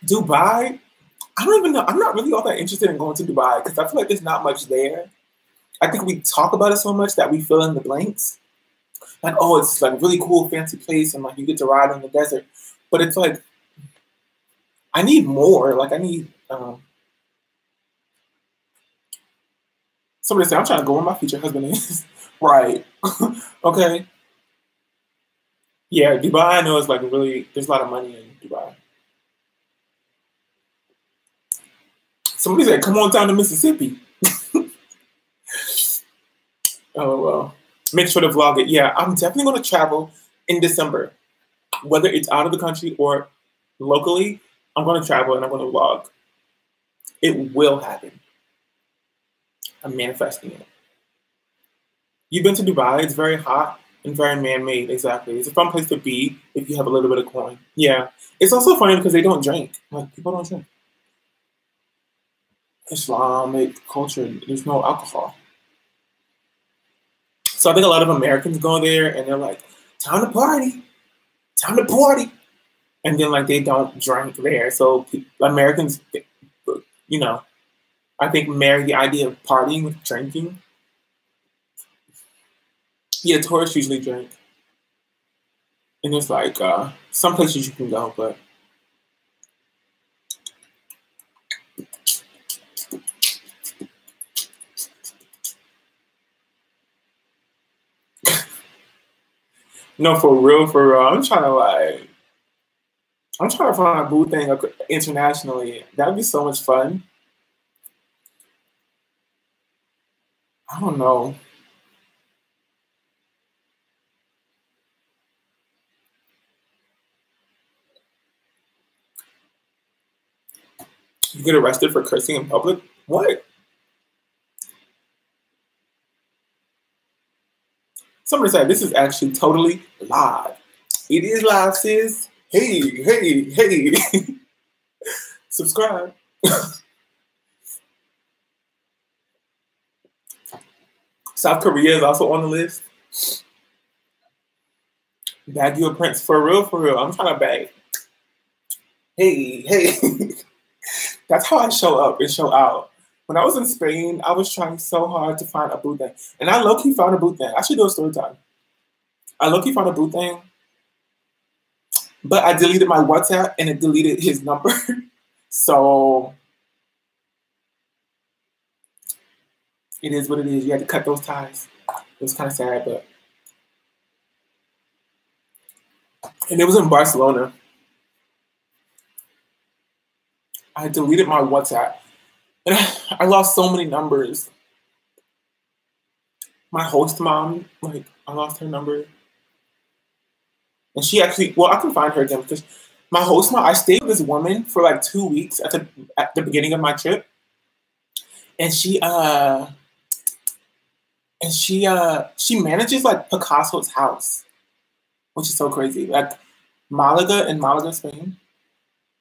Dubai. I don't even know. I'm not really all that interested in going to Dubai because I feel like there's not much there. I think we talk about it so much that we fill in the blanks. Like, oh, it's like a really cool, fancy place, and like you get to ride in the desert. But it's like, I need more. Like, I need. Somebody say, I'm trying to go where my future husband is. Right. Okay. Yeah, Dubai, I know is like really, there's a lot of money in Dubai. Somebody said, come on down to Mississippi. Oh, well. Make sure to vlog it. Yeah, I'm definitely going to travel in December. Whether it's out of the country or locally, I'm going to travel and I'm going to vlog. It will happen. I'm manifesting it. You've been to Dubai. It's very hot and very man-made. Exactly. It's a fun place to be if you have a little bit of coin. Yeah. It's also funny because they don't drink. Like, people don't drink. Islamic culture, there's no alcohol. So I think a lot of Americans go there and they're like, time to party. Time to party. And then like they don't drink there. So Americans, you know, I think marry the idea of partying with drinking. Yeah, tourists usually drink. And there's like some places you can go, but no, for real, for real. I'm trying to find a boo thing internationally. That'd be so much fun. I don't know. You get arrested for cursing in public? What? Somebody said this is actually totally live. It is live, sis. Hey, hey, hey. Subscribe. South Korea is also on the list. Bag you a prince for real, for real. I'm trying to bag. Hey, hey. That's how I show up and show out. When I was in Spain, I was trying so hard to find a boot thing. And I low-key found a boot thing. I should do a story time. I low-key found a boot thing. But I deleted my WhatsApp and it deleted his number. So it is what it is. You had to cut those ties. It was kind of sad, but. And it was in Barcelona. I deleted my WhatsApp. And I lost so many numbers. My host mom, like, I lost her number. And she actually, well, I can find her again because my host mom, I stayed with this woman for like 2 weeks at the beginning of my trip. And she manages like Picasso's house, which is so crazy. Like Malaga, Spain.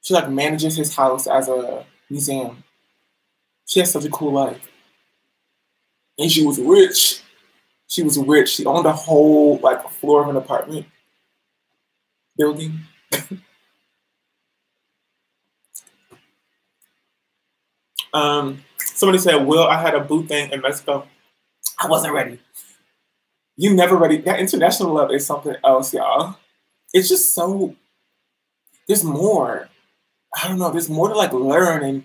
She like manages his house as a museum. She has such a cool life. And she was rich. She was rich. She owned a whole like floor of an apartment building. Somebody said, Will, I had a boot thing in Mexico. I wasn't ready. You never ready. That international love is something else, y'all. It's just so, there's more. I don't know, there's more to like learn and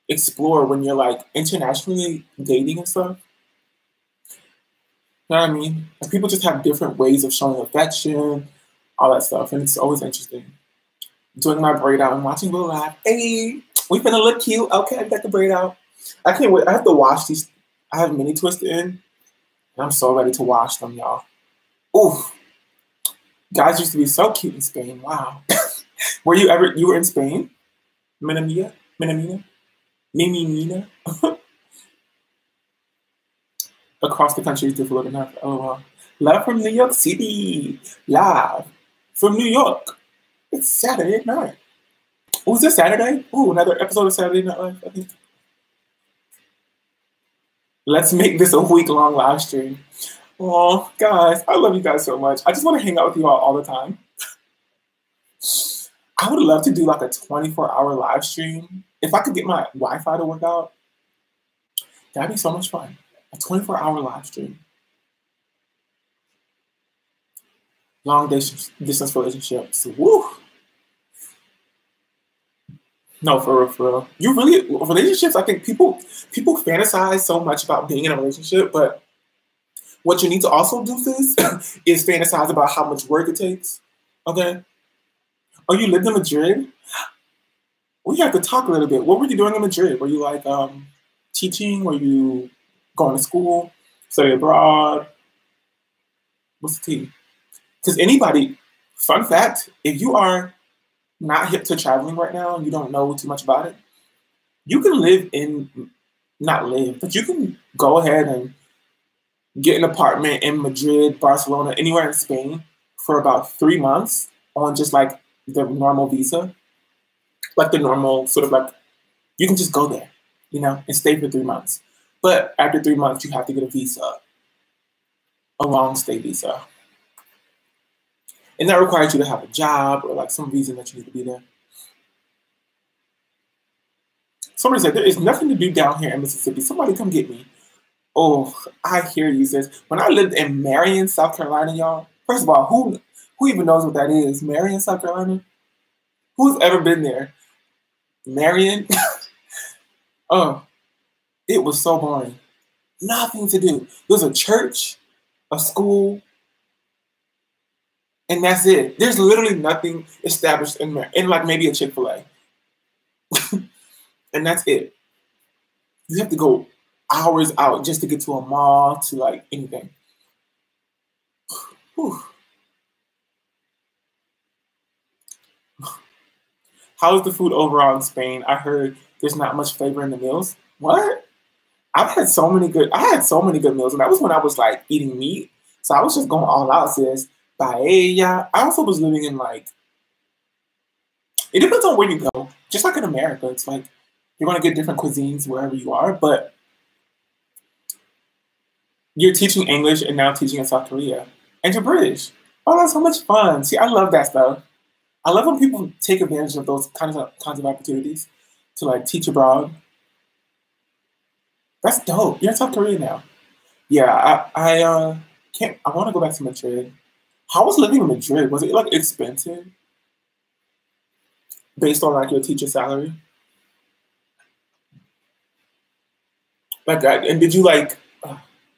explore when you're like internationally dating and stuff. You know what I mean? Like, people just have different ways of showing affection, all that stuff, and it's always interesting. Doing my braid out and watching Will laugh. Hey, we finna look cute. Okay, I got the braid out. I can't wait. I have to wash these. I have mini twisted in, and I'm so ready to wash them, y'all. Ooh, guys used to be so cute in Spain. Wow. You were in Spain, Minamia? Minamina? Mimi across the country is difficult enough. Oh, wow. Live from New York City. Live from New York. It's Saturday night. Oh, is this Saturday? Oh, another episode of Saturday Night Live, I think. Let's make this a week-long live stream. Oh, guys, I love you guys so much. I just want to hang out with you all the time. I would love to do like a 24-hour live stream. If I could get my Wi-Fi to work out, that'd be so much fun. A 24-hour live stream. Long distance relationships. Woo! No, for real, for real. You really, relationships, I think people fantasize so much about being in a relationship, but what you need to also do this is fantasize about how much work it takes. Okay? Oh, you lived in Madrid? We have to talk a little bit. What were you doing in Madrid? Were you like teaching? Were you going to school? Study abroad? What's the tea? Because anybody, fun fact, if you are not hip to traveling right now and you don't know too much about it, you can live in, not live, but you can go ahead and get an apartment in Madrid, Barcelona, anywhere in Spain for about 3 months on just like the normal visa. Like the normal sort of like, you can just go there, you know, and stay for 3 months. But after 3 months, you have to get a visa, a long stay visa. And that requires you to have a job or like some reason that you need to be there. Somebody said, there is nothing to do down here in Mississippi. Somebody come get me. Oh, I hear you, sis. When I lived in Marion, South Carolina, y'all, first of all, who even knows what that is? Marion, South Carolina? Who's ever been there? Marion? Oh, it was so boring. Nothing to do. There's a church, a school, and that's it. There's literally nothing established in there, and like maybe a Chick-fil-A. And that's it. You have to go hours out just to get to a mall, to like anything. Whew. How is the food overall in Spain? I heard there's not much flavor in the meals. What? I had so many good meals, and that was when I was like eating meat. So I was just going all out, sis. Paella. I also was living in like, it depends on where you go. Just like in America, it's like you're gonna get different cuisines wherever you are, but you're teaching English and now teaching in South Korea. And you're British. Oh, that's so much fun. See, I love that stuff. I love when people take advantage of those kinds of opportunities to like teach abroad. That's dope. You're in South Korea now. Yeah, I can't. I want to go back to Madrid. How was living in Madrid? Was it like expensive based on like your teacher salary? Like, and did you like?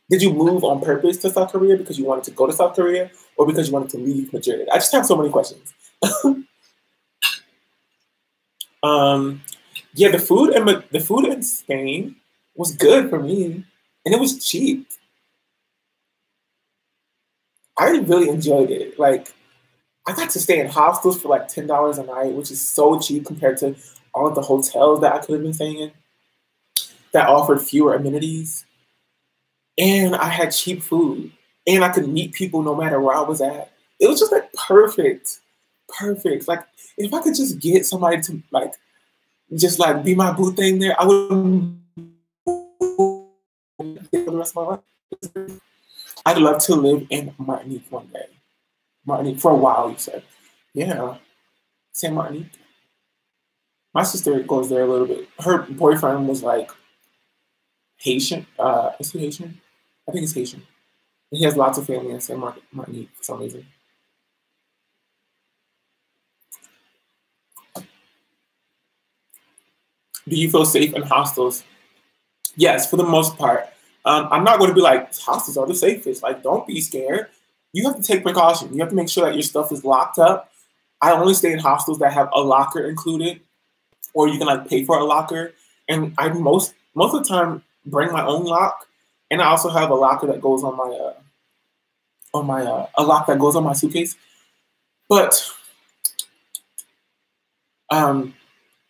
Did you move on purpose to South Korea because you wanted to go to South Korea, or because you wanted to leave Madrid? I just have so many questions. Yeah, the food in Spain was good for me, and it was cheap. I really enjoyed it. Like, I got to stay in hostels for like $10 a night, which is so cheap compared to all of the hotels that I could have been staying in that offered fewer amenities. And I had cheap food, and I could meet people no matter where I was at. It was just like perfect, perfect. Like, if I could just get somebody to like just like be my boo thing there, I would for the rest of my life. I'd love to live in Martinique one day. Martinique for a while, you said. Yeah, Saint Martinique. My sister goes there a little bit. Her boyfriend was like Haitian. Is he Haitian? I think he's Haitian. And he has lots of family in Saint Martinique for some reason. Do you feel safe in hostels? Yes, for the most part. I'm not going to be like, hostels are the safest. Like, don't be scared. You have to take precaution. You have to make sure that your stuff is locked up. I only stay in hostels that have a locker included, or you can like pay for a locker. And I most of the time bring my own lock, and I also have a locker that goes on my a lock that goes on my suitcase. But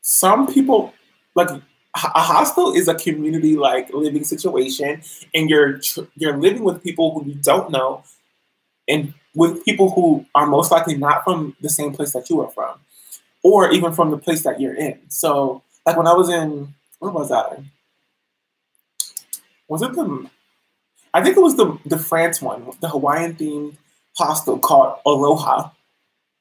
some people like a hostel is a community like living situation, and you're living with people who you don't know, and with people who are most likely not from the same place that you are from, or even from the place that you're in. So, like when I was in, where was I? Was it the? I think it was the France one, the Hawaiian themed hostel called Aloha.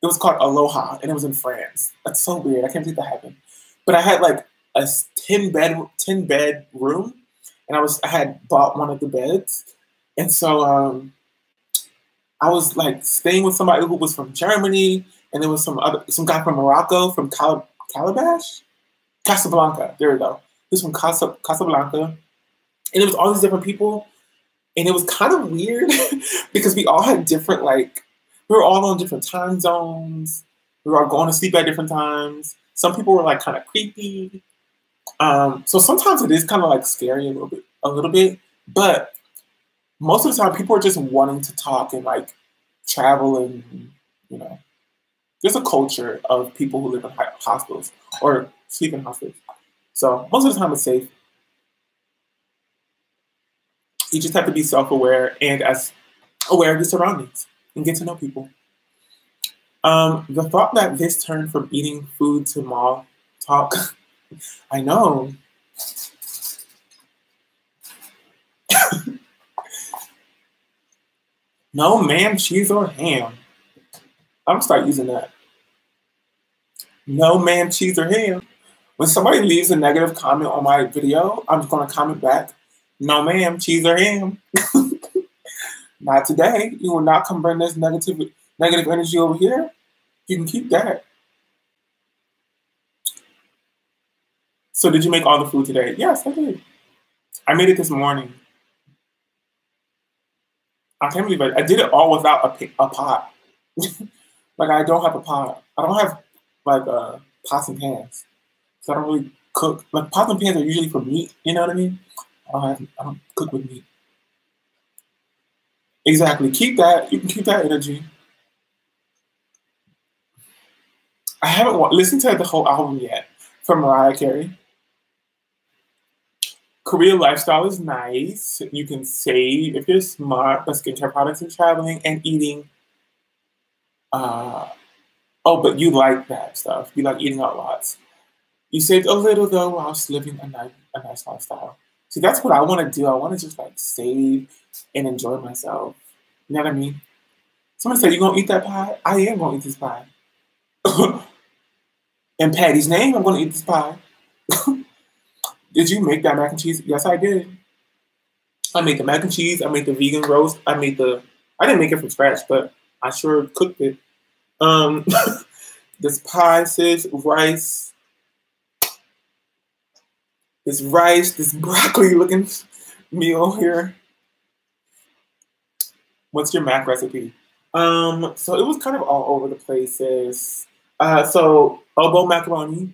It was called Aloha, and it was in France. That's so weird. I can't believe that happened. But I had like a 10 bed room, and I had bought one of the beds, and so I was like staying with somebody who was from Germany, and there was some guy from Morocco, from Calabash, Casablanca. There we go. He was from Casablanca, and it was all these different people, and it was kind of weird because we all had different we were all on different time zones. We were all going to sleep at different times. Some people were like kind of creepy. So sometimes it is kind of like scary a little bit, but most of the time people are just wanting to talk and like travel, and you know, there's a culture of people who live in hostels or sleep in hostels. So most of the time it's safe. You just have to be self-aware and as aware of your surroundings and get to know people. The thought that this turned from eating food to mall talk, I know. No, ma'am, cheese or ham. I'm gonna start using that. No, ma'am, cheese or ham. When somebody leaves a negative comment on my video, I'm just gonna comment back, no, ma'am, cheese or ham. Not today. You will not come bring this negative energy over here. You can keep that. So did you make all the food today? Yes, I did. I made it this morning. I can't believe I did it all without a pot. Like I don't have a pot. I don't have like pots and pans. So I don't really cook. Like pots and pans are usually for meat. You know what I mean? I don't cook with meat. Exactly. Keep that. You can keep that energy. I haven't listened to the whole album yet from Mariah Carey. Korea lifestyle is nice. You can save if you're smart, but skincare products and traveling and eating. Oh, but you like that stuff. You like eating out lots. You saved a little though whilst living a nice lifestyle. See, that's what I want to do. I want to just like save and enjoy myself. You know what I mean? Somebody said, "You gonna eat that pie?" I am gonna eat this pie. In Patty's name, I'm gonna eat this pie. Did you make that mac and cheese? Yes, I did. I made the mac and cheese. I made the vegan roast. I didn't make it from scratch, but I sure cooked it. This pie, sis, rice, this broccoli looking meal here. What's your mac recipe? So it was kind of all over the places. So elbow macaroni,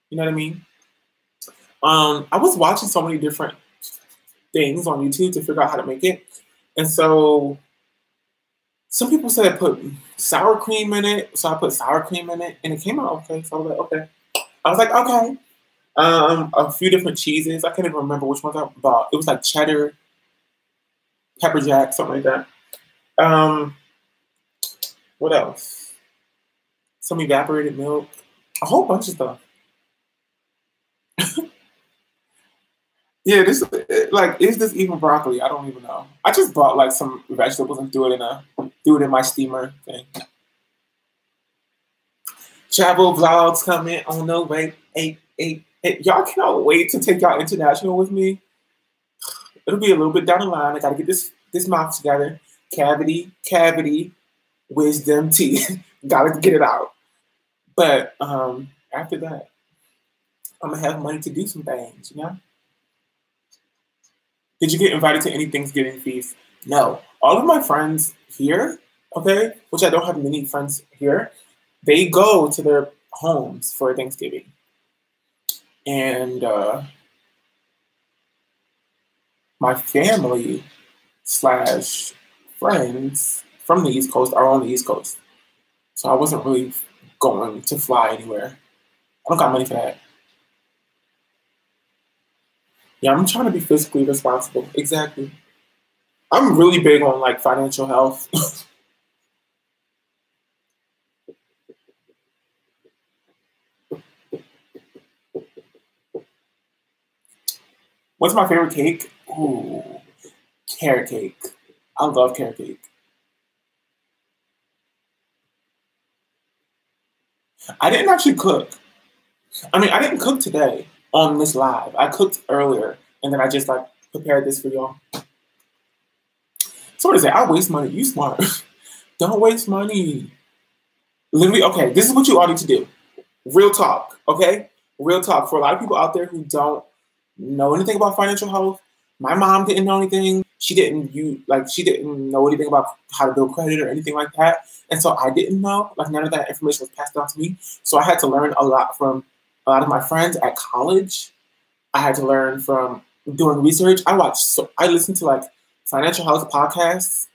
you know what I mean? I was watching so many different things on YouTube to figure out how to make it. And so some people said put sour cream in it. So I put sour cream in it and it came out okay. So I was like, okay. I was like, okay. A few different cheeses. I can't even remember which ones I bought. It was like cheddar, pepper jack, something like that. What else? Some evaporated milk. A whole bunch of stuff. Yeah, this is this even broccoli? I don't even know. I just bought like some vegetables and threw it in my steamer thing. Travel vlogs coming on the way. Hey, y'all cannot wait to take y'all international with me. It'll be a little bit down the line. I gotta get this mouth together. Cavity, wisdom, teeth. Gotta get it out. But after that, I'm gonna have money to do some things, you know? Did you get invited to any Thanksgiving feast? No. All of my friends here, okay, which I don't have many friends here, they go to their homes for Thanksgiving. And my family / friends from the East Coast are on the East Coast. So I wasn't really going to fly anywhere. I don't got money for that. Yeah, I'm trying to be fiscally responsible. Exactly. I'm really big on like financial health. What's my favorite cake? Ooh, carrot cake. I love carrot cake. I didn't actually cook. I mean, I didn't cook today on this live. I cooked earlier, and then I just like prepared this for y'all. So what is it? I waste money. You smart. Don't waste money. Literally, okay, this is what you all need to do. Real talk, okay? Real talk. For a lot of people out there who don't know anything about financial health, my mom didn't know anything. She didn't know anything about how to build credit or anything like that. And so I didn't know. Like none of that information was passed down to me. So I had to learn a lot from a lot of my friends at college. I had to learn from doing research. I listened to like financial health podcasts.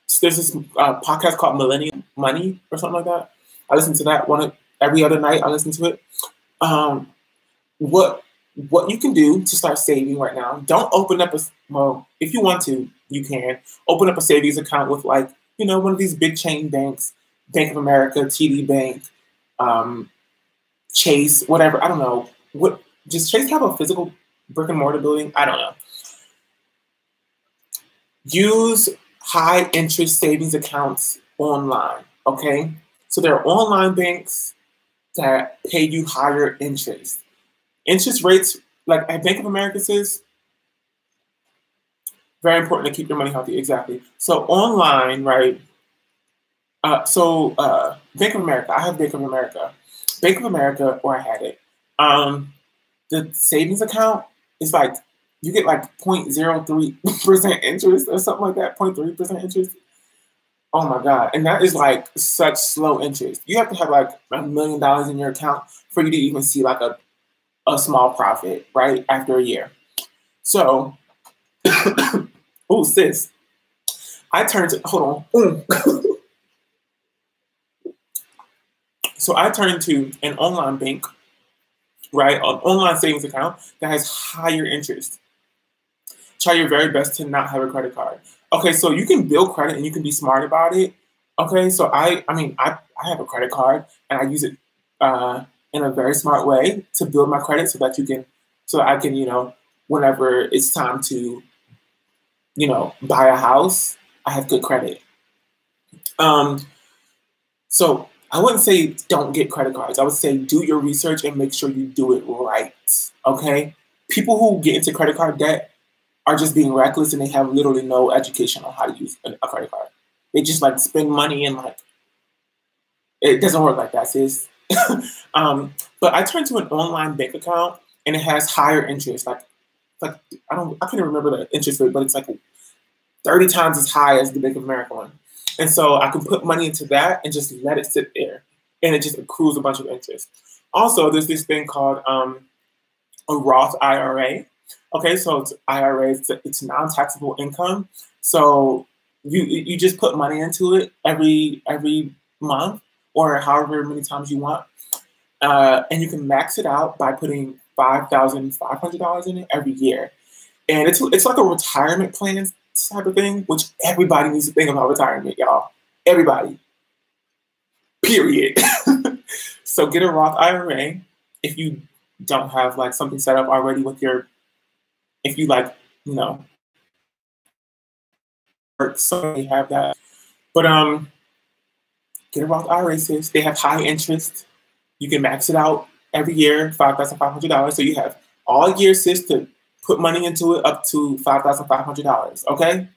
So there's this podcast called Millennium Money or something like that. I listen to that every other night. I listen to it. Um, what you can do to start saving right now? Don't open up if you want to, you can open up a savings account with like one of these big chain banks, Bank of America, TD Bank, Chase, whatever. I don't know. Does Chase have a physical brick and mortar building? I don't know. Use high interest savings accounts online, okay? So there are online banks that pay you higher interest. Interest rates, like at Bank of America says, very important to keep your money healthy, exactly. So online, right? Bank of America, I have Bank of America. Bank of America, or I had it. The savings account is like, you get like 0.03% interest or something like that, 0.3% interest. Oh my God. And that is like such slow interest. You have to have like $1 million in your account for you to even see like a small profit, right? After a year. So, oh, sis, hold on. So I turned to an online bank, right? An online savings account that has higher interest. Try your very best to not have a credit card. Okay, so you can build credit and you can be smart about it. Okay, so I have a credit card and I use it in a very smart way to build my credit so that I can, whenever it's time to, buy a house, I have good credit. So I wouldn't say don't get credit cards. I would say do your research and make sure you do it right. Okay, people who get into credit card debt are just being reckless and they have literally no education on how to use a credit card. They just like spend money and like it doesn't work like that, sis. But I turned to an online bank account and it has higher interest. Like I can't remember the interest rate, but it's like 30 times as high as the Bank of America one. And so I can put money into that and just let it sit there, and it just accrues a bunch of interest. Also, there's this thing called a Roth IRA. Okay, so it's IRA, it's non-taxable income. So you just put money into it every month or however many times you want, and you can max it out by putting $5,500 in it every year. And it's like a retirement plan type of thing, which everybody needs to think about retirement, y'all. Everybody. Period. So get a Roth IRA if you don't have like something set up already if you like, so they have that. But get a Roth IRA, sis. They have high interest. You can max it out every year, $5,500. So you have all year, sis, to put money into it up to $5,500. Okay.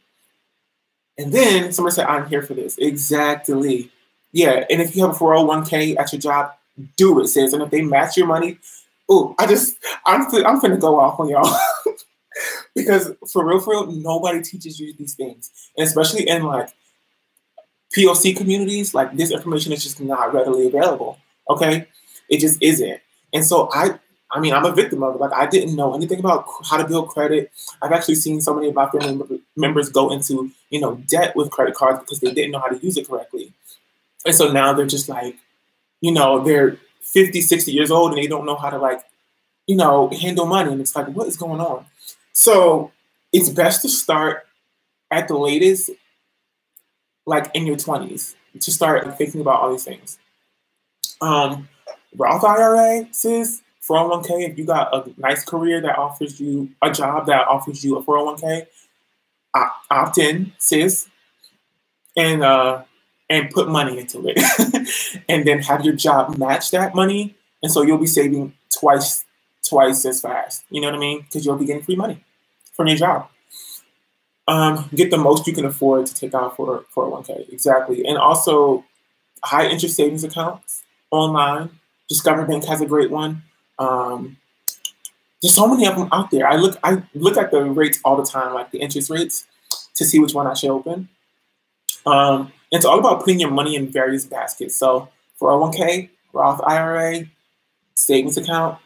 And then somebody said, I'm here for this. Exactly. Yeah. And if you have a 401k at your job, do it, sis. And if they match your money, I'm finna go off on y'all. Because for real, nobody teaches you these things. And especially in like POC communities, like this information is just not readily available. Okay. It just isn't. And so I'm a victim of it. Like I didn't know anything about how to build credit. I've actually seen so many of my family members go into, debt with credit cards because they didn't know how to use it correctly. And so now they're just like, they're 50, 60 years old and they don't know how to like handle money. And it's like, what is going on? So it's best to start at the latest, like in your 20s, to start thinking about all these things. Roth IRA, sis, 401k, if you got a nice career that offers you a job that offers you a 401k, opt in, sis, and put money into it. And then have your job match that money. And so you'll be saving twice as fast. You know what I mean? Because you'll be getting free money from your job. Get the most you can afford to take out for 401k. Exactly. And also high interest savings accounts online. Discover Bank has a great one. There's so many of them out there. I look at the rates all the time, like the interest rates, to see which one I should open. It's all about putting your money in various baskets. So 401k, Roth IRA, savings account.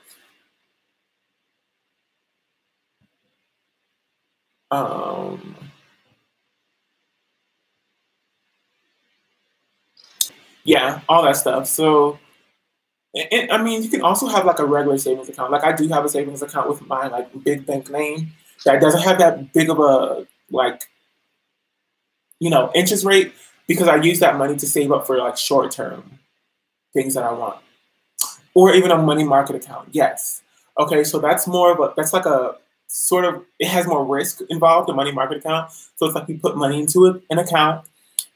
Yeah, all that stuff. So, and, I mean, you can also have like a regular savings account. Like I do have a savings account with my like big bank name that doesn't have that big of a like, interest rate, because I use that money to save up for like short term things that I want. Or even a money market account. Yes. Okay, so that's like a sort of, it has more risk involved, the money market account. So it's like you put money into an account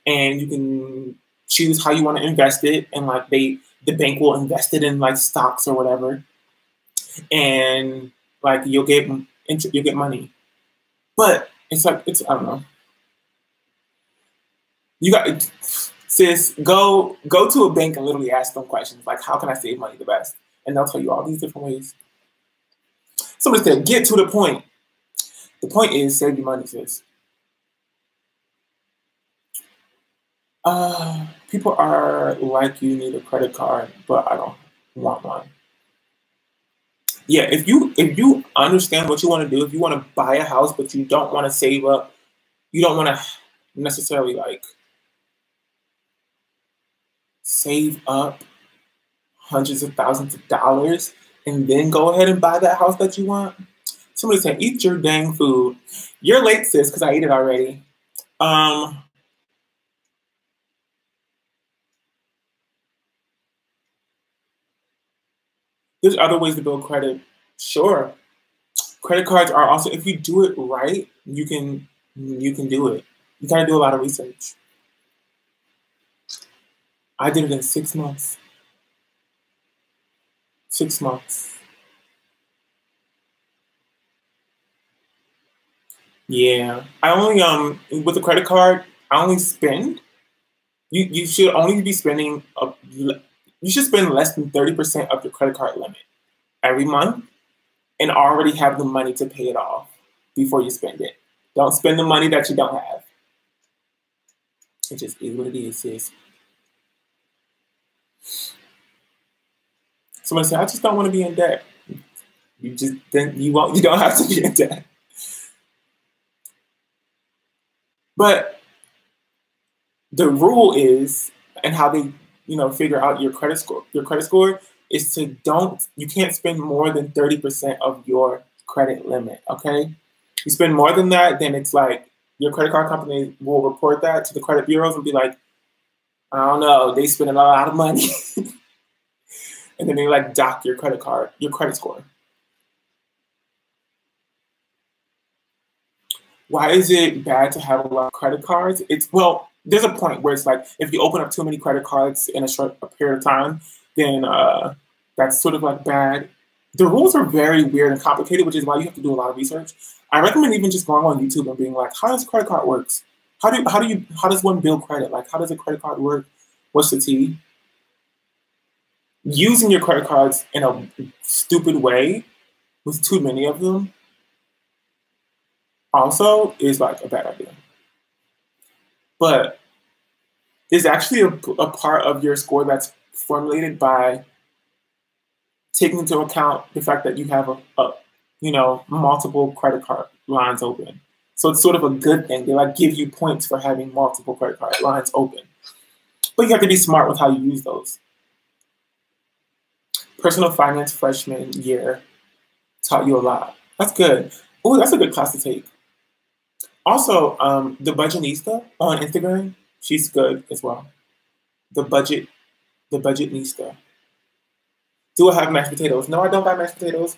and you can choose how you want to invest it, and like the bank will invest it in like stocks or whatever. And like you'll get money. But it's like I don't know. You got, sis, go to a bank and literally ask them questions like, how can I save money the best? And they'll tell you all these different ways. Somebody said, get to the point. The point is save your money, sis. People are like, you need a credit card, but I don't want one. Yeah, if you understand what you want to do, if you want to buy a house, but you don't want to save up, you don't want to necessarily like save up hundreds of thousands of dollars and then go ahead and buy that house that you want. Somebody said, eat your dang food. You're late, sis, because I ate it already. There's other ways to build credit. Sure. Credit cards are also, if you do it right, you can do it. You gotta do a lot of research. I did it in 6 months. 6 months. Yeah. I only with a credit card, I only spend. You should only be spending you should spend less than 30% of your credit card limit every month and already have the money to pay it off before you spend it. Don't spend the money that you don't have. It just is what it is, sis. Somebody said, I just don't want to be in debt. You don't have to be in debt. But the rule is, and how they, figure out your credit score is you can't spend more than 30% of your credit limit, okay? You spend more than that, then it's like your credit card company will report that to the credit bureaus and be like, I don't know, they spend a lot of money. And then they like dock your credit score. Why is it bad to have a lot of credit cards? There's a point where it's like, if you open up too many credit cards in a short period of time, then that's sort of like bad. The rules are very weird and complicated, which is why you have to do a lot of research. I recommend even just going on YouTube and being like, how does credit card works? How does one build credit? Like, how does a credit card work? What's the T? Using your credit cards in a stupid way with too many of them also is like a bad idea. But there's actually a part of your score that's formulated by taking into account the fact that you have multiple credit card lines open. So it's sort of a good thing. They like give you points for having multiple credit card lines open. But you have to be smart with how you use those. Personal finance freshman year. Taught you a lot. That's good. Oh, that's a good class to take. Also, the Budgetnista on Instagram, she's good as well. The Budgetnista. Do I have mashed potatoes? No, I don't buy mashed potatoes.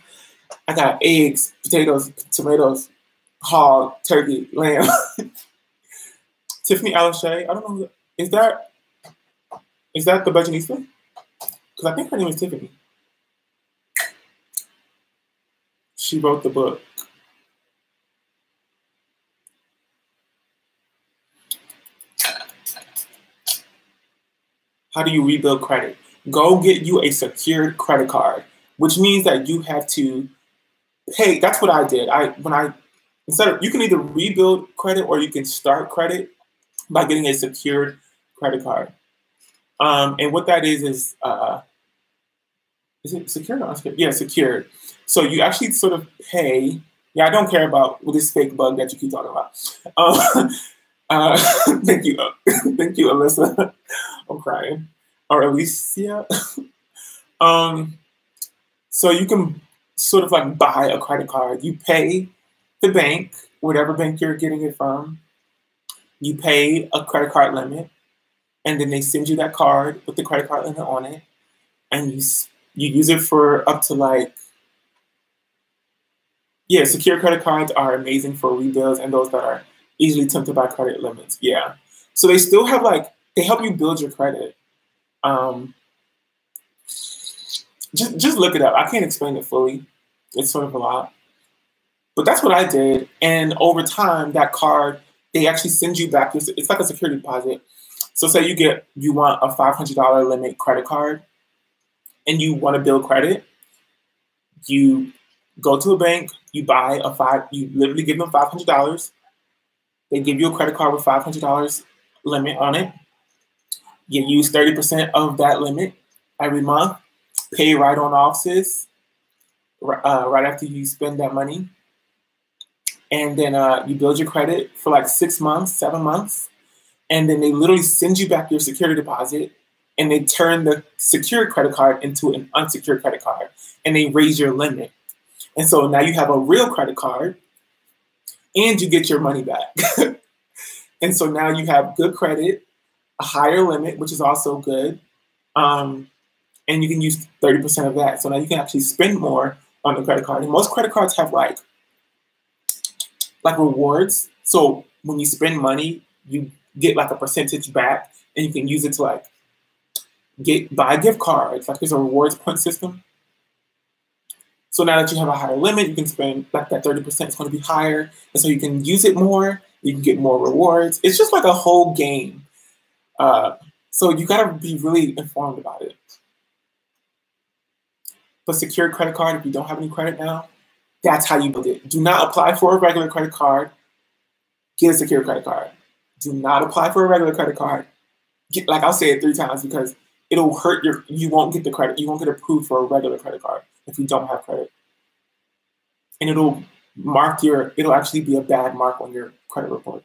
I got eggs, potatoes, tomatoes, hog, turkey, lamb. Tiffany Alashay, I don't know. Is that the Budgetnista? Because I think her name is Tiffany. She wrote the book. How do you rebuild credit? Go get you a secured credit card, which means that you have to pay. That's what I did. You can either rebuild credit or you can start credit by getting a secured credit card. And what that is it secured or unsecured? Yeah, secured. So you actually sort of pay. Yeah, I don't care about this fake bug that you keep talking about. Thank you, thank you, Alyssa. I'm crying. Or Alicia. So you can sort of like buy a credit card. You pay the bank, whatever bank you're getting it from. You pay a credit card limit, and then they send you that card with the credit card limit on it, and you use it for up to like. Yeah, secure credit cards are amazing for rebuilds and those that are easily tempted by credit limits. Yeah. So they still have they help you build your credit. Just look it up. I can't explain it fully. It's sort of a lot. But that's what I did. And over time, that card, they actually send you back. It's like a security deposit. So say you want a $500 limit credit card and you want to build credit. You go to a bank, you literally give them $500. They give you a credit card with $500 limit on it. You use 30% of that limit every month. Pay right on off, sis, right after you spend that money. And then you build your credit for like 6 months, 7 months. And then they literally send you back your security deposit and they turn the secured credit card into an unsecured credit card. And they raise your limit. And so now you have a real credit card and you get your money back. And so now you have good credit, a higher limit, which is also good. And you can use 30% of that. So now you can actually spend more on the credit card. And most credit cards have like rewards. So when you spend money, you get like a percentage back and you can use it to like buy gift cards. Like there's a rewards point system. So now that you have a higher limit, you can spend like that 30% is going to be higher. And so you can use it more. You can get more rewards. It's just like a whole game. So you got to be really informed about it. But secured credit card, if you don't have any credit now, that's how you build it. Do not apply for a regular credit card. Get a secured credit card. Do not apply for a regular credit card. I'll say it 3 times because it'll hurt you won't get the credit. You won't get approved for a regular credit card if you don't have credit. And it'll actually be a bad mark on your credit report.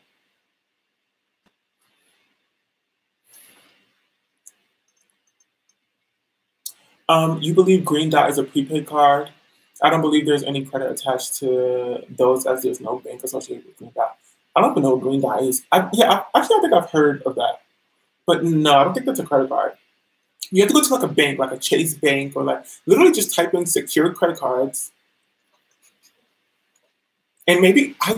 You believe Green Dot is a prepaid card? I don't believe there's any credit attached to those as there's no bank associated with Green Dot. I don't even know what Green Dot is. I think I've heard of that. But no, I don't think that's a credit card. You have to go to like a bank, like a Chase Bank, or like literally just type in secured credit cards. And maybe I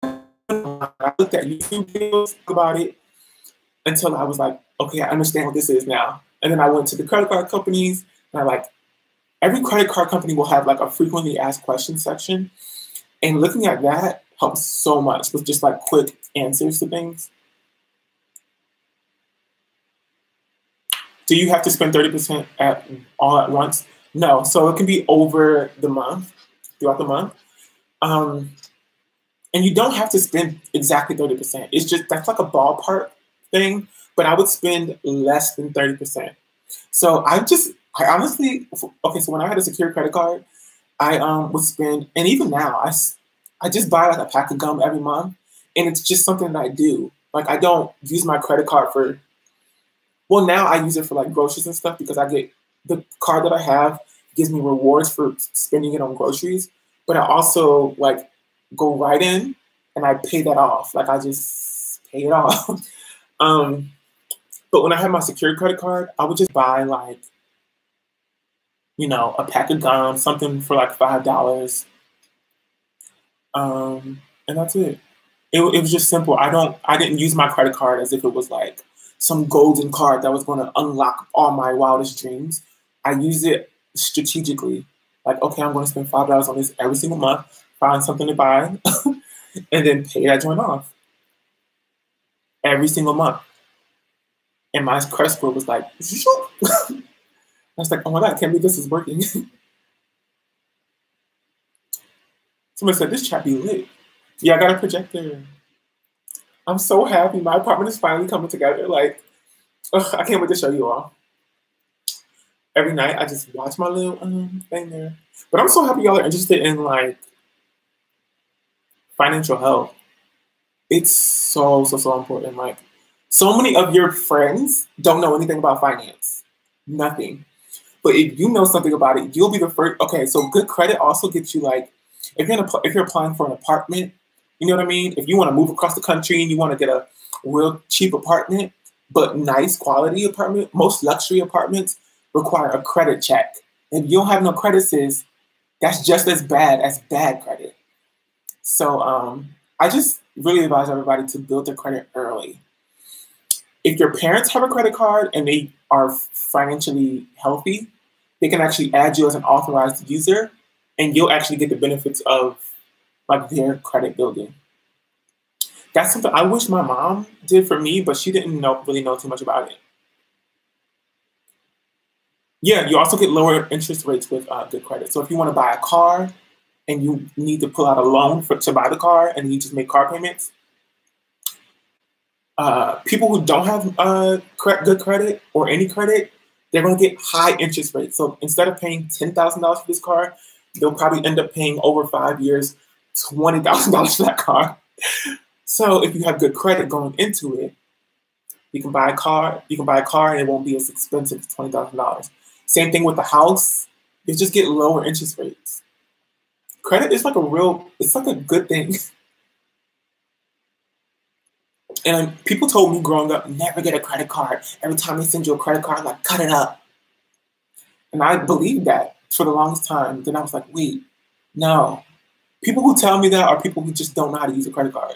looked at YouTube videos about it until I was like, okay, I understand what this is now. And then I went to the credit card companies and every credit card company will have like a frequently asked questions section. And looking at that helps so much with just like quick answers to things. Do you have to spend 30% all at once? No, so it can be over the month, throughout the month. And you don't have to spend exactly 30%. It's just, that's like a ballpark thing, but I would spend less than 30%. So I honestly, okay, so when I had a secure credit card, I would spend, and even now, I just buy like a pack of gum every month, and it's just something that I do. Like I don't use my credit card well, now I use it for like groceries and stuff because the card that I have gives me rewards for spending it on groceries, but I also like go right in and I pay that off. Like I just pay it off. But when I had my secured credit card, I would just buy like, a pack of gum, something for like $5. And that's it. It was just simple. I didn't use my credit card as if it was like some golden card that was going to unlock all my wildest dreams. I used it strategically. Like, okay, I'm going to spend $5 on this every single month, find something to buy, and then pay that joint off every single month. And my credit score was like, I was like, oh my God, I can't believe this is working. Somebody said, this chat be lit. Yeah, I got a projector. I'm so happy. My apartment is finally coming together. Like, I can't wait to show you all. Every night, I just watch my little thing there. But I'm so happy y'all are interested in, like, financial health. It's so, so, so important. Like, so many of your friends don't know anything about finance. Nothing. But if you know something about it, you'll be the first. Okay, so good credit also gets you, like, if you're applying for an apartment, you know what I mean? If you want to move across the country and you want to get a real cheap apartment, but nice quality apartment, most luxury apartments require a credit check. If you don't have no credit, sis, that's just as bad as bad credit. So I just really advise everybody to build their credit early. If your parents have a credit card and they are financially healthy, they can actually add you as an authorized user, and you'll actually get the benefits of like their credit building. That's something I wish my mom did for me, but she didn't really know too much about it. Yeah, you also get lower interest rates with good credit. So if you want to buy a car and you need to pull out a loan to buy the car and you just make car payments, people who don't have good credit or any credit, they're going to get high interest rates. So instead of paying $10,000 for this car, they'll probably end up paying over 5 years $20,000 for that car. So if you have good credit going into it, you can buy a car. You can buy a car and it won't be as expensive as $20,000. Same thing with the house. You just get lower interest rates. Credit is like it's like a good thing. And people told me growing up, never get a credit card. Every time they send you a credit card, like cut it up. And I believed that for the longest time. Then I was like, wait, no. People who tell me that are people who just don't know how to use a credit card.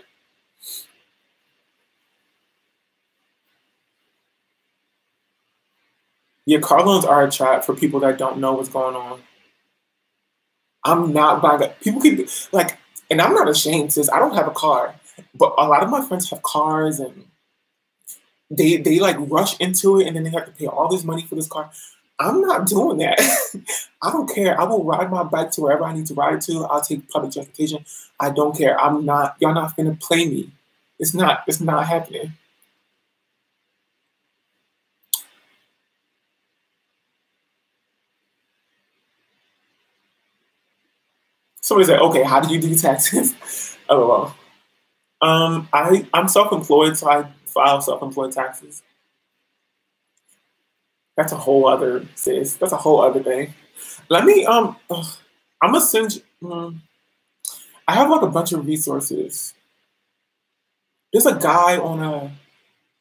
Yeah, car loans are a trap for people that don't know what's going on. I'm not buying it. People keep like, and I'm not ashamed, sis. I don't have a car, but a lot of my friends have cars, and they like rush into it, and then they have to pay all this money for this car. I'm not doing that. I don't care. I will ride my bike to wherever I need to ride to. I'll take public transportation. I don't care. Y'all not gonna play me. It's not happening. Somebody said, okay, how do you do taxes? LOL. I'm self-employed, so I file self-employed taxes. That's a whole other sis. That's a whole other thing. Let me I'm gonna send you, I have like a bunch of resources. There's a guy on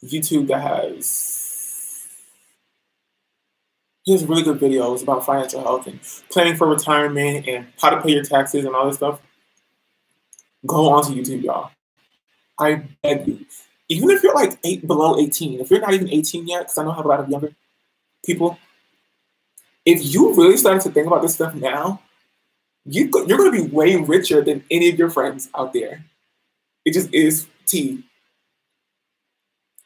YouTube that he has really good videos about financial health and planning for retirement and how to pay your taxes and all this stuff. Go onto YouTube, y'all. I beg you. Even if you're like below 18, if you're not even 18 yet, because I know I have a lot of younger people, if you really started to think about this stuff now, you're going to be way richer than any of your friends out there. It just is tea.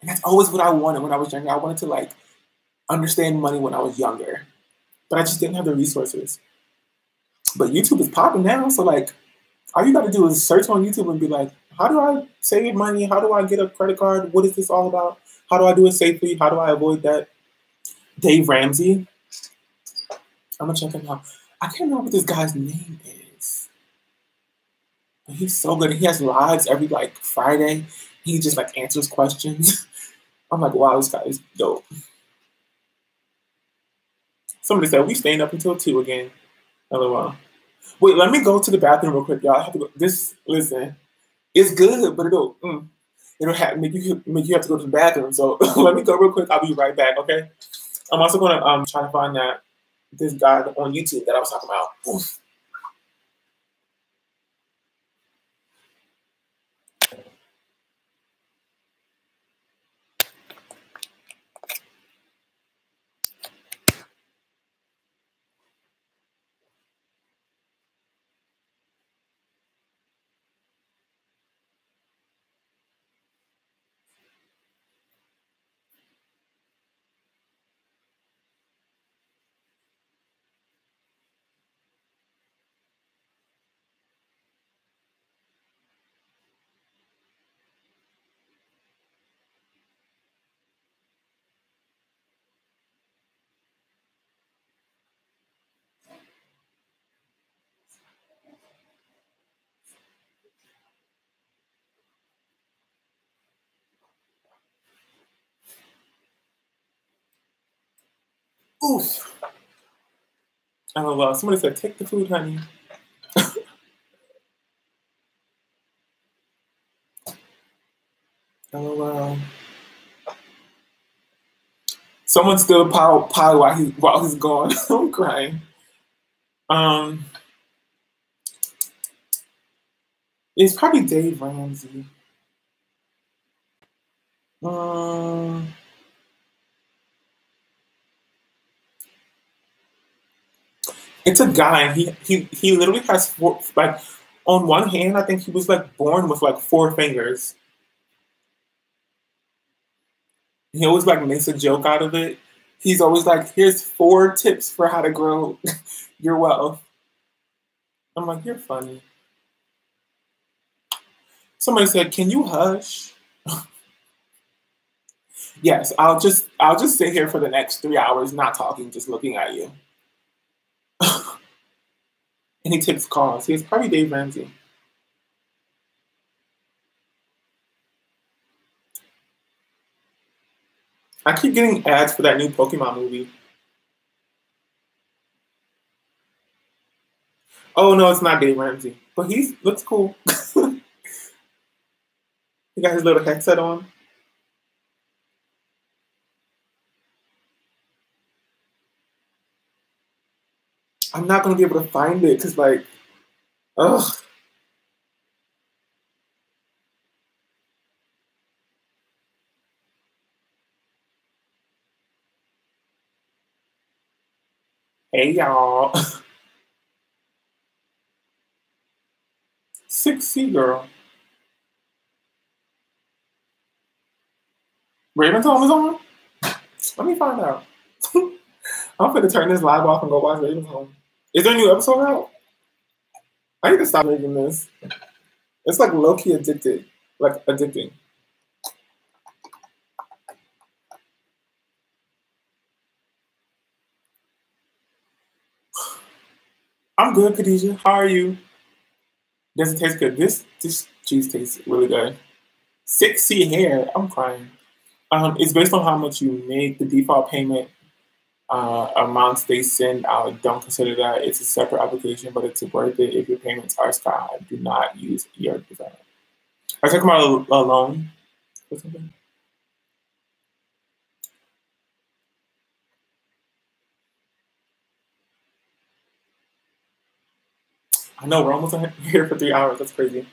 And that's always what I wanted when I was younger. I wanted to like understand money when I was younger, but I just didn't have the resources. But YouTube is popping now, so like all you got to do is search on YouTube and be like, how do I save money? How do I get a credit card? What is this all about? How do I do it safely? How do I avoid that? Dave Ramsey. I'm gonna check him out. I can't remember what this guy's name is, but he's so good. He has lives every like Friday. He just like answers questions. I'm like, wow, this guy is dope. Somebody said we staying up until 2 again. LOL. Wait, let me go to the bathroom real quick, y'all. I have to go. Listen, it's good, but it'll make you have to go to the bathroom. So let me go real quick. I'll be right back. Okay. I'm also gonna try to find this guy on YouTube that I was talking about. Oof. Oof. LOL. Somebody said, take the food, honey. LOL. Someone's still pile while he's gone. I'm crying. It's probably Dave Ramsey. It's a guy, and he literally has four. Like, on one hand, I think he was like born with like 4 fingers. He always like makes a joke out of it. He's always like, "Here's 4 tips for how to grow your wealth." I'm like, "You're funny." Somebody said, "Can you hush?" Yes, I'll just sit here for the next 3 hours, not talking, just looking at you. And he takes calls. He's probably Dave Ramsey. I keep getting ads for that new Pokemon movie. Oh no, it's not Dave Ramsey, but he looks cool. He got his little headset on. I'm not gonna be able to find it because, like, ugh. Hey y'all, 6C girl. Raven's Home is on. Let me find out. I'm gonna turn this live off and go watch Raven's Home. Is there a new episode out? I need to stop making this. It's like low-key addicted, like addicting. I'm good, Khadijah. How are you? Does it taste good? This cheese tastes really good. 6C hair. I'm crying. It's based on how much you make. The default payment amounts they send out. Don't consider that. It's a separate application, but it's worth it if your payments are sky high. Do not use your design. Are you talking about a loan or something? I know we're almost here for 3 hours. That's crazy.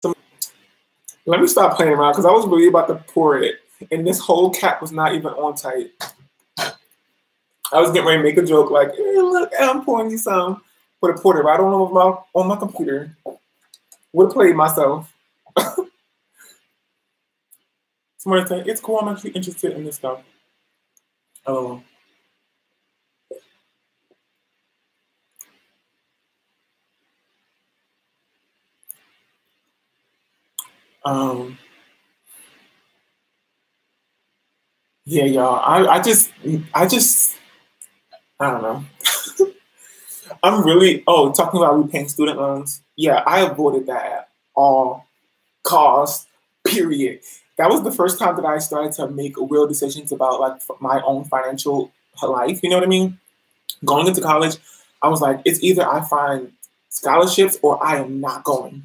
So, let me stop playing around because I was really about to pour it, and this whole cap was not even on tight. I was getting ready to make a joke like, "Hey, look, I'm pouring you some," but I poured it right on my computer. Would have played myself. Somebody said, "It's cool. I'm actually interested in this stuff." Oh. Um. Yeah, y'all. I don't know. I'm really talking about repaying student loans. Yeah, I avoided that at all costs. Period. that was the first time that I started to make real decisions about like my own financial life. You know what I mean? Going into college, I was like, it's either I find scholarships or I am not going.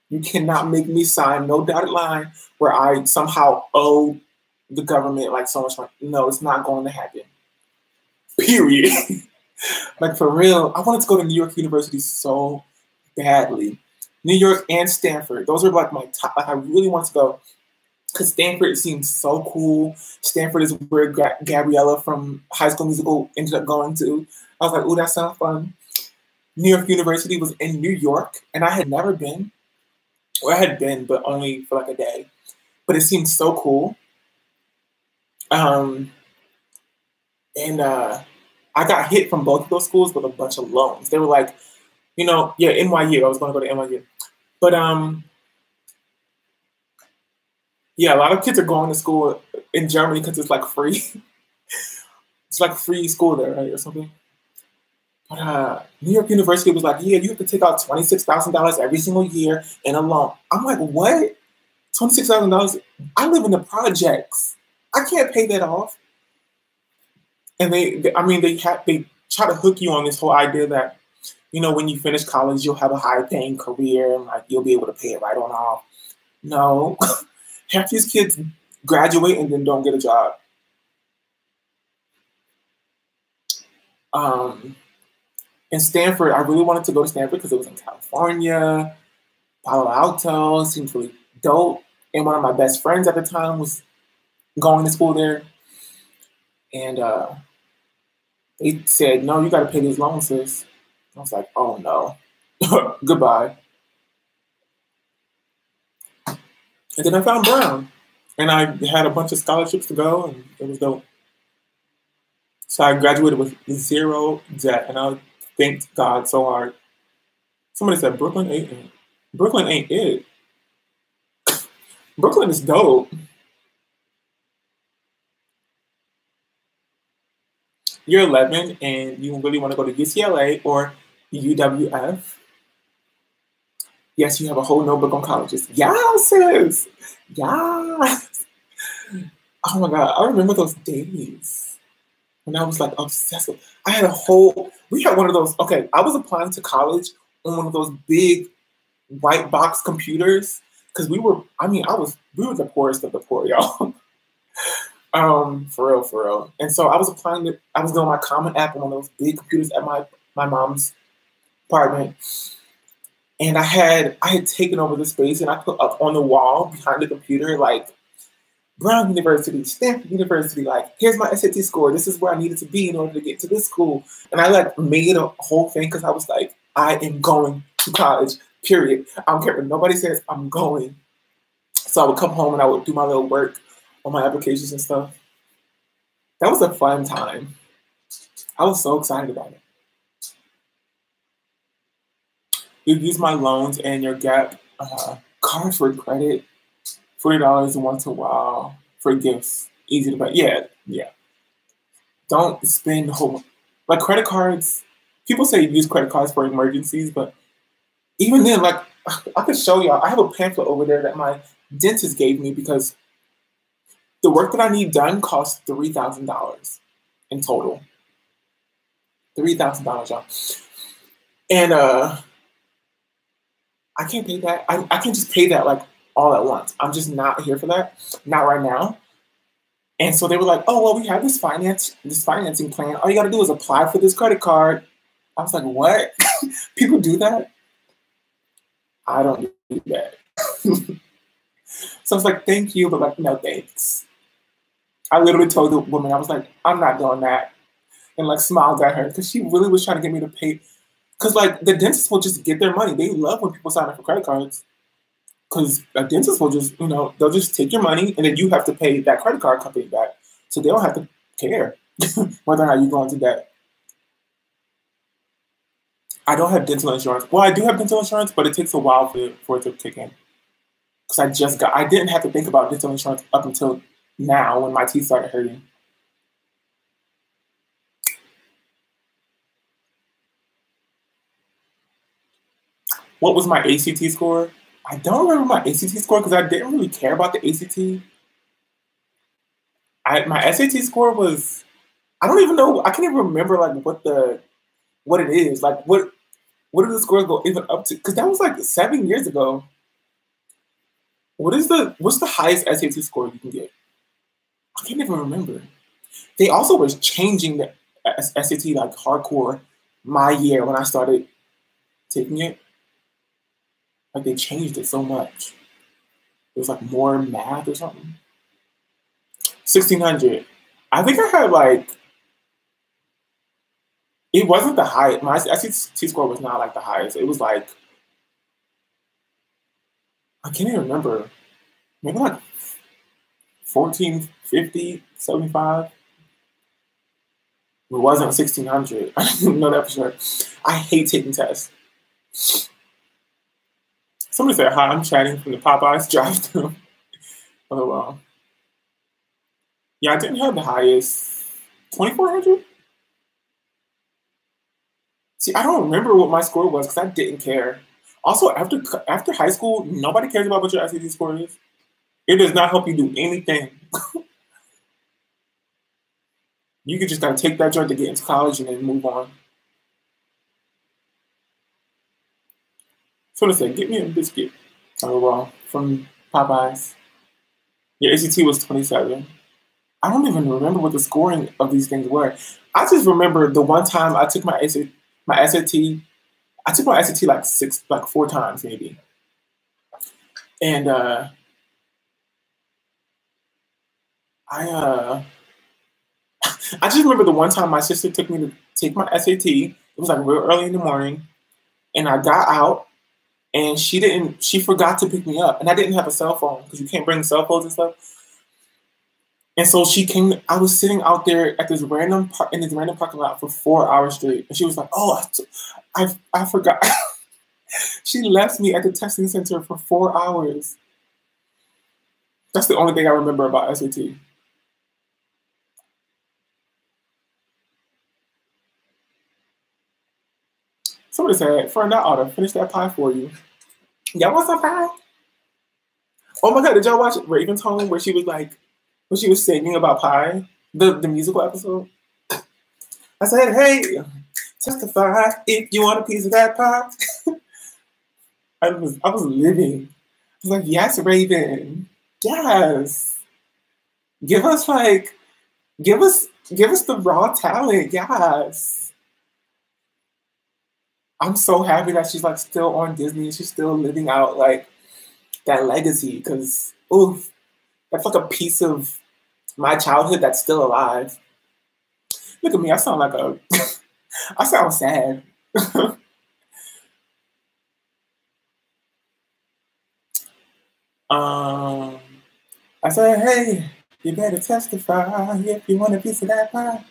You cannot make me sign no dotted line where I somehow owe the government like so much money. No, it's not going to happen. Period. Like for real, I wanted to go to New York University so badly. New York and Stanford. Those are like my top. Like I really want to go because Stanford seems so cool. Stanford is where Gabriella from High School Musical ended up going to. I was like, ooh, that sounds fun. New York University was in New York, and I had never been. Or I had been, but only for like a day. But it seemed so cool. And I got hit from both of those schools with a bunch of loans. They were like, you know, yeah, NYU. I was going to go to NYU. But yeah, a lot of kids are going to school in Germany because it's like free. It's like free school there, right, or something. But New York University was like, yeah, you have to take out $26,000 every single year in a loan. I'm like, what? $26,000? I live in the projects. I can't pay that off. And they try to hook you on this whole idea that, you know, when you finish college, you'll have a high-paying career and like you'll be able to pay it right on off. No, half these kids graduate and then don't get a job. In Stanford, I really wanted to go to Stanford because it was in California. Palo Alto seems really dope. And one of my best friends at the time was going to school there. And they said, no, you got to pay these loans, sis. I was like, oh, no. Goodbye. And then I found Brown. And I had a bunch of scholarships to go, and it was dope. So I graduated with 0 debt, and I thanked God so hard. Somebody said, Brooklyn ain't it. Brooklyn ain't it. Brooklyn is dope. You're 11 and you really want to go to UCLA or UWF. Yes, you have a whole notebook on colleges. Yes, sis. Yes. Oh my God, I remember those days when I was like obsessed with. We had one of those. Okay, I was applying to college on one of those big white box computers because we were the poorest of the poor, y'all. For real. And so I was doing my Common App on one of those big computers at my mom's apartment. And I had taken over the space and I put up on the wall behind the computer, like Brown University, Stanford University, like here's my SAT score. This is where I needed to be in order to get to this school. And I like made a whole thing because I was like, I am going to college, period. I don't care what nobody says, I'm going. So I would come home and I would do my little work on my applications and stuff. That was a fun time. I was so excited about it. You use my loans and your Gap card for credit. $40 once in a while for gifts. Easy to buy. Yeah. Don't spend the whole like credit cards. People say use credit cards for emergencies, but even then, like I could show y'all. I have a pamphlet over there that my dentist gave me because the work that I need done costs $3,000 in total. $3,000, y'all. And I can't pay that. I can't just pay that like all at once. I'm just not here for that. Not right now. And so they were like, oh, well, we have this financing plan. All you got to do is apply for this credit card. I was like, what? People do that? I don't do that. So I was like, thank you, but like, no thanks. I literally told the woman, I was like, I'm not doing that. And like smiled at her because she really was trying to get me to pay. Because like the dentists will just get their money. They love when people sign up for credit cards. Because a dentist will just, they'll just take your money and then you have to pay that credit card company back. So they don't have to care whether or not you go into debt. I don't have dental insurance. Well, I do have dental insurance, but it takes a while for it to kick in. Because I didn't have to think about dental insurance up until now when my teeth started hurting. What was my ACT score? I don't remember my ACT score because I didn't really care about the ACT. My SAT score was, I don't even know, I can't even remember like what it is. Like what did the scores go even up to? Because that was like 7 years ago. What's the highest SAT score you can get? I can't even remember. They also was changing the SAT like hardcore my year when I started taking it. Like they changed it so much. It was like more math or something. 1600. I think I had like, it wasn't the highest. My SAT score was not like the highest. It was like, I can't even remember. Maybe like 1450, 75. It wasn't 1600. I didn't know that for sure. I hate taking tests. Somebody said, hi, I'm chatting from the Popeyes drive-thru. Oh, wow. Yeah, I didn't have the highest. 2400? See, I don't remember what my score was because I didn't care. Also, after high school, nobody cares about what your SAT score is. It does not help you do anything. You could just gotta take that joint to get into college and then move on. So to say, get me a biscuit. Oh well, from Popeyes. Your ACT was 27. I don't even remember what the scoring of these things were. I just remember the one time I took my SAT. I took my SAT like 4 times maybe, and I I just remember the one time my sister took me to take my SAT. It was like real early in the morning, and I got out, and she forgot to pick me up, and I didn't have a cell phone because you can't bring cell phones and stuff. And so she came. I was sitting out there at this random parking lot for 4 hours straight, and she was like, "Oh, I forgot." She left me at the testing center for 4 hours. That's the only thing I remember about SAT. Somebody said, "Friend, I ought to finish that pie for you." Y'all want some pie? Oh my god, did y'all watch Raven's Home where she was like, when she was singing about pie, the musical episode? I said, "Hey, testify if you want a piece of that pie." I was living. I was like, "Yes, Raven, yes. Give us like, give us the raw talent, yes." I'm so happy that she's like still on Disney. She's still living out like that legacy because, oof, that's like a piece of my childhood that's still alive. Look at me, I sound like a, I sound sad. um, I said, "Hey, you better testify if you want a piece of that pie."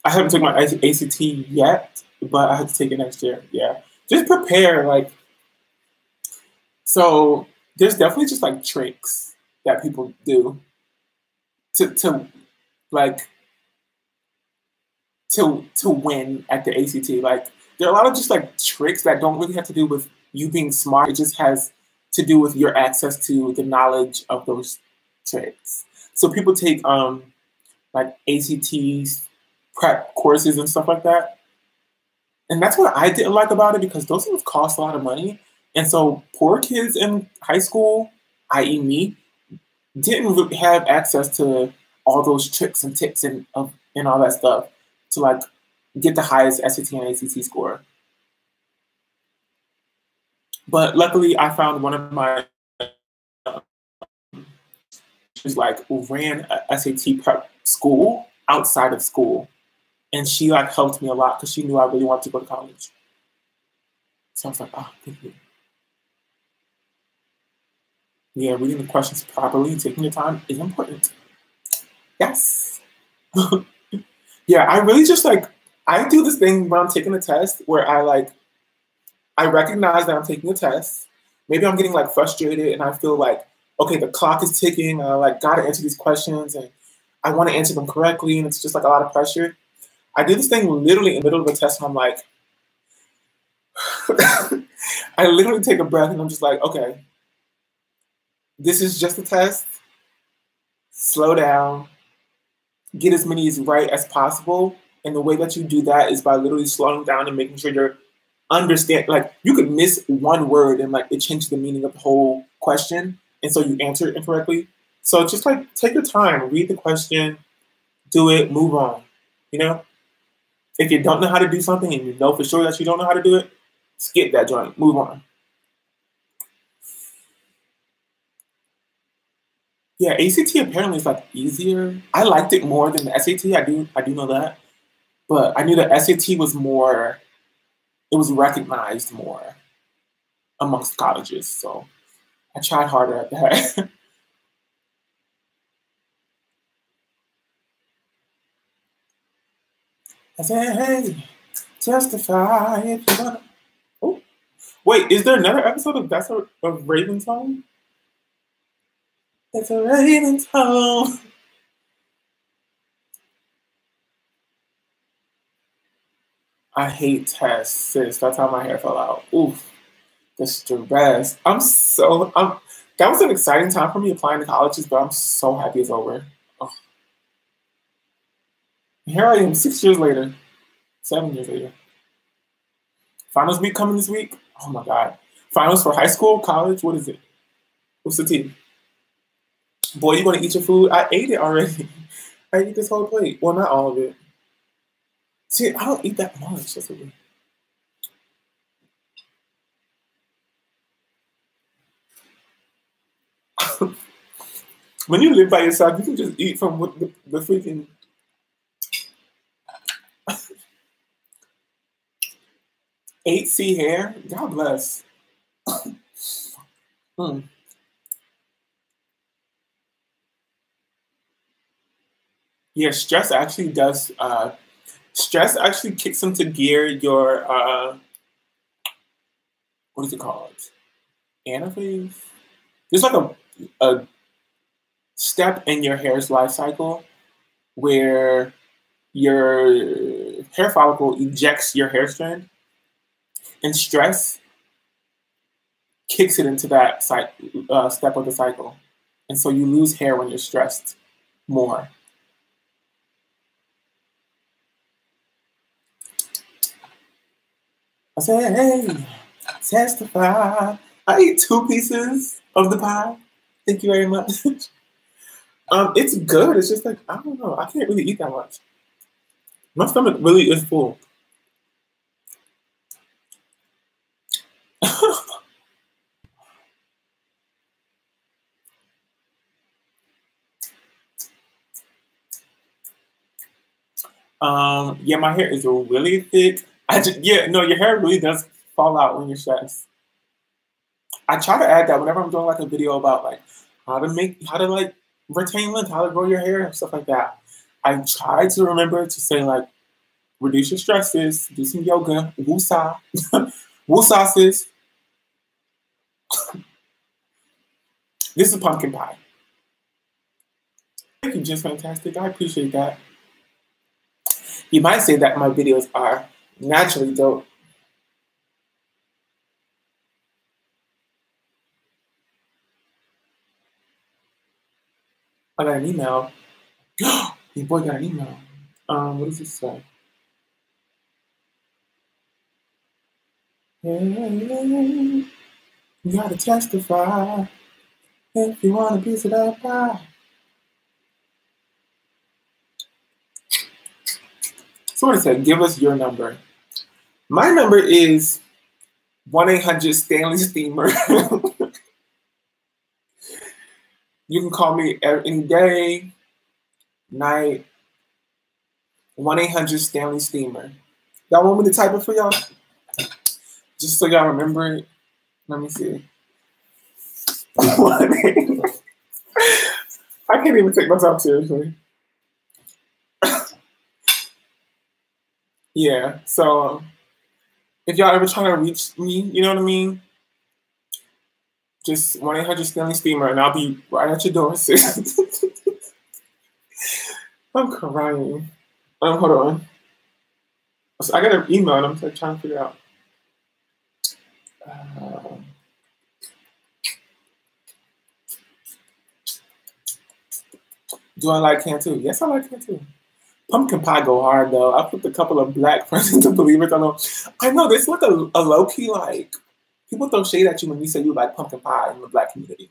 I haven't taken my ACT yet, but I have to take it next year. Yeah, just prepare. Like, so there's definitely just like tricks that people do to like to win at the ACT. Like there are a lot of just like tricks that don't really have to do with you being smart. It just has to do with your access to the knowledge of those tricks. So people take like ACTs prep courses and stuff like that. And that's what I didn't like about it because those things cost a lot of money. And so poor kids in high school, i.e. me, didn't really have access to all those tricks and tips and all that stuff to like get the highest SAT and ACT score. But luckily I found one of my who's like ran a SAT prep school outside of school. And she like helped me a lot because she knew I really wanted to go to college. So I was like, oh, thank you. Yeah, reading the questions properly and taking your time is important. Yes. Yeah, I really just like, I do this thing when I'm taking a test where I recognize that I'm taking a test. Maybe I'm getting like frustrated and I feel like, okay, the clock is ticking. I like gotta answer these questions and I want to answer them correctly. And it's just like a lot of pressure. I do this thing literally in the middle of a test and I'm like, I literally take a breath and I'm just like, okay, this is just a test. slow down, get as many as right as possible. And the way that you do that is by literally slowing down and making sure you're understand. Like you could miss one word and like it changes the meaning of the whole question, and so you answer it incorrectly. So just like take your time, read the question, do it, move on. You know, if you don't know how to do something and you know for sure that you don't know how to do it, skip that joint, move on. Yeah, ACT apparently is like easier. I liked it more than the SAT. I do know that, but I knew the SAT was more. It was recognized more amongst colleges, so I tried harder at that. I said, "Hey, testify if you want." Oh, wait, is there another episode of of Raven's Home? It's a Raven's Home. I hate tests, sis. That's how my hair fell out. Oof, the stress. That was an exciting time for me applying to colleges, but I'm so happy it's over. Oh, here I am, 6 years later, 7 years later. Finals week coming this week. Oh my god. Finals for high school, college. What is it? What's the tea? Boy, you gonna eat your food? I ate it already. I ate this whole plate. Well, not all of it. See, I don't eat that much. That's what when you live by yourself, you can just eat from what the freaking 8C hair. God bless. Hmm. Yeah, stress actually does. Stress actually kicks into gear your what is it called? Anaphase. There's like a step in your hair's life cycle where your hair follicle ejects your hair strand, and stress kicks it into that step of the cycle. And so you lose hair when you're stressed more. I said, hey, testify. I ate 2 pieces of the pie. Thank you very much. It's good. It's just like, I don't know. I can't really eat that much. My stomach really is full. Yeah, my hair is really thick. Yeah, no, your hair really does fall out when you're stressed. I try to add that whenever I'm doing like a video about like how to like retain length, how to grow your hair and stuff like that. I try to remember to say like reduce your stresses, do some yoga, woosah, woosah sis. This is pumpkin pie. Thank you, just fantastic. I appreciate that. You might say that my videos are naturally dope. I got an email. Your boy got an email. What does it say? Hey, you gotta testify if you want a piece of that pie. So what it said, give us your number. My number is 1-800 Stanley Steamer. You can call me any day, night. 1-800 Stanley Steamer. Y'all want me to type it for y'all? Just so y'all remember it. Let me see. I can't even take myself seriously. Yeah, so if y'all ever trying to reach me, you know what I mean? Just 1-800 Stanley Steamer and I'll be right at your door, sis. I'm crying. Hold on. So I got an email and I'm like, trying to figure out. Do I like Cantu? Yes, I like Cantu. Pumpkin pie go hard though. I put a couple of black friends into believers. I know this like a low key like people throw shade at you when you say you like pumpkin pie in the black community.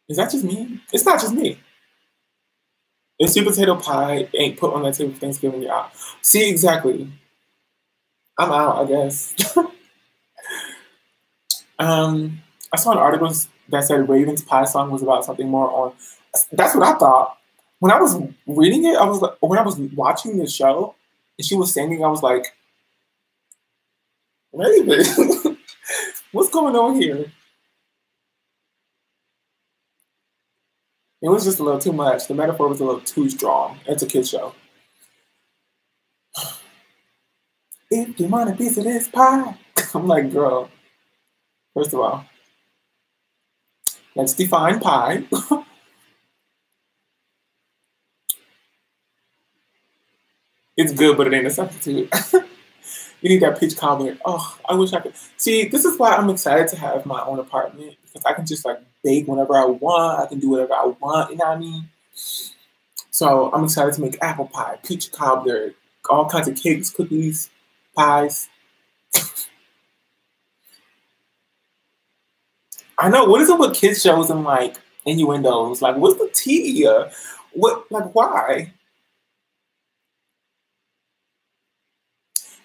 Is that just me? It's not just me. If sweet potato pie ain't put on that table for Thanksgiving, you're out. See, exactly. I'm out, I guess. I saw an article that said Raven's pie song was about something more on. That's what I thought. When I was reading it, I was like, when I was watching the show, and she was singing, I was like, Raven, what's going on here? It was just a little too much. The metaphor was a little too strong. It's a kid's show. If you want a piece of this pie, I'm like, girl, first of all, let's define pie. It's good, but it ain't a substitute. You need that peach cobbler. Oh, I wish I could. See, this is why I'm excited to have my own apartment because I can just like bake whenever I want. I can do whatever I want. You know what I mean? So I'm excited to make apple pie, peach cobbler, all kinds of cakes, cookies, pies. I know. What is it with kids shows and like innuendos? Like, what's the tea? What? Like, why?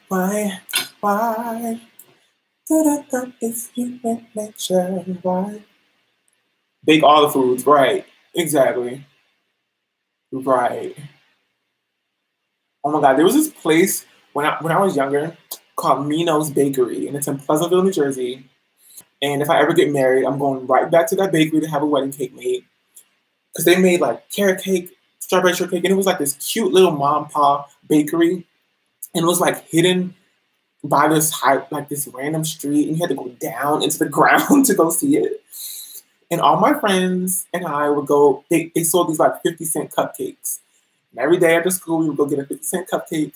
Why? Why? Da-da-da, it's human nature. Why? Bake all the foods, right? Exactly. Right. Oh my God, there was this place when I was younger called Mino's Bakery, and it's in Pleasantville, New Jersey. And if I ever get married, I'm going right back to that bakery to have a wedding cake made because they made like carrot cake, strawberry shortcake, and it was like this cute little mom pa bakery, and it was like hidden by this high, like this random street, and you had to go down into the ground to go see it. And all my friends and I would go. They sold these like 50-cent cupcakes. And every day after school, we would go get a 50-cent cupcake.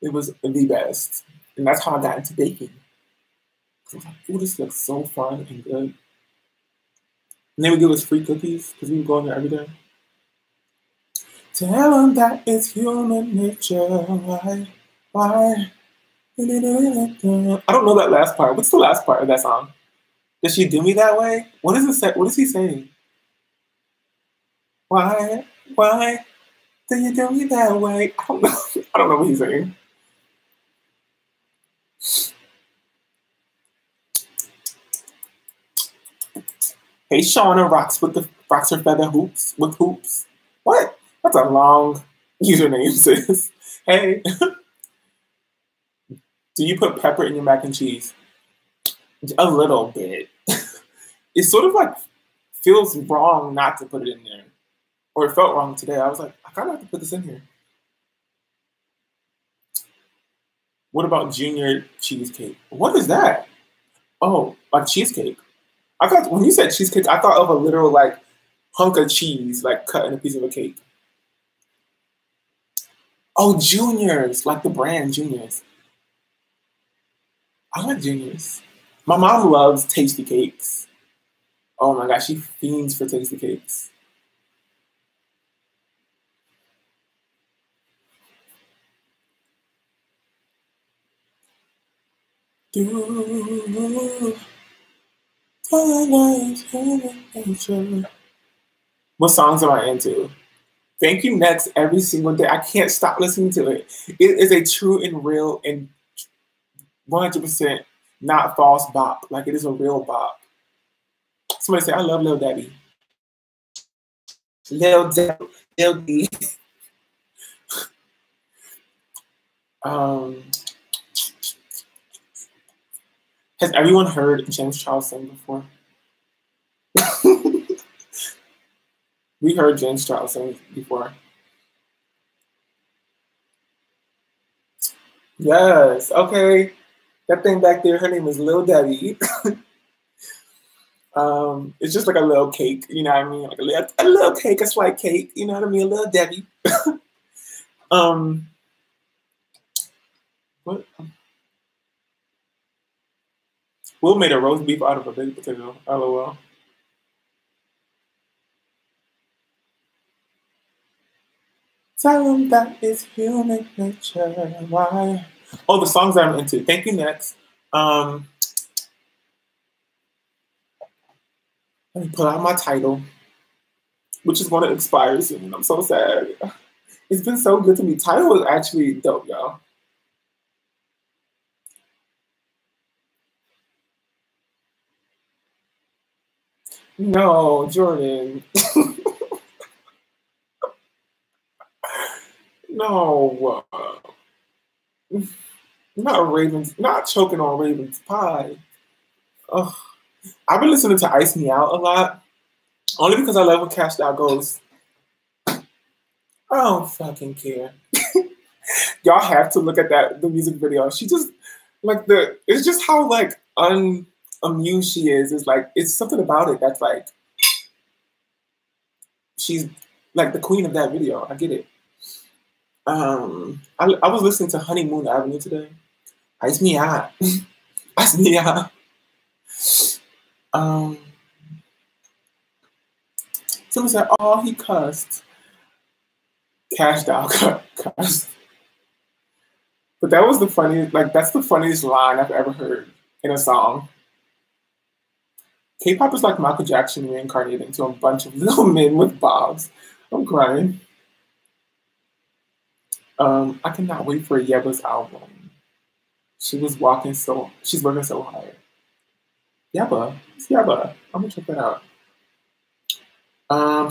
It was the best. And that's how I got into baking. I was like, ooh, this looks so fun and good. And they would give us free cookies because we would go in there every day. Tell them that it's human nature. Why? Why? I don't know that last part. What's the last part of that song? Does she do me that way? What is it say? What is he saying? Why? Why do you do me that way? I don't know. I don't know what he's saying. Hey, Shauna rocks with the rocks her feather hoops with hoops. What? That's a long username, sis. Hey, do you put pepper in your mac and cheese? A little bit. It sort of like feels wrong not to put it in there, or it felt wrong today. I was like, I kind of have to put this in here. What about junior cheesecake? What is that? Oh, like cheesecake. I thought when you said cheesecake, I thought of a literal like hunk of cheese, like cut in a piece of a cake. Oh, Juniors, like the brand Juniors. I like Juniors. My mom loves tasty cakes. Oh my gosh, she fiends for tasty cakes. What songs am I into? Thank You Next every single day. I can't stop listening to it. It is a true and real and 100% not false bop. Like it is a real bop. Somebody say, I love Lil Debbie. Lil Debbie. Lil D. Um, has everyone heard James Charles sing before? We heard James Charles sing before. Yes, okay. That thing back there, her name is Lil Debbie. It's just like a little cake, you know what I mean? Like a little cake, a slight cake, you know what I mean? A little Debbie. um, what? Will made a roast beef out of a baked potato. LOL. Tell them that it's human nature. Why? Oh, the songs that I'm into. Thank you, next. Let me pull out my title, which is going to expire soon. I'm so sad. It's been so good to me. Title is actually dope, y'all. No, Jordan. No. Not Ravens. Not choking on Ravens pie. Ugh. I've been listening to Ice Me Out a lot. Only because I love when Cash Out goes, I don't fucking care. Y'all have to look at the music video. She just like it's just how like unamused she is. It's like it's something about it that's like she's like the queen of that video. I get it. I was listening to Honeymoon Avenue today. Ice Me Out. Ice Me Out. Someone said, oh, he cussed. Cashed out cussed. But that was the funniest, like, that's the funniest line I've ever heard in a song. K-pop is like Michael Jackson reincarnated into a bunch of little men with bobs. I'm crying. I cannot wait for Yeba's album. She's working so hard. Yeba. It's Yeba. I'm gonna check that out.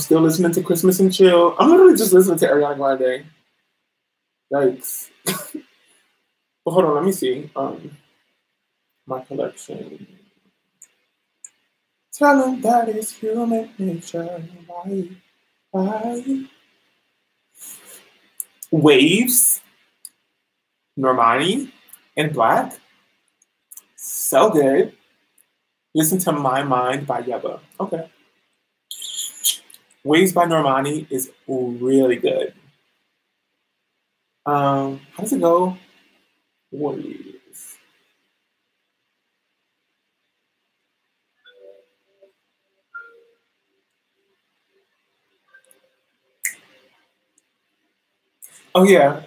Still listening to Christmas and Chill. I'm literally just listening to Ariana Grande. Yikes. But hold on, let me see. My collection. Tell them that it's human nature. Why? Waves, Normani, and Black. So good. Listen to My Mind by Yeba. Okay. Waves by Normani is really good. How does it go? Waves. Oh yeah,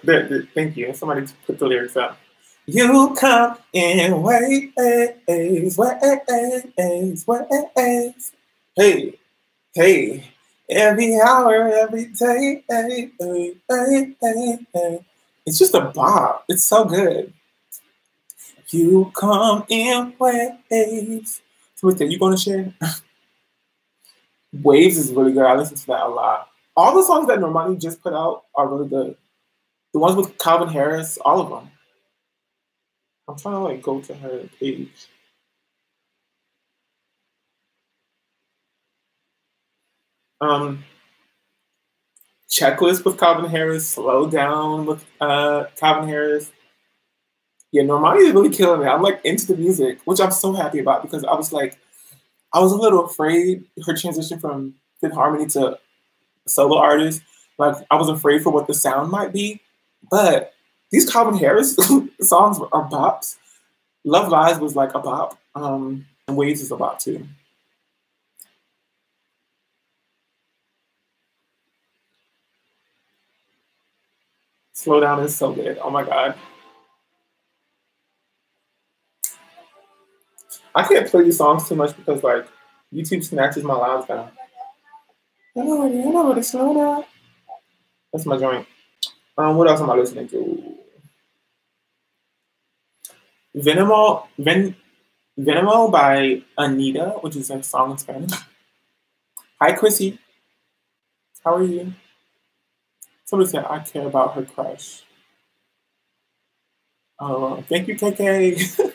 thank you. Somebody put the lyrics up. You come in waves. Hey, hey, every hour, every day. It's just a bop. It's so good. You come in waves. So what's that? You gonna share? Waves is really good. I listen to that a lot. All the songs that Normani just put out are really good. The ones with Calvin Harris, all of them. I'm trying to like go to her page. Checklist with Calvin Harris, Slow Down with Calvin Harris. Yeah, Normani is really killing it. I'm like into the music, which I'm so happy about because I was a little afraid her transition from Fifth Harmony to solo artist. Like I was afraid for what the sound might be, but these Calvin Harris songs are bops. Love Lies was like a bop, and Waves is a bop too. Slow Down is so good. Oh my god. I can't play these songs too much because like YouTube snatches my lines down. I know what it's slow down. That's my joint. What else am I listening to? Venimo by Anita, which is a song in Spanish. Hi, Chrissy. How are you? Somebody said I care about her crush. Oh, thank you, KK.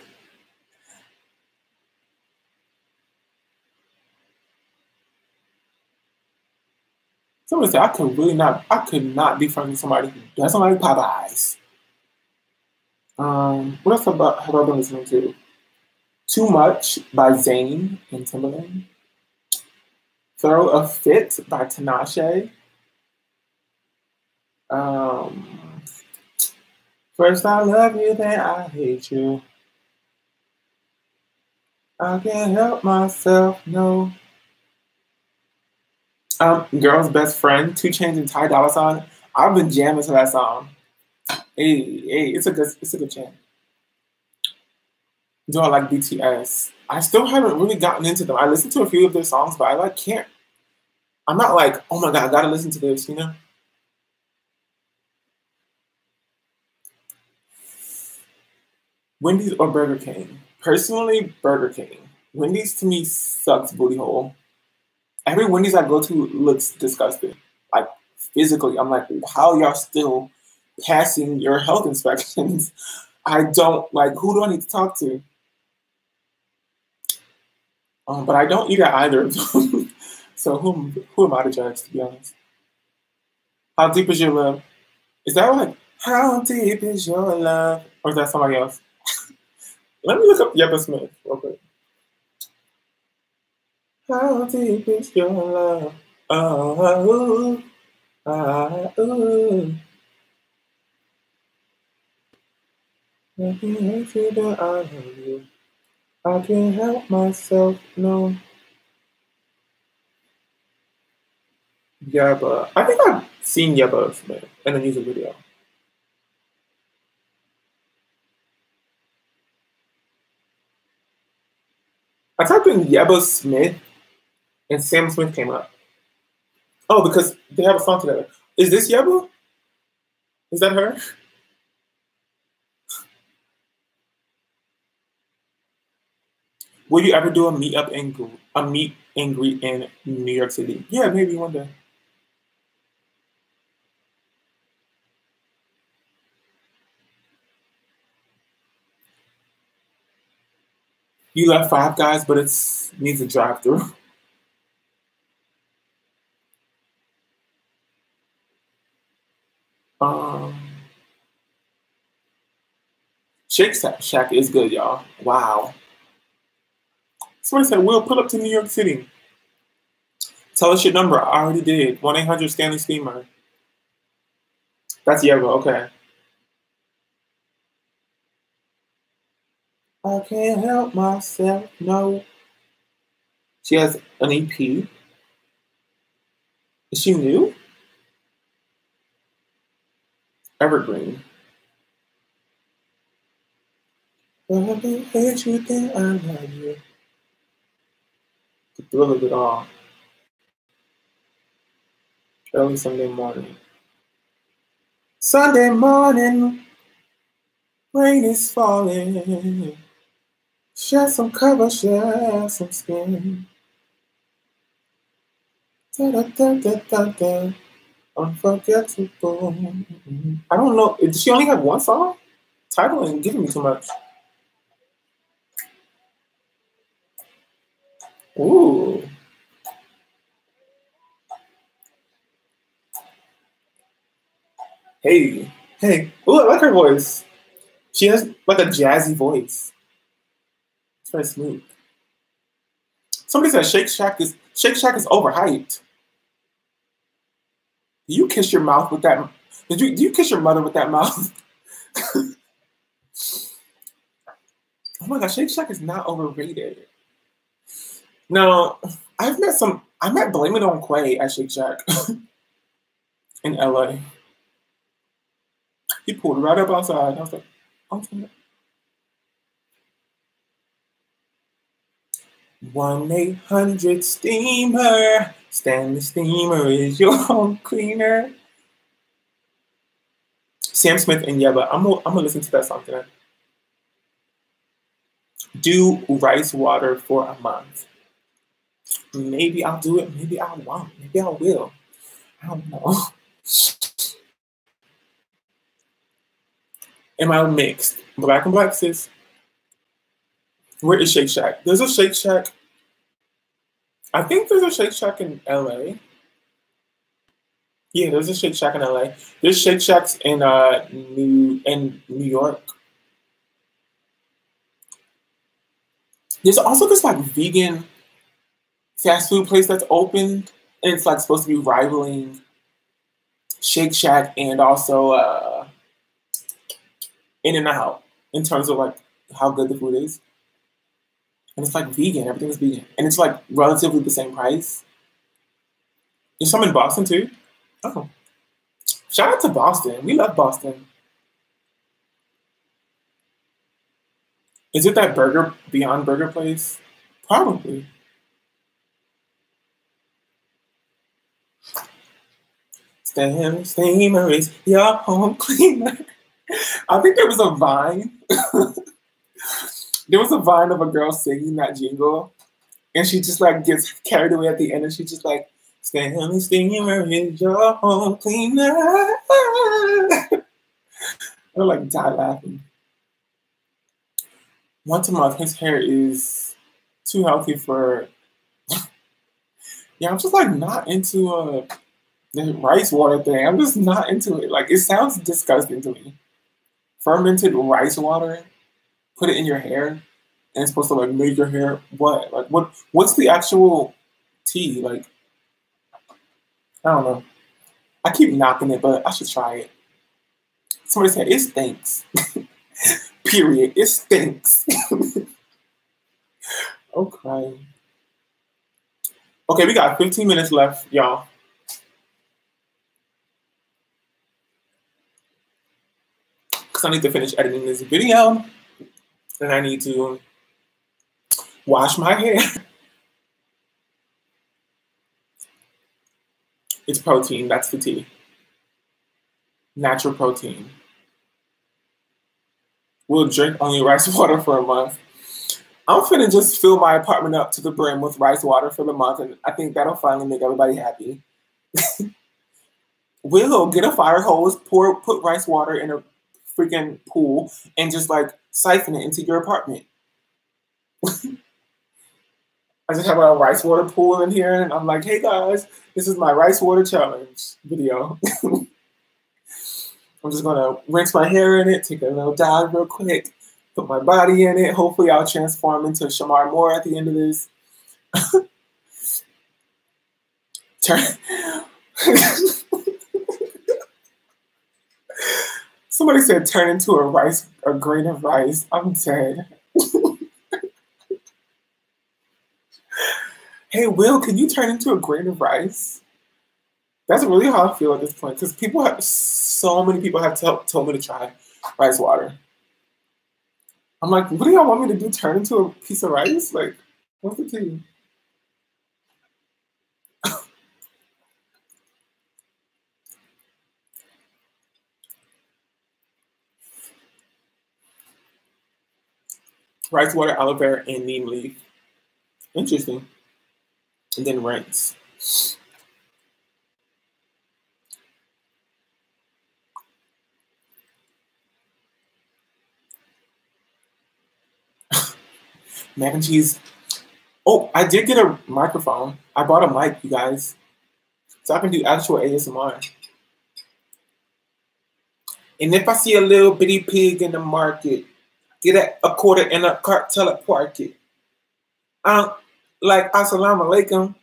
Somebody said I could not be friends with somebody who doesn't like Popeyes. What else have I been listening to? Too Much by Zayn and Timbaland. Throw a Fit by Tinashe. First I love you, then I hate you. I can't help myself, no. Girl's Best Friend, 2 Chainz and Ty Dolla $ign. I've been jamming to that song. Hey, it's a good jam. Do I like BTS? I still haven't really gotten into them. I listened to a few of their songs, but I like can't. I'm not like, oh my god, I gotta listen to this, you know? Wendy's or Burger King? Personally, Burger King. Wendy's to me sucks booty hole. Every Wendy's I go to looks disgusting. Like physically, I'm like, how y'all still passing your health inspections? I don't like. Who do I need to talk to? But I don't eat at either of them. So who am I to judge? To be honest, how deep is your love? Is that like how deep is your love, or is that somebody else? Let me look up Yeppa Smith real quick. How deep is your love? Oh, ooh. I can't feel that I love you. I can't help myself, no. Yabba. I think I've seen Yabba Smith in a music video. I typed in Yabba Smith and Sam Smith came up. Oh, because they have a song together. Is this Yabba? Is that her? Will you ever do a meet and greet in New York City? Yeah, maybe one day. You left Five Guys, but it needs a drive-through. Um, Shake Shack is good, y'all. Wow. Somebody said, we'll pull up to New York City. Tell us your number. I already did. 1-800 Stanley Steamer. That's Yellow. Okay. I can't help myself. No. She has an EP. Is she new? Evergreen. I hate you, then I love you. The thrill of it all. Early Sunday morning. Sunday morning. Rain is falling. Share some cover, share some skin. Da, da, da, da, da, da. Unforgettable. I don't know. Does she only have one song? Title isn't giving me too much. Ooh. Hey. Ooh, I like her voice. She has like a jazzy voice. It's very smooth. Somebody said Shake Shack is overhyped. Do you kiss your mouth with that? Do you kiss your mother with that mouth? Oh my gosh, Shake Shack is not overrated. No, I met Blame It On Quay at Shake Shack in LA. He pulled right up outside. I was like, okay. 1-800 Steamer. Stanley Steamer is your home cleaner. Sam Smith and Yebba. I'm gonna listen to that song tonight. Do rice water for a month. Maybe I'll do it. Maybe I won't. Maybe I will. I don't know. Am I mixed? Black and black, sis. Where is Shake Shack? There's a Shake Shack. I think there's a Shake Shack in LA. Yeah, there's a Shake Shack in LA. There's Shake Shacks in New York. There's also this like vegan fast food place that's open, and it's like supposed to be rivaling Shake Shack and also In-N-Out in terms of like how good the food is. And it's like vegan, everything is vegan. And it's like relatively the same price. There's some in Boston too. Oh. Shout out to Boston. We love Boston. Is it that burger, Beyond Burger place? Probably. Steamer is your home cleaner. I think there was a Vine. There was a Vine of a girl singing that jingle, and she just like gets carried away at the end, and she just like, Steamer is your home cleaner. I like die laughing. Once a month, his hair is too healthy for. Yeah, I'm just like not into the rice water thing. I'm just not into it. Like, it sounds disgusting to me. Fermented rice water, put it in your hair, and it's supposed to like make your hair what? Like, what's the actual tea? Like, I don't know. I keep knocking it, but I should try it. Somebody said it stinks. Period. It stinks. I'm crying. Okay, we got 15 minutes left, y'all. Because I need to finish editing this video. And I need to wash my hair. It's protein. That's the tea. Natural protein. We'll drink only rice water for a month. I'm finna just fill my apartment up to the brim with rice water for the month, and I think that'll finally make everybody happy. We'll get a fire hose, put rice water in a freaking pool, and just like siphon it into your apartment. I just have a rice water pool in here, and I'm like, hey guys, this is my rice water challenge video. I'm just gonna rinse my hair in it, take a little dive real quick, put my body in it. Hopefully I'll transform into Shamar Moore at the end of this. Somebody said turn into a grain of rice. I'm dead. Hey, Will, can you turn into a grain of rice? That's really how I feel at this point, because so many people have told me to try rice water. I'm like, what do y'all want me to do? Turn into a piece of rice? Like, what's the tea? Rice water, aloe vera, and neem leaf. Interesting. And then rinse. Mac and cheese. Oh, I did get a microphone. I bought a mic, you guys. So I can do actual ASMR. And if I see a little bitty pig in the market, get a quarter in a cart, tell it park it. Like, assalamu alaikum.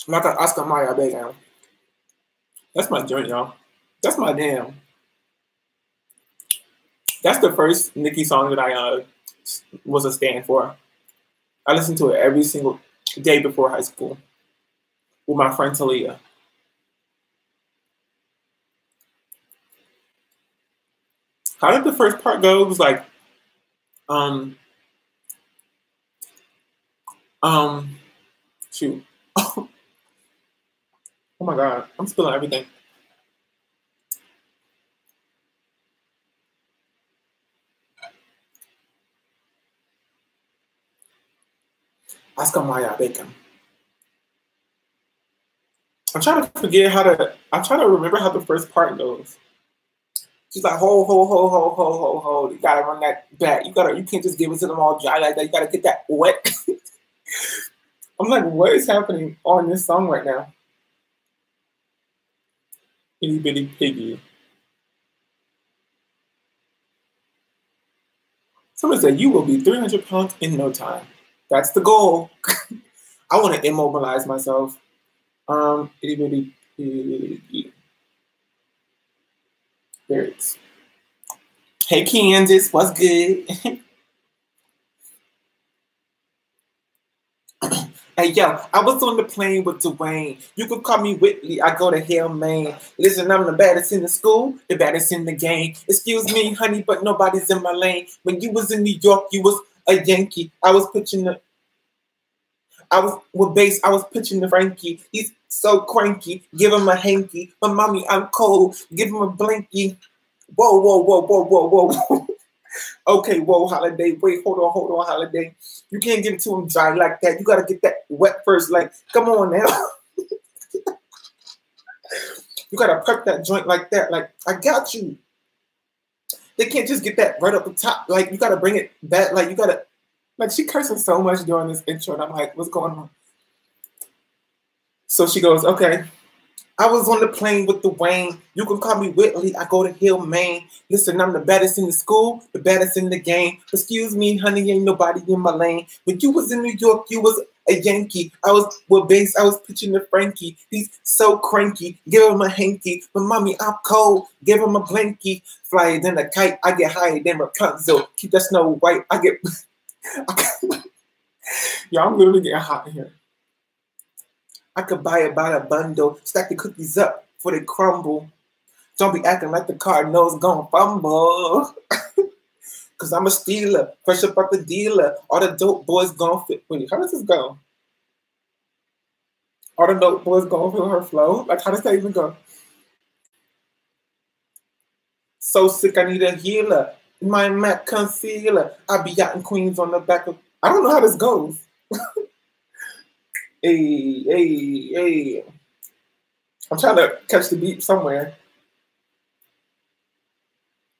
Like an Oscar Mayer Begum. That's my joint, y'all. That's my damn. That's the first Nicki song that I was a stand for. I listened to it every single day before high school with my friend Talia. How did the first part go? It was like, shoot. Oh my God, I'm spilling everything. Oscar Mayer Bacon. I'm trying to remember how the first part goes. She's like, ho, ho, ho, ho, ho, ho, ho. You gotta run that back. You can't just give it to them all dry like that. You gotta get that wet. I'm like, what is happening on this song right now? Itty bitty piggy. Someone said, you will be 300 pounds in no time. That's the goal. I want to immobilize myself. Itty bitty piggy. There it is. Hey, Kansas, what's good? Hey yo, I was on the plane with Dwayne. You could call me Whitley. I go to Hell, Maine. Listen, I'm the baddest in the school, the baddest in the game. Excuse me, honey, but nobody's in my lane. When you was in New York, you was a Yankee. I was with bass. I was pitching the Frankie. He's so cranky. Give him a hanky. But mommy, I'm cold. Give him a blankie. Whoa, whoa, whoa, whoa, whoa, whoa. Okay, whoa, Holiday. Wait, hold on, Holiday. You can't give it to him dry like that. You gotta get that wet first. Like, come on now. You gotta prep that joint like that. Like, I got you. They can't just get that right up the top. Like, you gotta bring it back. Like, you gotta. Like, she cursing so much during this intro, and I'm like, what's going on? So she goes, okay. I was on the plane with Dwayne. You can call me Whitley. I go to Hill, Maine. Listen, I'm the baddest in the school, the baddest in the game. Excuse me, honey, ain't nobody in my lane. When you was in New York, you was a Yankee. I was with bass. I was pitching to Frankie. He's so cranky. Give him a hanky. But mommy, I'm cold. Give him a blankie. Flyer than a kite. I get higher than Rapunzel. Keep that snow white. I get. Y'all, I'm literally getting hot in here. I could buy it by the bundle, stack the cookies up before they crumble. Don't be acting like the Cardinals gon' fumble. Cause I'm a stealer, fresh up out the dealer. All the dope boys gon' fit. Wait, how does this go? All the dope boys gon' feel her flow. Like, how does that even go? So sick, I need a healer. My Mac concealer. I be out in Queens on the back of. I don't know how this goes. Hey, hey, hey. I'm trying to catch the beat somewhere.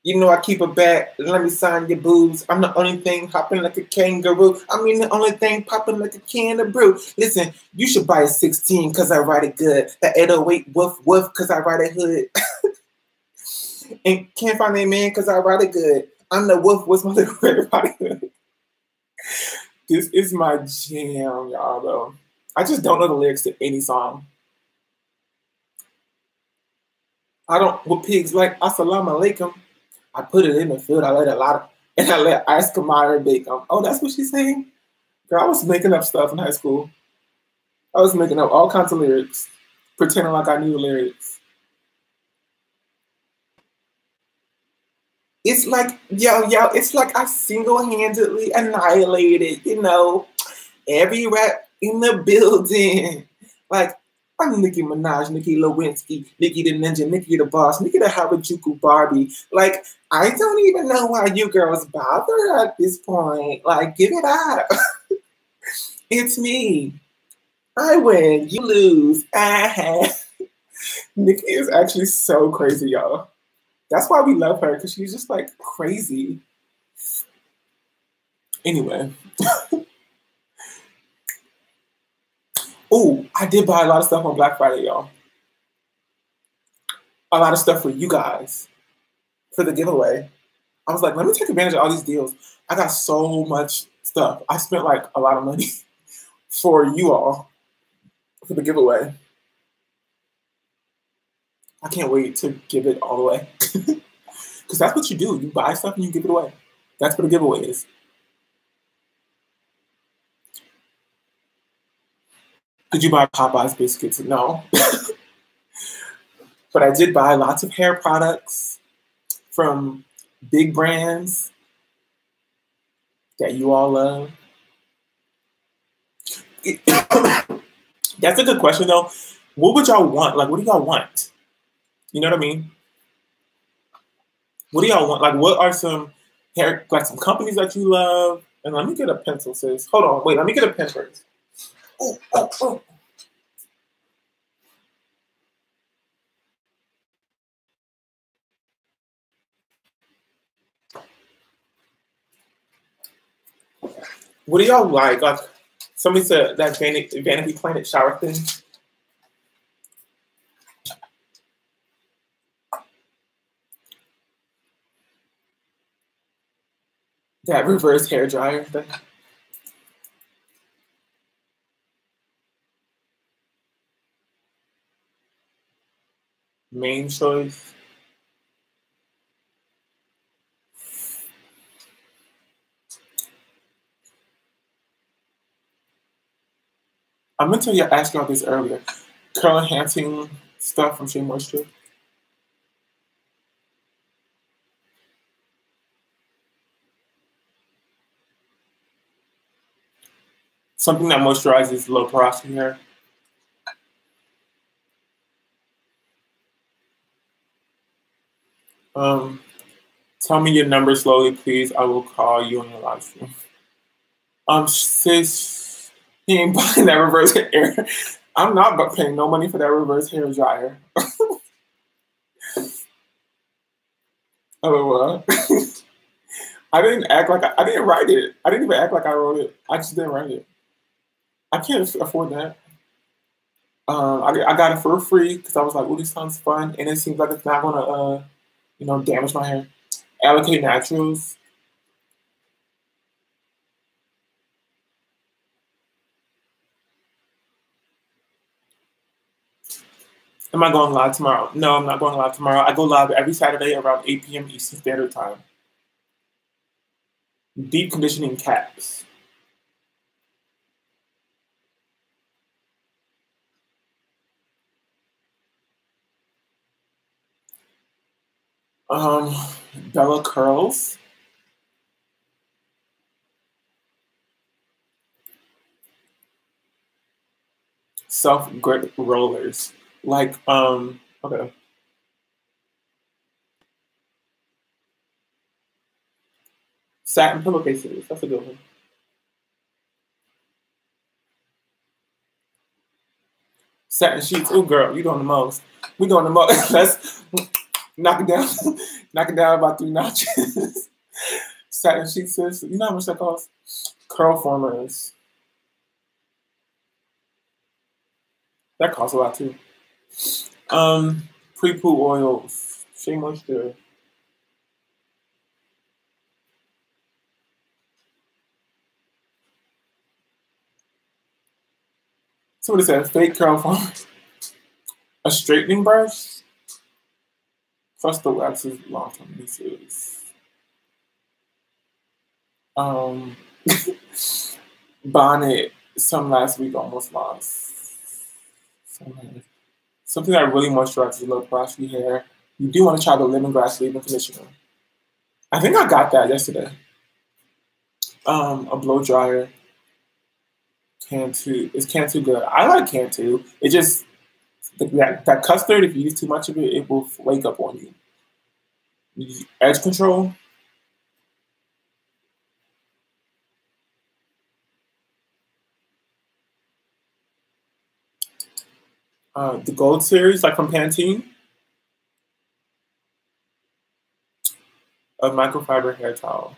You know I keep a bag. Let me sign your boobs. I'm the only thing hopping like a kangaroo. I mean the only thing popping like a can of brew. Listen, you should buy a 16 because I write it good. The 808 woof woof because I write it hood. And can't find a man because I write it good. I'm the woof woof my little everybody hood. This is my jam, y'all, though. I just don't know the lyrics to any song. I don't, what pigs like, assalamu alaikum. I put it in the field, I let a lot of, and I let ice Kamara bake them. Oh, that's what she's saying? Girl, I was making up stuff in high school. I was making up all kinds of lyrics, pretending like I knew the lyrics. It's like, yo, it's like I single-handedly annihilated, every rap in the building. Like, I'm Nicki Minaj, Nicki Lewinsky, Nicki the Ninja, Nicki the Boss, Nicki the Harajuku Barbie. Like, I don't even know why you girls bother at this point. Like, give it up. It's me. I win, you lose. Nicki is actually so crazy, y'all. That's why we love her, because she's just like crazy. Anyway. Oh, I did buy a lot of stuff on Black Friday, y'all. A lot of stuff for you guys for the giveaway. I was like, let me take advantage of all these deals. I got so much stuff. I spent like a lot of money for you all for the giveaway. I can't wait to give it all away. Because that's what you do. You buy stuff and you give it away. That's what a giveaway is. Did you buy Popeye's biscuits? No. But I did buy lots of hair products from big brands that you all love. That's a good question, though. What would y'all want? Like, what do y'all want? You know what I mean? What do y'all want? Like, what are some hair, like some companies that you love? And let me get a pencil, sis. Hold on, wait, let me get a pen first. Oh. What do y'all like? Like, somebody said that Vanity Planet shower thing. That reverse hair dryer thing. Main choice. I meant to ask you about this earlier. Curl enhancing stuff from Shea Moisture. Something that moisturizes low porosity hair. Tell me your number slowly, please. I will call you on your live stream. Sis, he ain't buying that reverse hair. I'm not paying no money for that reverse hair dryer. Oh, I didn't act like I didn't write it. I didn't even act like I wrote it. I just didn't write it. I can't afford that. I got it for free because I was like, "Oh, this sounds fun," and it seems like it's not gonna, damage my hair. Allocate Naturals. Am I going live tomorrow? No, I'm not going live tomorrow. I go live every Saturday around 8 p.m. Eastern Standard Time. Deep conditioning caps. Bella Curls. Self grip rollers. Like, okay. Satin pillowcases. That's a good one. Satin sheets. Oh, girl, you doing the most. We doing the most. Let's knock it down. Knock it down about 3 notches. Satin sheets, sis. You know how much that costs? Curl formers. That costs a lot too. Pre-poo oils. Shea Moisture. Somebody said fake curl formers. A straightening brush. Trust the waxes long-term uses. Bonnet. Some last week almost lost. Something that really moisturizes low porosity hair. You do want to try the lemongrass leave-in conditioner. I think I got that yesterday. A blow dryer. Cantu. Is Cantu good? I like Cantu. It just that custard. If you use too much of it, it will flake up on you. Edge control. The Gold series, like from Pantene. A microfiber hair towel.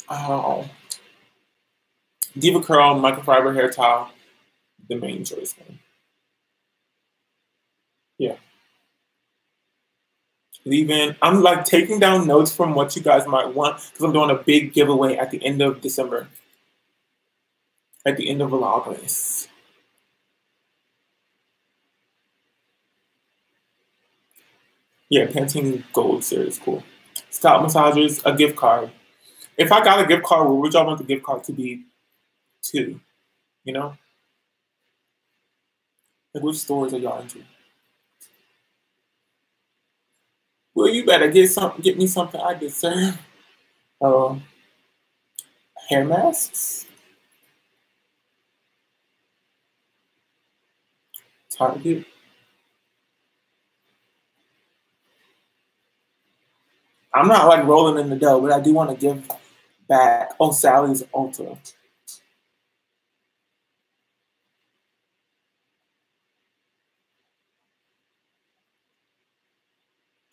Oh. Diva Curl microfiber hair towel. The main choice. Yeah. Leave-in. I'm like taking down notes from what you guys might want because I'm doing a big giveaway at the end of December. At the end of Vlogmas. Yeah, Pantene Gold series, cool. Scalp massagers, a gift card. If I got a gift card, what would y'all want the gift card to be to? You know? Like which stores are y'all into? Well, you better get me something I deserve. Hair masks. Target. I'm not like rolling in the dough, but I do want to give back. Oh, Sally's Ultra.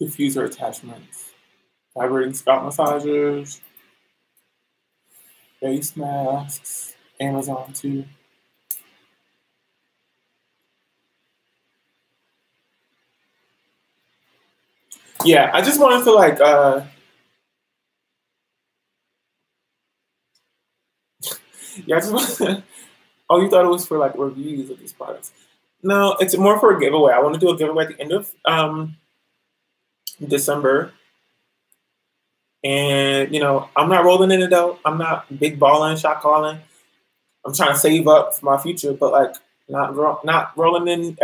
Diffuser attachments. Vibrating scalp massagers. Face masks. Amazon too. Yeah, I just wanted to like yeah, I just wanted oh, you thought it was for like reviews of these products. No, it's more for a giveaway. I want to do a giveaway at the end of December. And, you know, I'm not rolling in it though. I'm not big balling, shot calling. I'm trying to save up for my future, but like not rolling in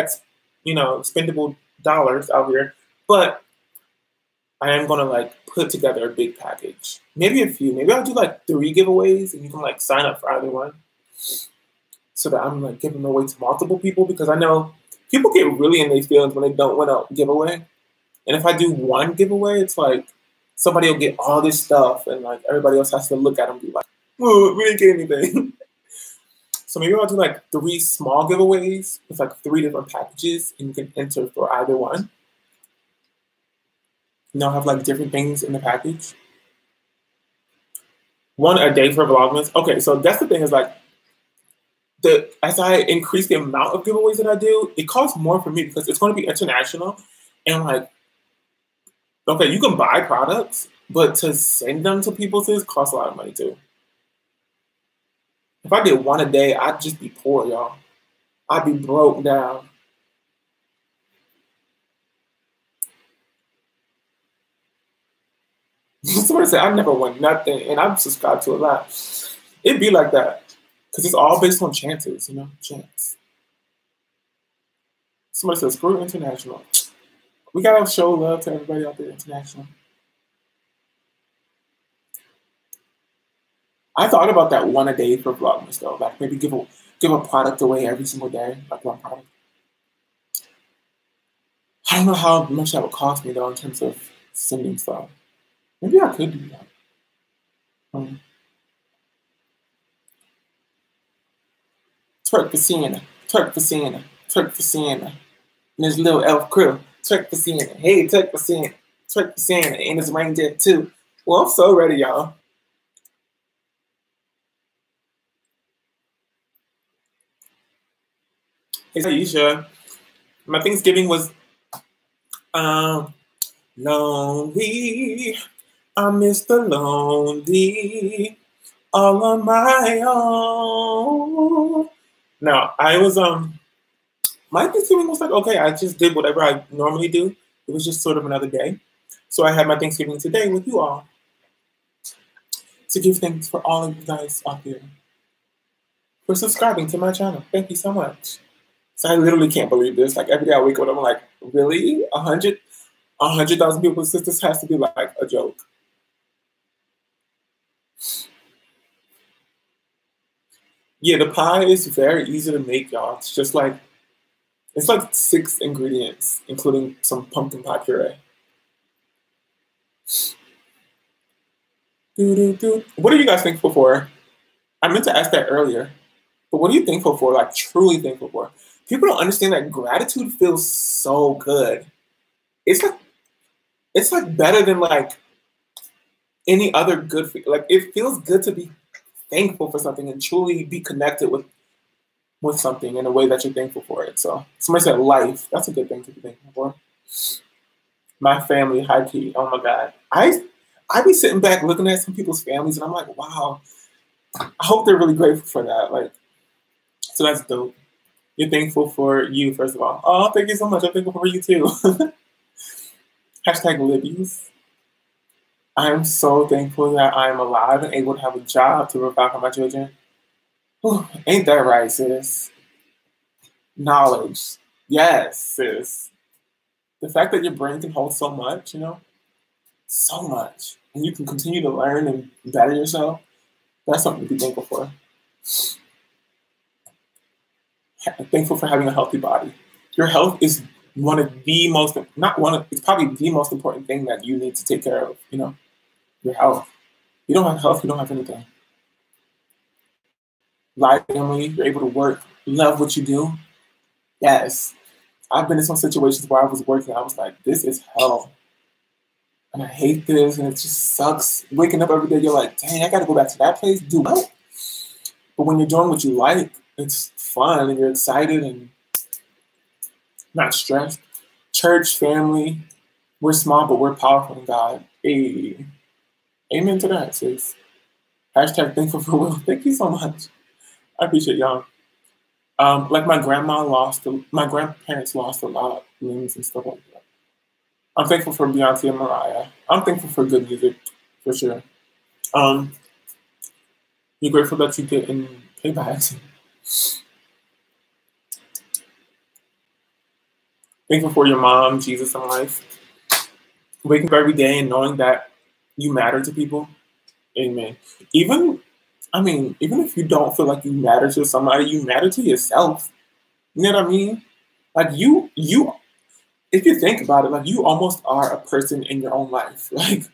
expendable dollars out here. But I am gonna like put together a big package. Maybe a few. Maybe I'll do like 3 giveaways, and you can like sign up for either one, so that I'm like giving away to multiple people, because I know people get really in their feelings when they don't win a giveaway. And if I do one giveaway, it's like somebody will get all this stuff, and like everybody else has to look at them and be like, "Whoa, we didn't get anything." So maybe I'll do like 3 small giveaways with like 3 different packages, and you can enter for either one. And they'll have like different things in the package. One a day for Vlogmas. Okay, so that's the thing, is like as I increase the amount of giveaways that I do, it costs more for me because it's going to be international. And like, okay, you can buy products, but to send them to people costs a lot of money too. If I did one a day, I'd just be poor, y'all. I'd be broke down. Somebody said I never won nothing, and I'm subscribed to a lot. It'd be like that because it's all based on chances, you know, chance. Somebody said screw international. We gotta show love to everybody out there international. I thought about that one a day for Vlogmas though, like maybe give a product away every single day, like one product. I don't know how much that would cost me though in terms of sending stuff. Maybe I could do that. Twerk for Sienna, twerk for Sienna, twerk for Sienna. And his little elf crew, twerk for Sienna. Hey, twerk for Sienna, twerk for Sienna, and his reindeer too. Well, I'm so ready, y'all. Hey, Aisha, my Thanksgiving was lonely. I miss the lonely all on my own. Now, I was my Thanksgiving was like, okay, I just did whatever I normally do. It was just sort of another day. So I had my Thanksgiving today with you all to give thanks for all of you guys out there for subscribing to my channel. Thank you so much. So I literally can't believe this. Like every day I wake up, I'm like, really? 100,000 people? This has to be like a joke. Yeah, the pie is very easy to make, y'all. It's just like, it's like 6 ingredients, including some pumpkin pie puree. What are you guys thankful for? I meant to ask that earlier, but what are you thankful for? Like truly thankful for? People don't understand that gratitude feels so good. It's like better than like any other good. Like it feels good to be thankful for something and truly be connected with something in a way that you're thankful for it. So somebody said life. That's a good thing to be thankful for. My family, high key. Oh my God. I be sitting back looking at some people's families and I'm like, wow, I hope they're really grateful for that. Like, so that's dope. You're thankful for you, first of all. Oh, thank you so much. I'm thankful for you too. Hashtag Libby's. I am so thankful that I am alive and able to have a job to provide for my children. Whew, ain't that right, sis? Knowledge. Yes, sis. The fact that your brain can hold so much, you know? So much. And you can continue to learn and better yourself. That's something to be thankful for. Thankful for having a healthy body. Your health is one of the most, not one of, it's probably the most important thing that you need to take care of, you know? Your health. You don't have health, you don't have anything. Life, family, you're able to work, love what you do. Yes. I've been in some situations where I was working, I was like, this is hell. And I hate this, and it just sucks. Waking up every day, you're like, dang, I gotta go back to that place, do what? But when you're doing what you like, it's fun, and you're excited, and not stressed. Church, family, we're small, but we're powerful in God. Hey. Amen to that, sis. Hashtag thankful for Will. Thank you so much. I appreciate y'all. Like my grandparents lost a lot of limbs and stuff like that. I'm thankful for Beyonce and Mariah. I'm thankful for good music, for sure. Um, you're grateful that you didn't pay back. Thankful for your mom, Jesus, and life. Waking up every day and knowing that you matter to people. Amen. Even, even if you don't feel like you matter to somebody, you matter to yourself. You know what I mean? Like you, if you think about it, like you almost are a person in your own life. Like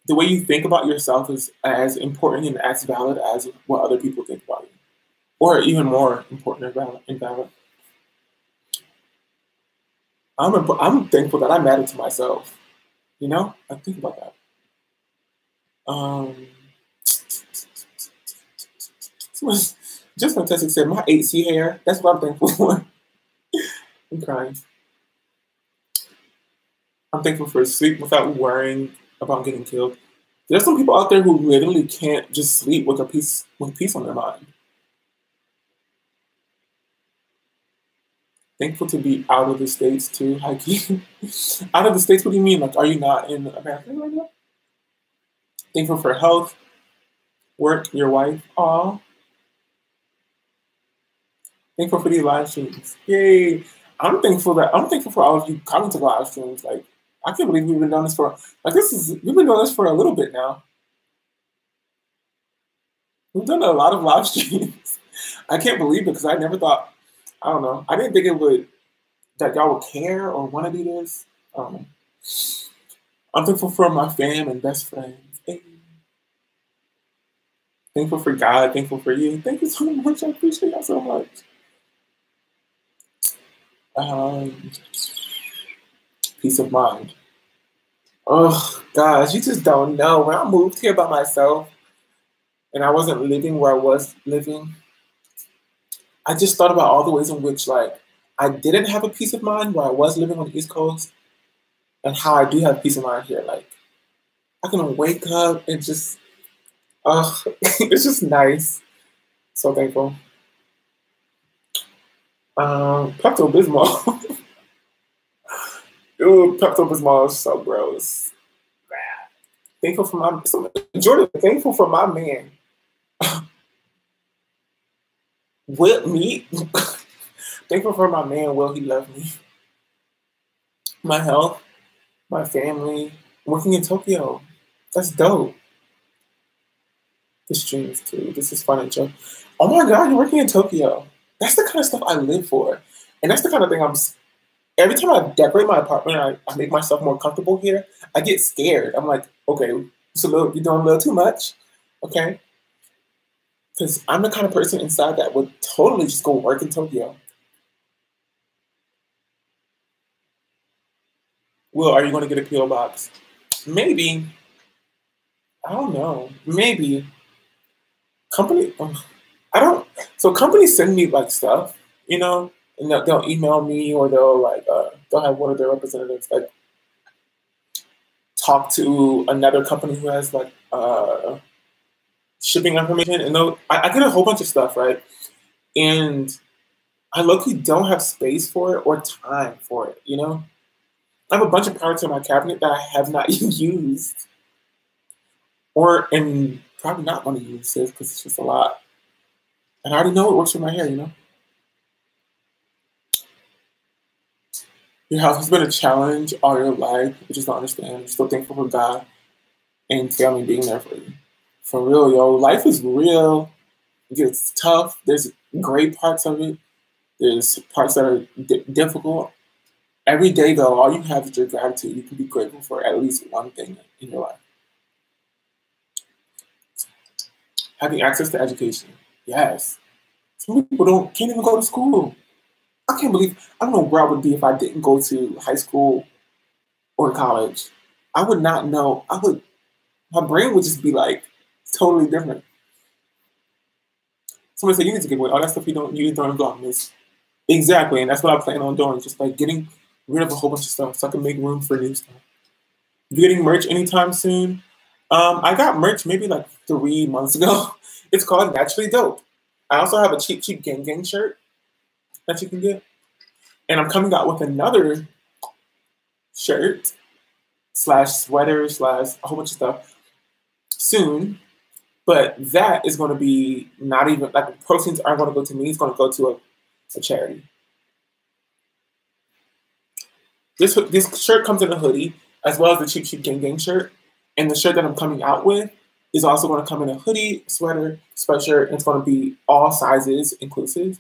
the way you think about yourself is as important and as valid as what other people think about you, or even more important and valid. I'm thankful that I matter to myself. You know, I think about that. Um, just fantastic said my 8C hair. That's what I'm thankful for. I'm crying. I'm thankful for sleep without worrying about getting killed. There's some people out there who literally can't just sleep with peace on their mind. Thankful to be out of the States too, Heike. Out of the States, what do you mean? Like, are you not in America right now? Thankful for health, work, your wife. Aw. Thankful for these live streams. Yay. I'm thankful for all of you coming to live streams. Like, I can't believe we've been doing this for we've been doing this for a little bit now. We've done a lot of live streams. I can't believe it because I never thought, I don't know. I didn't think that y'all would care or want to do this. I don't know. I'm thankful for my fam and best friends. Hey. Thankful for God. Thankful for you. Thank you so much. I appreciate y'all so much. Peace of mind. Oh, gosh, you just don't know. When I moved here by myself and I wasn't living where I was living, I just thought about all the ways in which, like, I didn't have a peace of mind where I was living on the East Coast and how I do have peace of mind here. Like, I can wake up and just, it's just nice. So thankful. Pepto-Bismol. Ooh, Pepto-Bismol is so gross. Thankful for Jordan, thankful for my man. Will me? Thankful for my man, will he love me? My health, my family, working in Tokyo. That's dope. The streams too. This is fun and joke. Oh my God, you're working in Tokyo. That's the kind of stuff I live for. And that's the kind of thing every time I decorate my apartment, I make myself more comfortable here, I get scared. I'm like, okay, you're doing a little too much. Okay. Because I'm the kind of person inside that would totally just go work in Tokyo. Will, are you going to get a P.O. box? Maybe. I don't know. Maybe. Companies send me like stuff, you know, and they'll email me or they'll have one of their representatives like talk to another company who has like shipping information, and I get a whole bunch of stuff, right? And I low-key don't have space for it or time for it, you know? I have a bunch of parts in my cabinet that I have not used and probably not going to use this because it's just a lot. And I already know it works for my hair, you know? Your health has been a challenge all your life. You just don't understand. You're still thankful for God and family being there for you. For real, yo. Life is real. It gets tough. There's great parts of it. There's parts that are difficult. Every day, though, all you have is your gratitude. You can be grateful for at least one thing in your life. Having access to education. Yes. Some people can't even go to school. I don't know where I would be if I didn't go to high school or college. I would not know. My brain would just be like totally different. Somebody said, you need to give away all that stuff you don't miss. Exactly, and that's what I plan on doing, just like getting rid of a whole bunch of stuff so I can make room for new stuff. You getting merch anytime soon? I got merch maybe like 3 months ago. It's called Naturally Dope. I also have a Cheap Cheap Gang Gang shirt. that you can get. And I'm coming out with another shirt slash sweater slash a whole bunch of stuff soon. But that is going to be not even, like, the proceeds aren't going to go to me. It's going to go to a charity. This shirt comes in a hoodie, as well as the Cheap Cheap Gang Gang shirt. And the shirt that I'm coming out with is also going to come in a hoodie, sweater, sweatshirt, and it's going to be all sizes inclusive.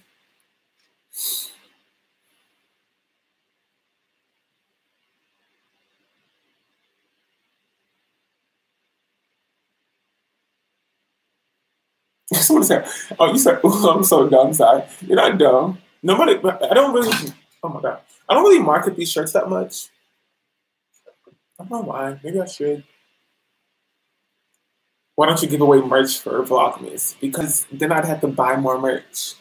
Someone said, "Oh, you said, oh, I'm so dumb, sorry." You're not dumb. Nobody, I don't really, oh my God. I don't really market these shirts that much. I don't know why. Maybe I should. Why don't you give away merch for Vlogmas? Because then I'd have to buy more merch.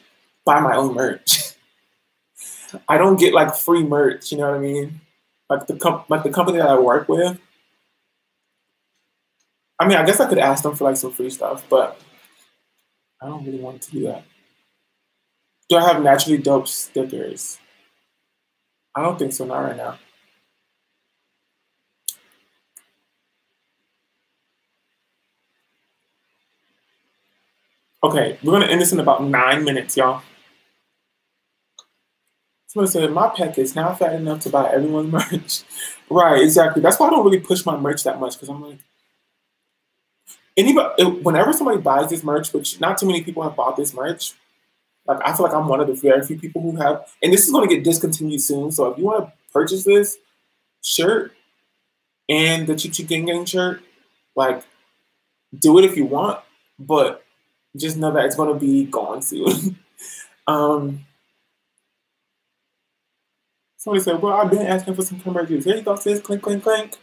Buy my own merch. I don't get like free merch, you know what I mean? Like the company that I work with. I mean, I guess I could ask them for like some free stuff, but I don't really want to do that. Do I have naturally dope stickers? I don't think so, not right now. Okay, we're gonna end this in about 9 minutes, y'all. Somebody said, my pet is now fat enough to buy everyone's merch. Right, exactly. That's why I don't really push my merch that much, because I'm like, whenever somebody buys this merch, which not too many people have bought this merch, like I feel like I'm one of the very few people who have, and this is going to get discontinued soon. So if you want to purchase this shirt and the Cheap Cheap Gang Gang shirt, like do it if you want, but just know that it's going to be gone soon. Somebody said, well, I've been asking for some commercials. There you go, sis, clink, clink, clink.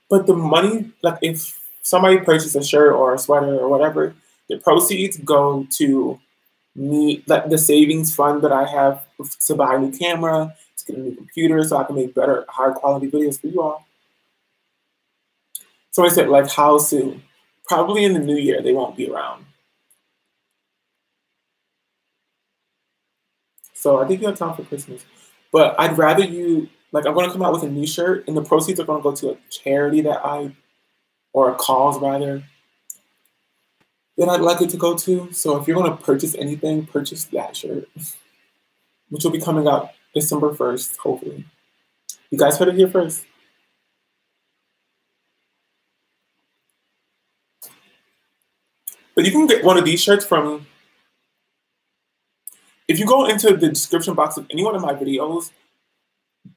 But the money, like if somebody purchases a shirt or a sweater or whatever, the proceeds go to me, like the savings fund that I have to buy a new camera, to get a new computer so I can make better, higher quality videos for you all. Somebody said, like, how soon? Probably in the new year, they won't be around. So I think you have time for Christmas. But I'd rather you, like, I'm going to come out with a new shirt, and the proceeds are going to go to a charity or a cause rather, that I'd like it to go to. So if you're going to purchase anything, purchase that shirt, which will be coming out December 1st, hopefully. You guys heard it here first. But you can get one of these shirts from, if you go into the description box of any one of my videos,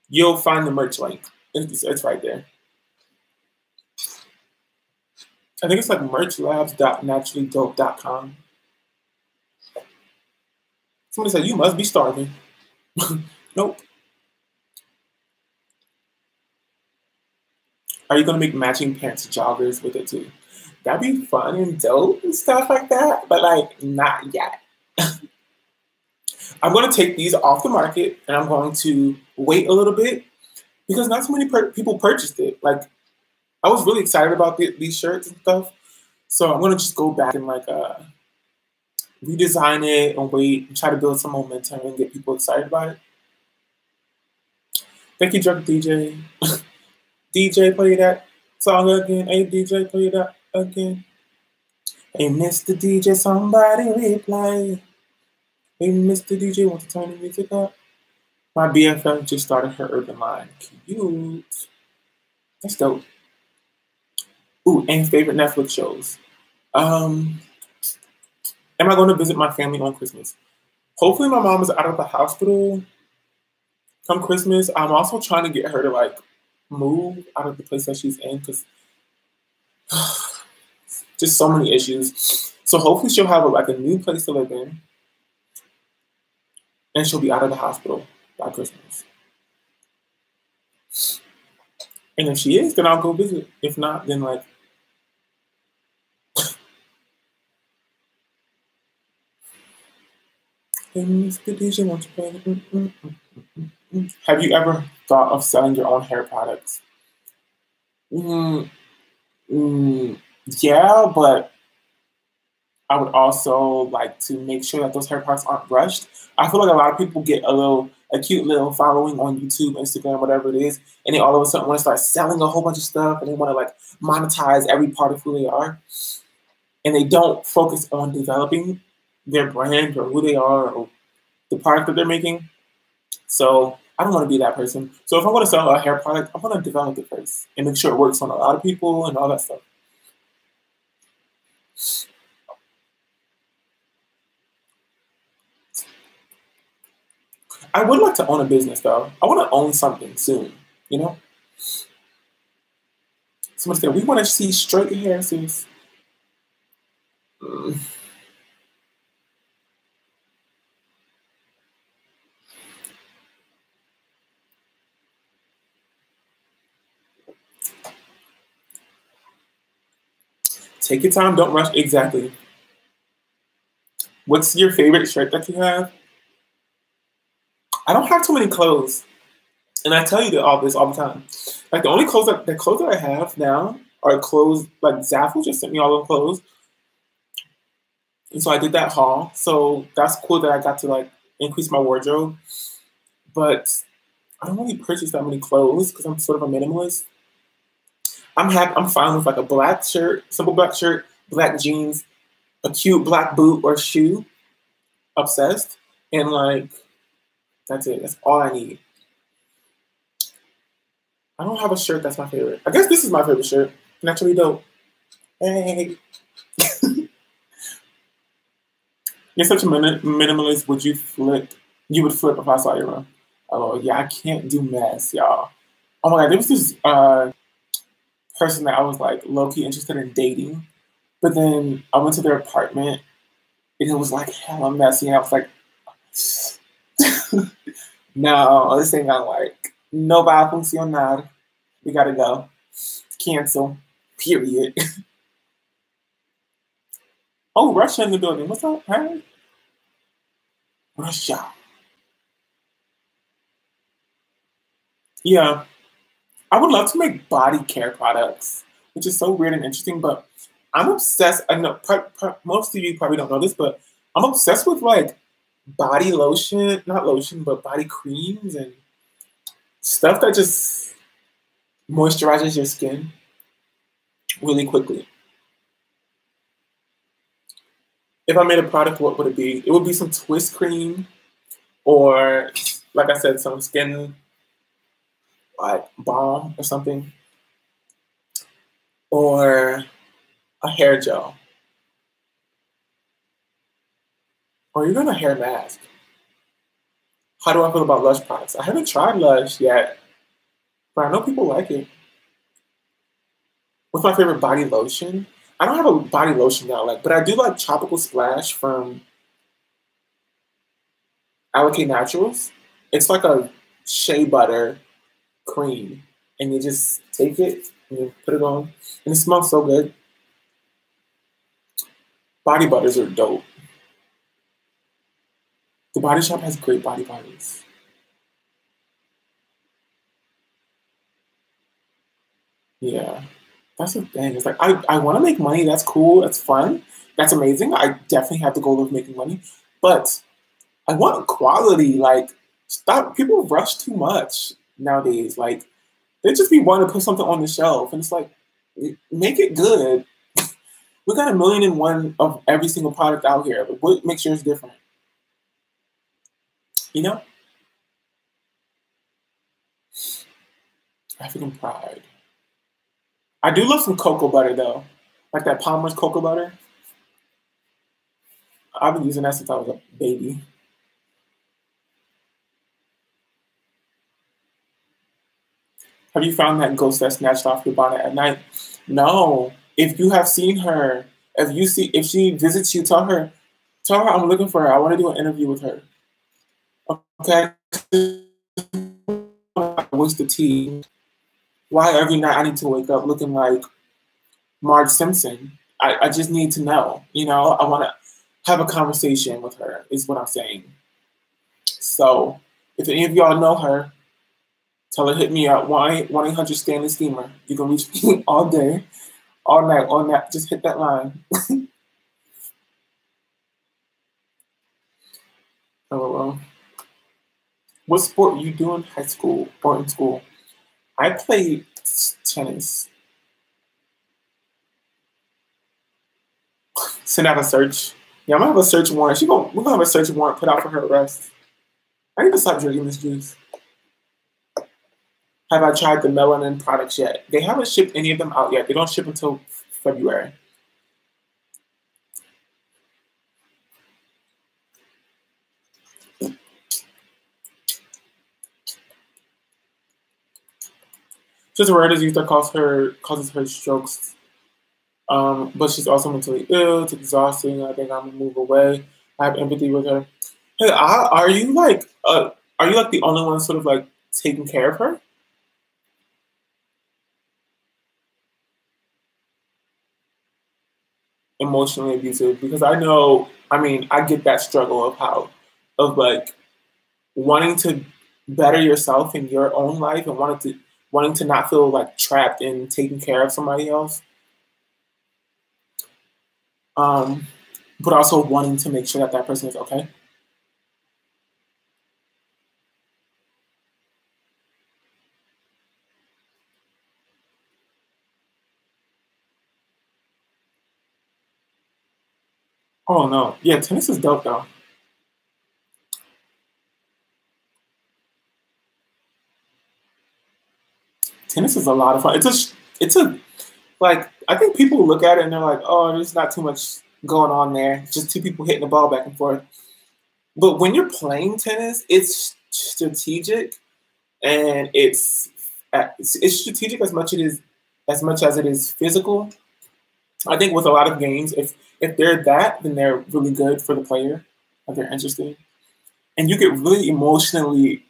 you'll find the merch link. It's right there. I think it's like merchlabs.naturallydope.com. Somebody said, you must be starving. Nope. Are you going to make matching pants joggers with it too? That'd be fun and dope and stuff like that, but like not yet. I'm going to take these off the market and I'm going to wait a little bit because not so many people purchased it. Like I was really excited about these shirts and stuff. So I'm going to just go back and like redesign it and wait and try to build some momentum and get people excited about it. Thank you, Drunk DJ. DJ, play that song again. Hey, DJ, play that again. Hey, Mr. DJ, somebody replay. Hey, Mr. DJ, want to turn the music up? My BFF just started her urban line. Cute. That's dope. Ooh, and favorite Netflix shows. Am I going to visit my family on Christmas? Hopefully my mom is out of the hospital come Christmas. I'm also trying to get her to like move out of the place that she's in because just so many issues. So hopefully she'll have like a new place to live in and she'll be out of the hospital by Christmas. And if she is, then I'll go visit. If not, then like hey, Mr. DJ, won't you play? Have you ever thought of selling your own hair products? Yeah, but I would also like to make sure that those hair products aren't rushed. I feel like a lot of people get a cute little following on YouTube, Instagram, whatever it is, and they all of a sudden want to start selling a whole bunch of stuff, and they want to like monetize every part of who they are, and they don't focus on developing their brand or who they are or the product that they're making. So I don't want to be that person. So if I'm going to sell a hair product, I'm going to develop it first and make sure it works on a lot of people and all that stuff. I would like to own a business though. I want to own something soon, you know? Someone said, we want to see straight hair, sis. Take your time, don't rush. Exactly. What's your favorite shirt that you have? I don't have too many clothes. And I tell you all this all the time. Like the only clothes that I have now are clothes like Zaful just sent me all the clothes. And so I did that haul. So that's cool that I got to like increase my wardrobe. But I don't really purchase that many clothes because I'm sort of a minimalist. I'm fine with like a black shirt, simple black shirt, black jeans, a cute black boot or shoe. Obsessed. And like that's it. That's all I need. I don't have a shirt that's my favorite. I guess this is my favorite shirt. Naturally dope. Hey. You're such a minimalist. You would flip if I saw you run. Oh, yeah, I can't do mess, y'all. Oh my God, there was this person that I was like low-key interested in dating. But then I went to their apartment and it was like hella messy. And I was like, no, this ain't gonna work. No va a funcionar. We gotta go. Cancel. Period. Oh, Russia in the building. What's up? Hey? Russia. Yeah. I would love to make body care products, which is so weird and interesting, but I'm obsessed. I know most of you probably don't know this, but I'm obsessed with like body lotion, not lotion, but body creams and stuff that just moisturizes your skin really quickly. If I made a product, what would it be? It would be some twist cream or, like I said, some skin like balm or something, or a hair gel, or even a hair mask. How do I feel about Lush products? I haven't tried Lush yet, but I know people like it. What's my favorite body lotion? I don't have a body lotion that I like, but I do like Tropical Splash from Allocate Naturals. It's like a shea butter cream, and you just take it and you put it on, and it smells so good. Body butters are dope. The Body Shop has great body butters. Yeah, that's the thing. It's like I want to make money. That's cool. That's fun. That's amazing. I definitely have the goal of making money, but I want quality. Like, stop. People rush too much nowadays. Like, they just be wanting to put something on the shelf, and it's like, make it good. We got 1,000,001 of every single product out here, but what makes yours different? You know, African pride. I do love some cocoa butter though, like that Palmer's cocoa butter. I've been using that since I was a baby. Have you found that ghost that snatched off your bonnet at night? No. If you have seen her, if she visits you, tell her I'm looking for her. I want to do an interview with her. Okay. Waste the tea. Why every night I need to wake up looking like Marge Simpson? I just need to know. You know, I want to have a conversation with her, is what I'm saying. So, if any of y'all know her, tell her hit me up. 1-800 Stanley Steamer. You can reach me all day, all night, on that. Just hit that line. LOL. What sport you do in high school or in school? I played tennis. Send out a search. Yeah, I'm gonna have a search warrant. We're gonna have a search warrant put out for her arrest. I need to stop drinking this juice. Have I tried the melanin products yet? They haven't shipped any of them out yet. They don't ship until February. Just a rare disease that causes her strokes. But she's also mentally ill. It's exhausting. I think I'm gonna move away. I have empathy with her. Hey, are you like the only one sort of like taking care of her? Emotionally abusive, because I know, I mean, I get that struggle of like wanting to better yourself in your own life and wanting to not feel like trapped in taking care of somebody else. But also wanting to make sure that that person is okay. Oh no, yeah, tennis is dope though. Tennis is a lot of fun. It's a like I think people look at it and they're like, oh, there's not too much going on there. It's just two people hitting the ball back and forth. But when you're playing tennis, it's strategic and it's strategic as much as it is physical. I think with a lot of games, if they're that, then they're really good for the player. Like they're interesting, and you get really emotionally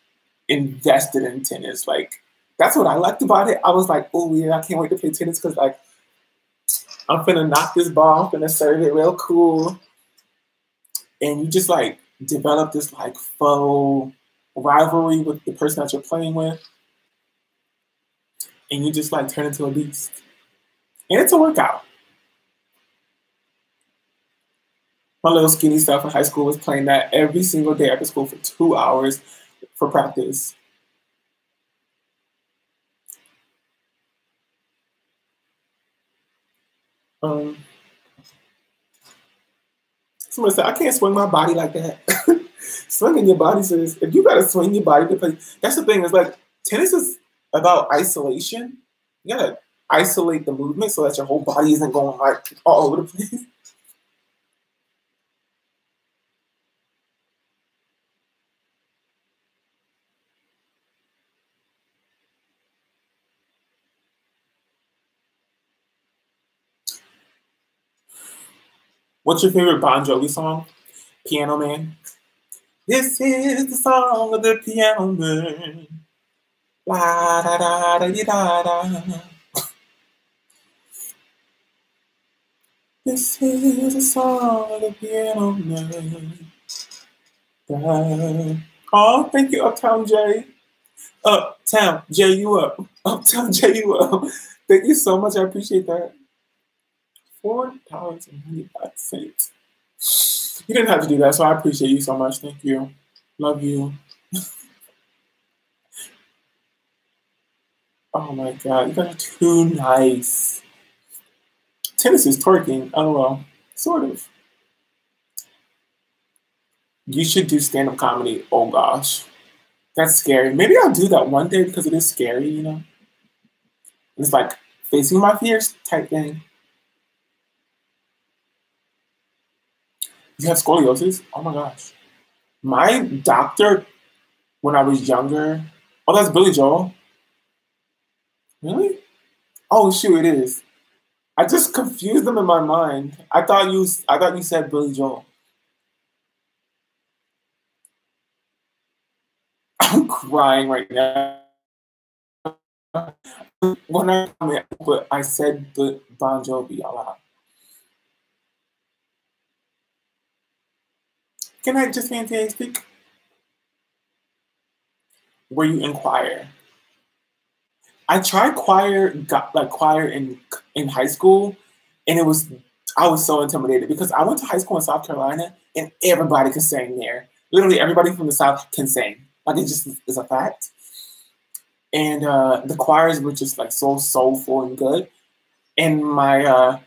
invested in tennis. Like that's what I liked about it. I was like, oh yeah, I can't wait to play tennis because like I'm finna knock this ball, I'm finna serve it real cool, and you just like develop this like faux rivalry with the person that you're playing with, and you just like turn into a beast. And it's a workout. My little skinny self in high school was playing that every single day after school for 2 hours for practice. Um, Somebody said, I can't swing my body like that. Swinging your body says, if you gotta swing your body to play, that's the thing, is like tennis is about isolation. You gotta isolate the movement so that your whole body isn't going like all over the place. What's your favorite Bon Jovi song? Piano Man. This is the song of the piano man. La da da da da da. This is the song of the piano man. Da. Oh, thank you, Uptown J. Uptown J, you up. Uptown J, you up. Thank you so much. I appreciate that. $4.95. You didn't have to do that, so I appreciate you so much. Thank you. Love you. Oh my god, you guys are too nice. Tennis is twerking. LOL. Sort of. You should do stand-up comedy. Oh gosh. That's scary. Maybe I'll do that one day because it is scary, you know? It's like facing my fears type thing. You have scoliosis? Oh my gosh. My doctor, when I was younger, oh, that's Billy Joel. Really? Oh shoot, it is. I just confused them in my mind. I thought you said Billy Joel. I'm crying right now. When but I said the Bon Jovi a lot. Can I just fantastic? Where you in choir? I tried choir, got like choir in high school, and I was so intimidated because I went to high school in South Carolina, and everybody could sing there. Literally everybody from the South can sing. Like it just is a fact. And the choirs were just like so soulful and good. And my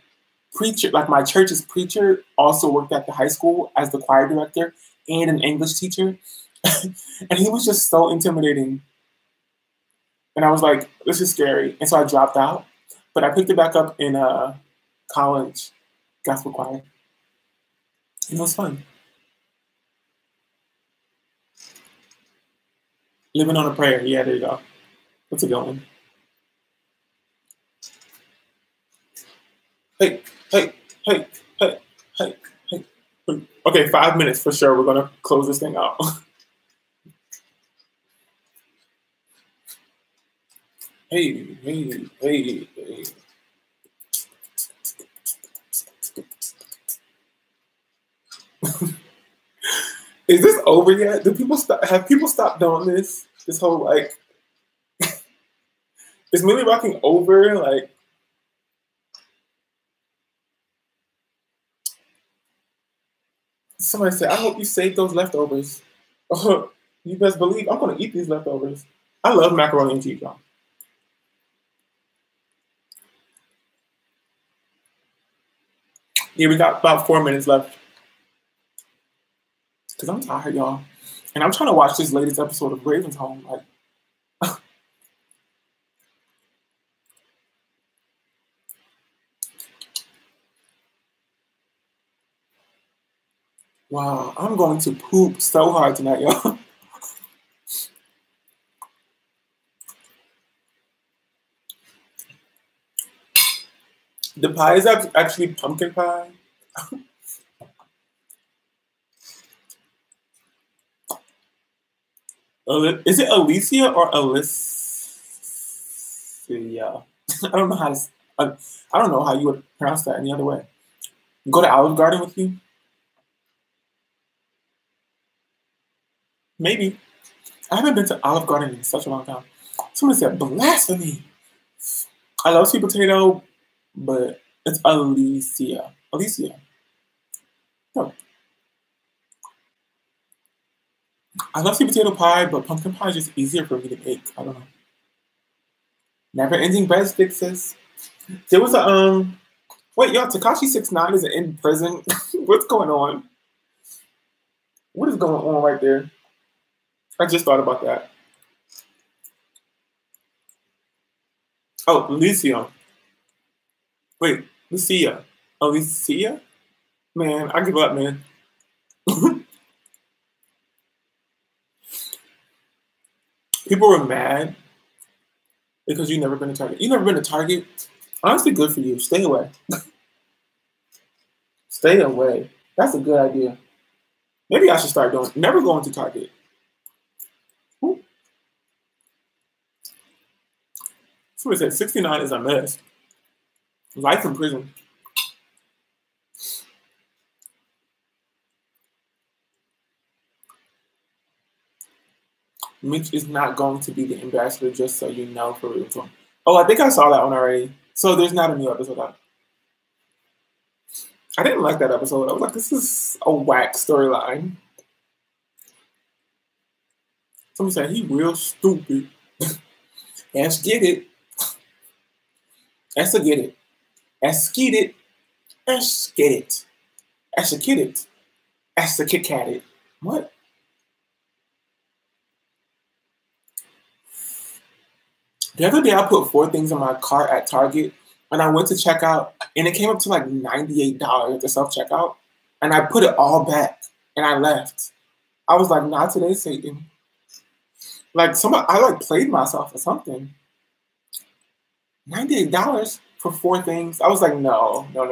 preacher, like my church's preacher, also worked at the high school as the choir director and an English teacher. And he was just so intimidating. And I was like, this is scary. And so I dropped out. But I picked it back up in college, gospel choir. And it was fun. Living on a prayer. Yeah, there you go. What's it going? Hey, hey, hey, hey, hey, hey. Okay, 5 minutes for sure. We're going to close this thing out. Hey, hey, hey, hey. Is this over yet? Do people stop? Have people stopped doing this? This whole like, is Millie Rocking over? Like, somebody said, I hope you saved those leftovers. You best believe I'm gonna eat these leftovers. I love macaroni and cheese, y'all. Yeah, we got about 4 minutes left. Cause I'm tired, y'all. And I'm trying to watch this latest episode of Raven's Home. Like, wow, I'm going to poop so hard tonight, y'all. The pie is actually pumpkin pie. Is it Alicia or Alicia? I don't know how to. I don't know how you would pronounce that any other way. Go to Olive Garden with you? Maybe. I haven't been to Olive Garden in such a long time. Somebody said blasphemy. I love sweet potato, but it's Alicia. Alicia. No. I love sweet potato pie, but pumpkin pie is just easier for me to make. I don't know. Never ending breadsticks, sis. There was a wait, y'all, Tekashi 6ix9ine is in prison. What's going on? What is going on right there? I just thought about that. Oh, Alicia. Wait, Lucia. Alicia? Man, I give up, man. People were mad because you've never been to Target. You've never been to Target? Honestly, good for you. Stay away. Stay away. That's a good idea. Maybe I should start doing never going to Target. Ooh. Somebody said 69 is a mess. Life in prison. Mitch is not going to be the ambassador, just so you know, for real. Oh, I think I saw that one already. So there's not a new episode out. I didn't like that episode. I was like, this is a whack storyline. Somebody said, he real stupid. Let's get it. Let's get it. Let's get it. Let's get it. Let's get it. Let's kick at it. What? The other day I put 4 things in my cart at Target and I went to check out and it came up to like $98 at the self-checkout. And I put it all back and I left. I was like, not today, Satan. Like I like played myself or something. $98 for 4 things. I was like, no. And I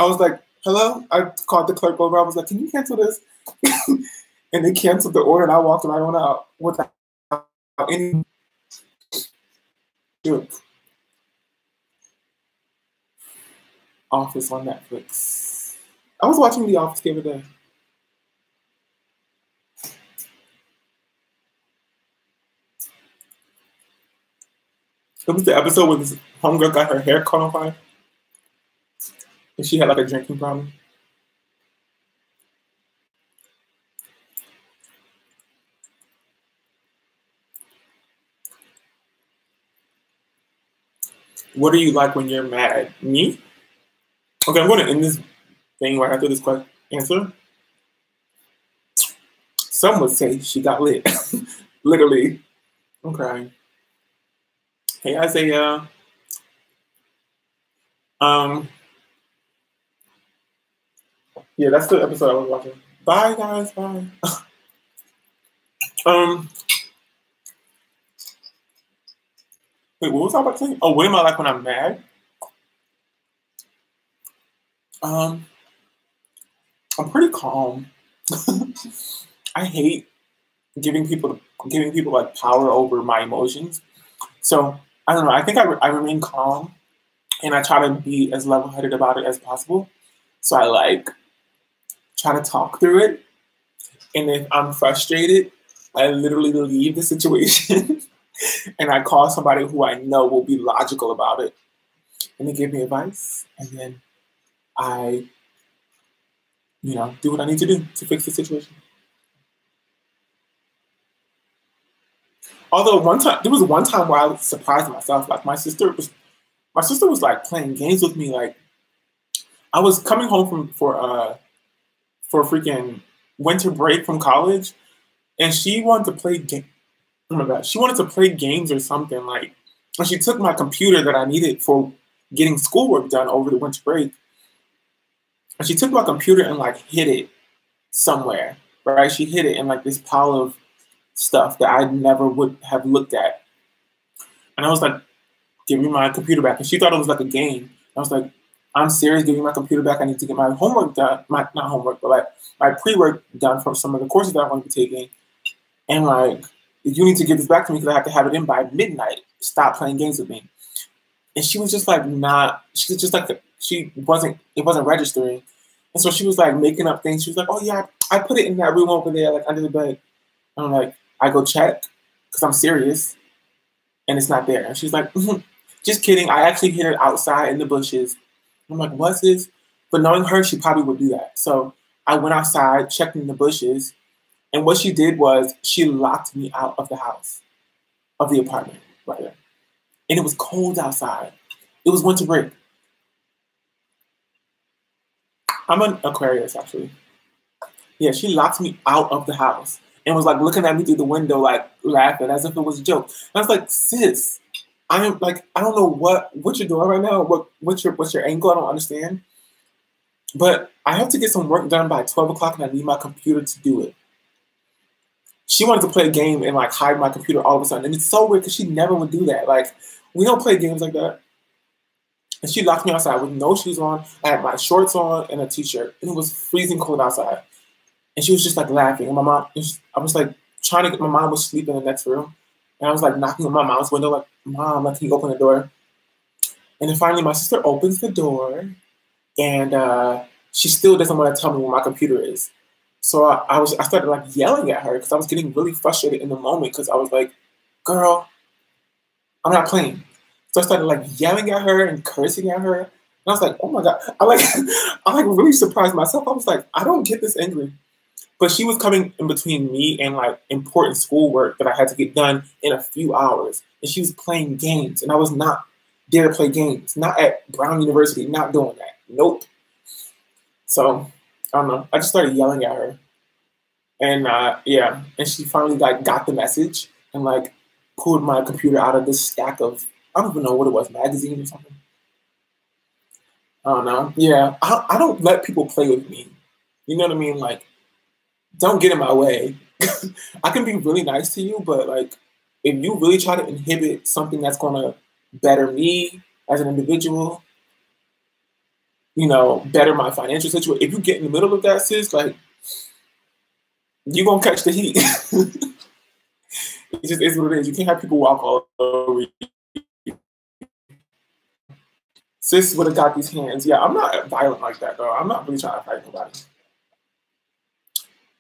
was like, hello? I called the clerk over. I was like, can you cancel this? And they canceled the order and I walked right on out without any joke. Office on Netflix. I was watching The Office the other day. It was the episode where this homegirl got her hair caught on fire. And she had like a drinking problem. What are you like when you're mad? Me? Okay, I'm going to end this thing right after this answer. Some would say she got lit. Literally. Okay. Hey, Isaiah. Yeah, that's the episode I was watching. Bye, guys. Bye. Wait, what was I about to say? Oh, what am I like when I'm mad? I'm pretty calm. I hate giving people like power over my emotions. So I don't know. I think I remain calm, and I try to be as level-headed about it as possible. So I like try to talk through it, and if I'm frustrated, I literally leave the situation, and I call somebody who I know will be logical about it, and they give me advice, and then I, do what I need to do to fix the situation. Although there was one time where I surprised myself. Like my sister was like playing games with me. Like I was coming home for freaking winter break from college, and she wanted to play oh my god, she wanted to play games or something. Like, and she took my computer that I needed for getting schoolwork done over the winter break, and she took my computer and like hid it somewhere. Right? She hid it in like this pile of stuff that I never would have looked at. And I was like, give me my computer back. And she thought it was like a game. I was like, I'm serious, give me my computer back. I need to get my homework done. Not homework, but like my pre-work done for some of the courses that I want to be taking. And like, you need to give this back to me because I have to have it in by midnight. Stop playing games with me. And she was just like she was just like, it wasn't registering. And so she was like making up things. She was like, oh yeah, I put it in that room over there, like under the bed. And I'm like, I go check because I'm serious. And it's not there. And she's like, just kidding. I actually hid it outside in the bushes. I'm like, what's this? But knowing her, she probably would do that. So I went outside, checked in the bushes. And what she did was she locked me out of the house, of the apartment, right there. And it was cold outside. It was winter break. I'm an Aquarius, actually. Yeah, she locked me out of the house and was like looking at me through the window, like laughing as if it was a joke. And I was like, sis, I'm like, I don't know what you're doing right now. What's your angle? I don't understand. But I have to get some work done by 12 o'clock and I need my computer to do it. She wanted to play a game and like hide my computer all of a sudden. And it's so weird because she never would do that. Like, we don't play games like that. And she locked me outside with no shoes on. I had my shorts on and a t-shirt. And it was freezing cold outside. And she was just like laughing. And I was like trying to get, my mom was sleeping in the next room. And I was like knocking on my mom's window, like, Mom, like, can you open the door? And then finally my sister opens the door and she still doesn't want to tell me where my computer is. So I started like yelling at her because I was getting really frustrated in the moment because I was like, girl, I'm not playing. So I started like yelling at her and cursing at her. And I was like, oh my God. I really surprised myself. I was like, I don't get this angry. But she was coming in between me and like important schoolwork that I had to get done in a few hours. And she was playing games. And I was not there to play games. Not at Brown University, not doing that. Nope. So I don't know. I just started yelling at her. And yeah. And she finally like got the message and like pulled my computer out of this stack of, I don't even know what it was, magazine or something. I don't know. Yeah. I don't let people play with me. You know what I mean? Like, don't get in my way. I can be really nice to you, but like, if you really try to inhibit something that's gonna better me as an individual, better my financial situation. If you get in the middle of that, sis, like, you're gonna catch the heat. It just is what it is. You can't have people walk all over you. Sis would have got these hands. Yeah, I'm not violent like that, though. I'm not really trying to fight nobody.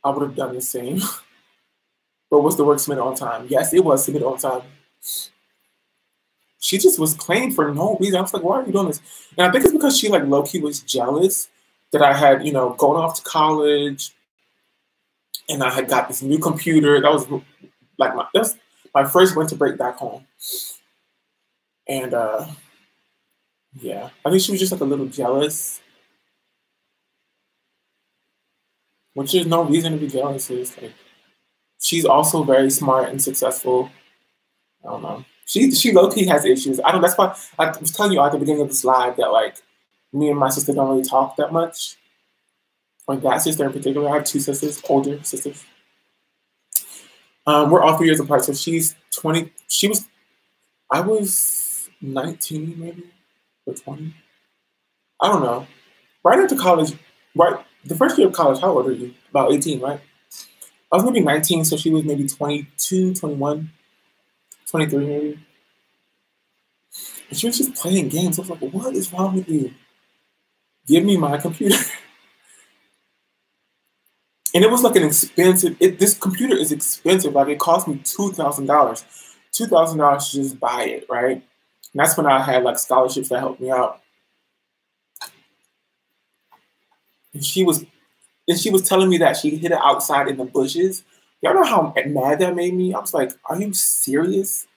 I would have done the same. But was the work submitted on time? Yes, it was submitted on time. She just was playing for no reason. I was like, why are you doing this? And I think it's because she like low-key was jealous that I had, going off to college and I had got this new computer. That was like my first winter break back home. And Yeah, I think she was just like a little jealous, which there's no reason to be jealous. It's like she's also very smart and successful. I don't know. She low key has issues. I don't. That's why I was telling you at the beginning of this live that like me and my sister don't really talk that much. Like that sister in particular, I have two sisters, older sisters. We're all 3 years apart. So she's 20. I was 19 maybe or 20. I don't know. Right after college, right the first year of college. How old are you? About 18, right? I was maybe 19, so she was maybe 22, 21, 23 maybe. And she was just playing games. I was like, what is wrong with you? Give me my computer. And it was like an expensive, this computer is expensive. Like it cost me $2,000. $2,000 to just buy it, right? And that's when I had like scholarships that helped me out. And she was telling me that she hid it outside in the bushes. Y'all know how mad that made me? I was like, are you serious?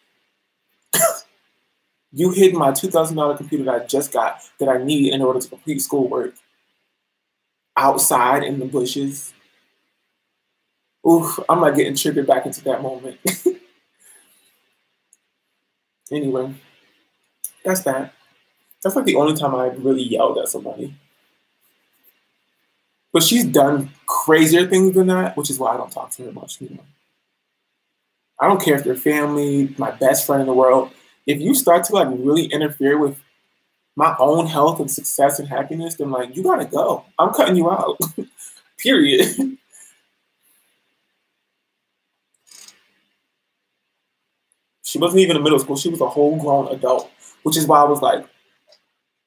You hid my $2,000 computer that I just got that I need in order to complete schoolwork outside in the bushes. Oof, I'm not getting triggered back into that moment. Anyway, that's that. That's like the only time I really yelled at somebody. But she's done crazier things than that, which is why I don't talk to her much anymore. I don't care if you're family, my best friend in the world. If you start to like really interfere with my own health and success and happiness, then like you gotta go. I'm cutting you out. Period. She wasn't even in middle school. She was a whole grown adult, which is why I was like,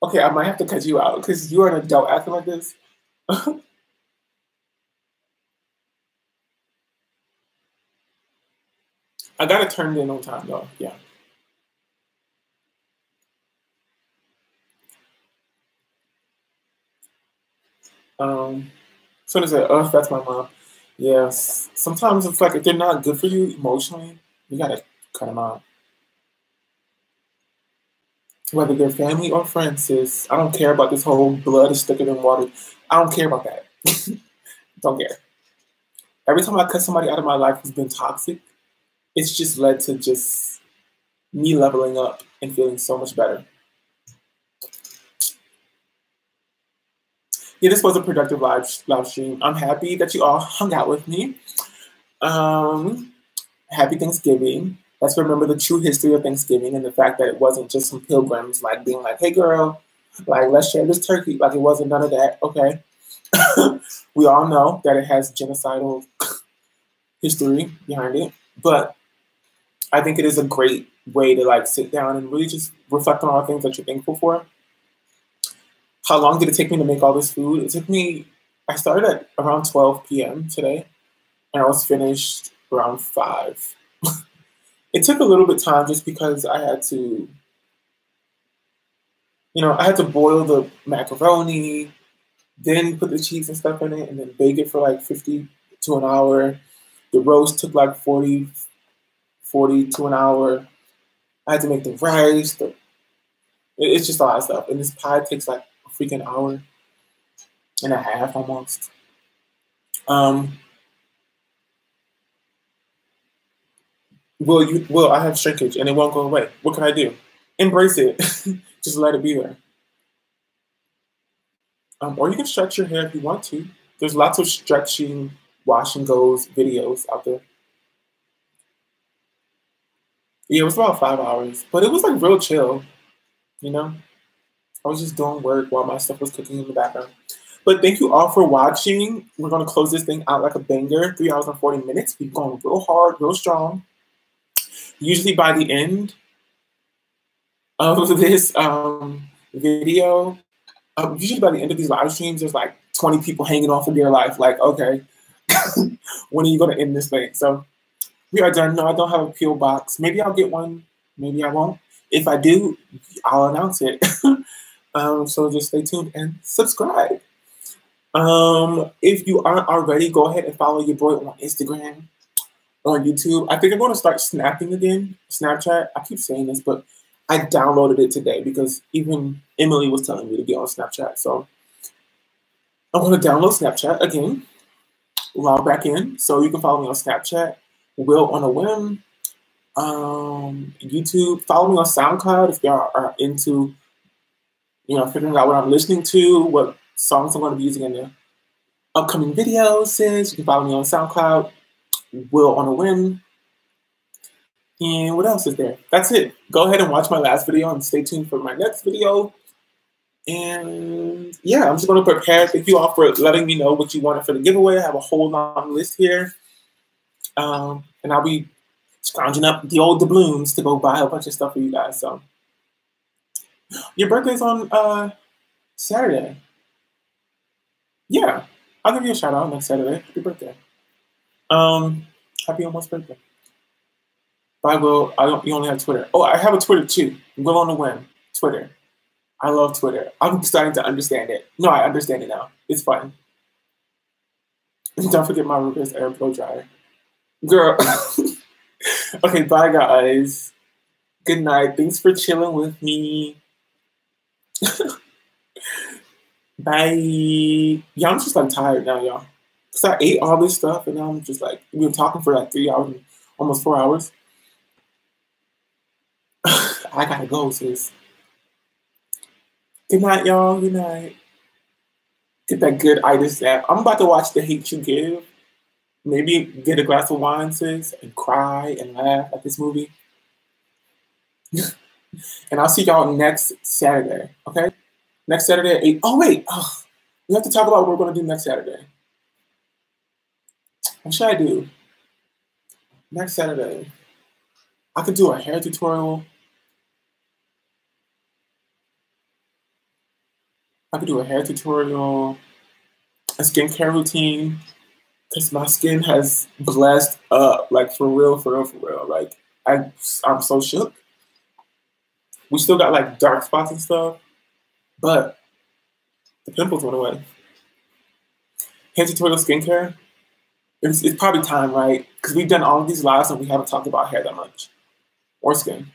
okay, I might have to cut you out because you're an adult acting like this. I got it turned in on time though. Yeah. So as I say, oh, that's my mom. Yes. Sometimes it's like if they're not good for you emotionally, you gotta cut them out. Whether they're family or friends, sis. I don't care about this whole blood is thicker than water. I don't care about that. Don't care. Every time I cut somebody out of my life who's been toxic, it's just led to just me leveling up and feeling so much better. Yeah, this was a productive live stream. I'm happy that you all hung out with me. Happy Thanksgiving. Let's remember the true history of Thanksgiving and the fact that it wasn't just some pilgrims like being like, hey girl, like let's share this turkey. Like it wasn't none of that. Okay. We all know that it has genocidal history behind it. But I think it is a great way to like sit down and really just reflect on all the things that you're thankful for. How long did it take me to make all this food? It took me, I started at around 12 p.m. today and I was finished around 5. It took a little bit of time just because I had to, I had to boil the macaroni, then put the cheese and stuff in it, and then bake it for like 50 to an hour. The roast took like 40 to an hour. I had to make the rice. It's just a lot of stuff. And this pie takes like a freaking hour and a half almost. Well, I have shrinkage and it won't go away. What can I do? Embrace it. Just let it be there. Or you can stretch your hair if you want to. There's lots of stretching, wash and goes videos out there. Yeah, it was about 5 hours, but it was like real chill, I was just doing work while my stuff was cooking in the background. But thank you all for watching. We're going to close this thing out like a banger. 3 hours and 40 minutes. We've gone real hard, real strong. Usually by the end of this video, usually by the end of these live streams, there's like 20 people hanging off of their life. Like, okay, when are you going to end this thing? So we are done. No, I don't have a P.O. box. Maybe I'll get one. Maybe I won't. If I do, I'll announce it. So just stay tuned and subscribe. If you aren't already, go ahead and follow your boy on Instagram, on YouTube. I think I'm going to start snapping again. Snapchat. I keep saying this, but I downloaded it today because even Emily was telling me to get on Snapchat. So I'm going to download Snapchat again, log back in. So you can follow me on Snapchat, Will on a Whim, YouTube. Follow me on SoundCloud if y'all are into, figuring out what I'm listening to, what songs I'm going to be using in the upcoming videos. You can follow me on SoundCloud, Will on a Whim. And what else is there? That's it. Go ahead and watch my last video and stay tuned for my next video. And yeah, I'm just going to prepare. Thank you all for letting me know what you wanted for the giveaway. I have a whole long list here. And I'll be scrounging up the old doubloons to go buy a bunch of stuff for you guys. So your birthday's on Saturday. Yeah, I'll give you a shout out next Saturday. Happy birthday. Happy almost birthday. Bye, Will. You only have Twitter. Oh, I have a Twitter too. Will on the Whim. Twitter. I love Twitter. I'm starting to understand it. No, I understand it now. It's fun. Don't forget my reverse air blow dryer. Girl. Okay, bye, guys. Good night. Thanks for chilling with me. Bye. Yeah, I'm just like tired now, y'all. Because I ate all this stuff and now I'm just like, we've been talking for like 3 hours, almost 4 hours. I gotta go, sis. Good night, y'all. Good night. Get that good itis nap. I'm about to watch The Hate You Give. Maybe get a glass of wine, sis, and cry and laugh at this movie. And I'll see y'all next Saturday, okay? Next Saturday at 8. Oh, wait. Oh, we have to talk about what we're going to do next Saturday. What should I do? Next Saturday. I could do a hair tutorial. A skincare routine, because my skin has blessed up, like for real. Like I'm so shook. We still got like dark spots and stuff, but the pimples went away. Hair tutorial, skincare. It's probably time, right? Because we've done all of these lives and we haven't talked about hair that much or skin.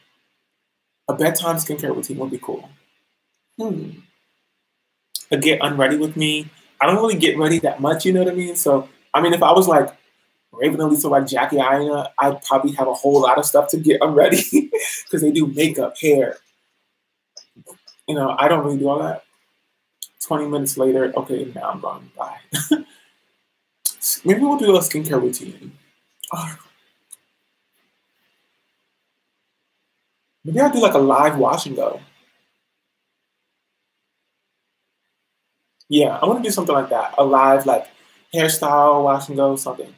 A bedtime skincare routine would be cool. A get unready with me. I don't really get ready that much, you know what I mean? So, I mean, if I was like Raven Elisa, like Jackie Aina, I'd probably have a whole lot of stuff to get unready because they do makeup, hair. I don't really do all that. 20 minutes later, okay, now I'm gone. Bye. Maybe we'll do a skincare routine. Maybe I'll do like a live wash and go. Yeah, I want to do something like that. A live, like, hairstyle, wash and go, something.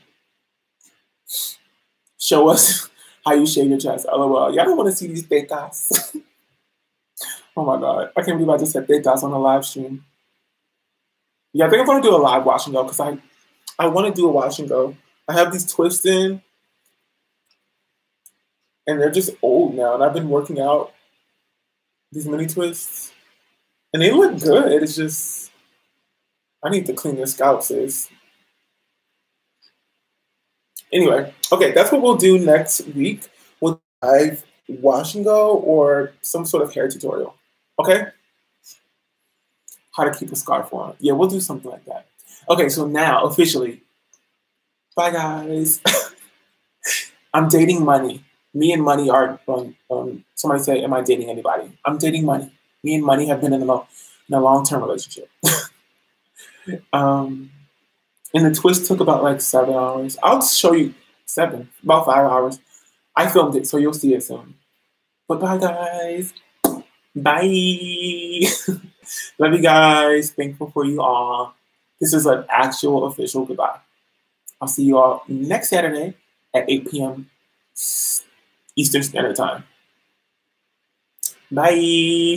Show us how you shave your chest. LOL. Y'all don't want to see these tetas. Oh my God. I can't believe I just said tetas on a live stream. Yeah, I think I'm going to do a live wash and go because I want to do a wash and go. I have these twists in, and they're just old now, and I've been working out these mini twists, and they look good. It's just, I need to clean their scalp, sis. Anyway, okay, that's what we'll do next week. We'll live wash and go or some sort of hair tutorial. Okay? How to keep a scarf on. Yeah, we'll do something like that. Okay, so now officially, bye guys. I'm dating money. Me and money are, somebody say, am I dating anybody? I'm dating money. Me and money have been in a long-term relationship. And the twist took about like 7 hours. I'll show you 7, about 5 hours. I filmed it, so you'll see it soon. But bye, guys. Bye. Love you guys. Thankful for you all. This is an actual official goodbye. I'll see you all next Saturday at 8 p.m. Eastern Standard Time. Bye.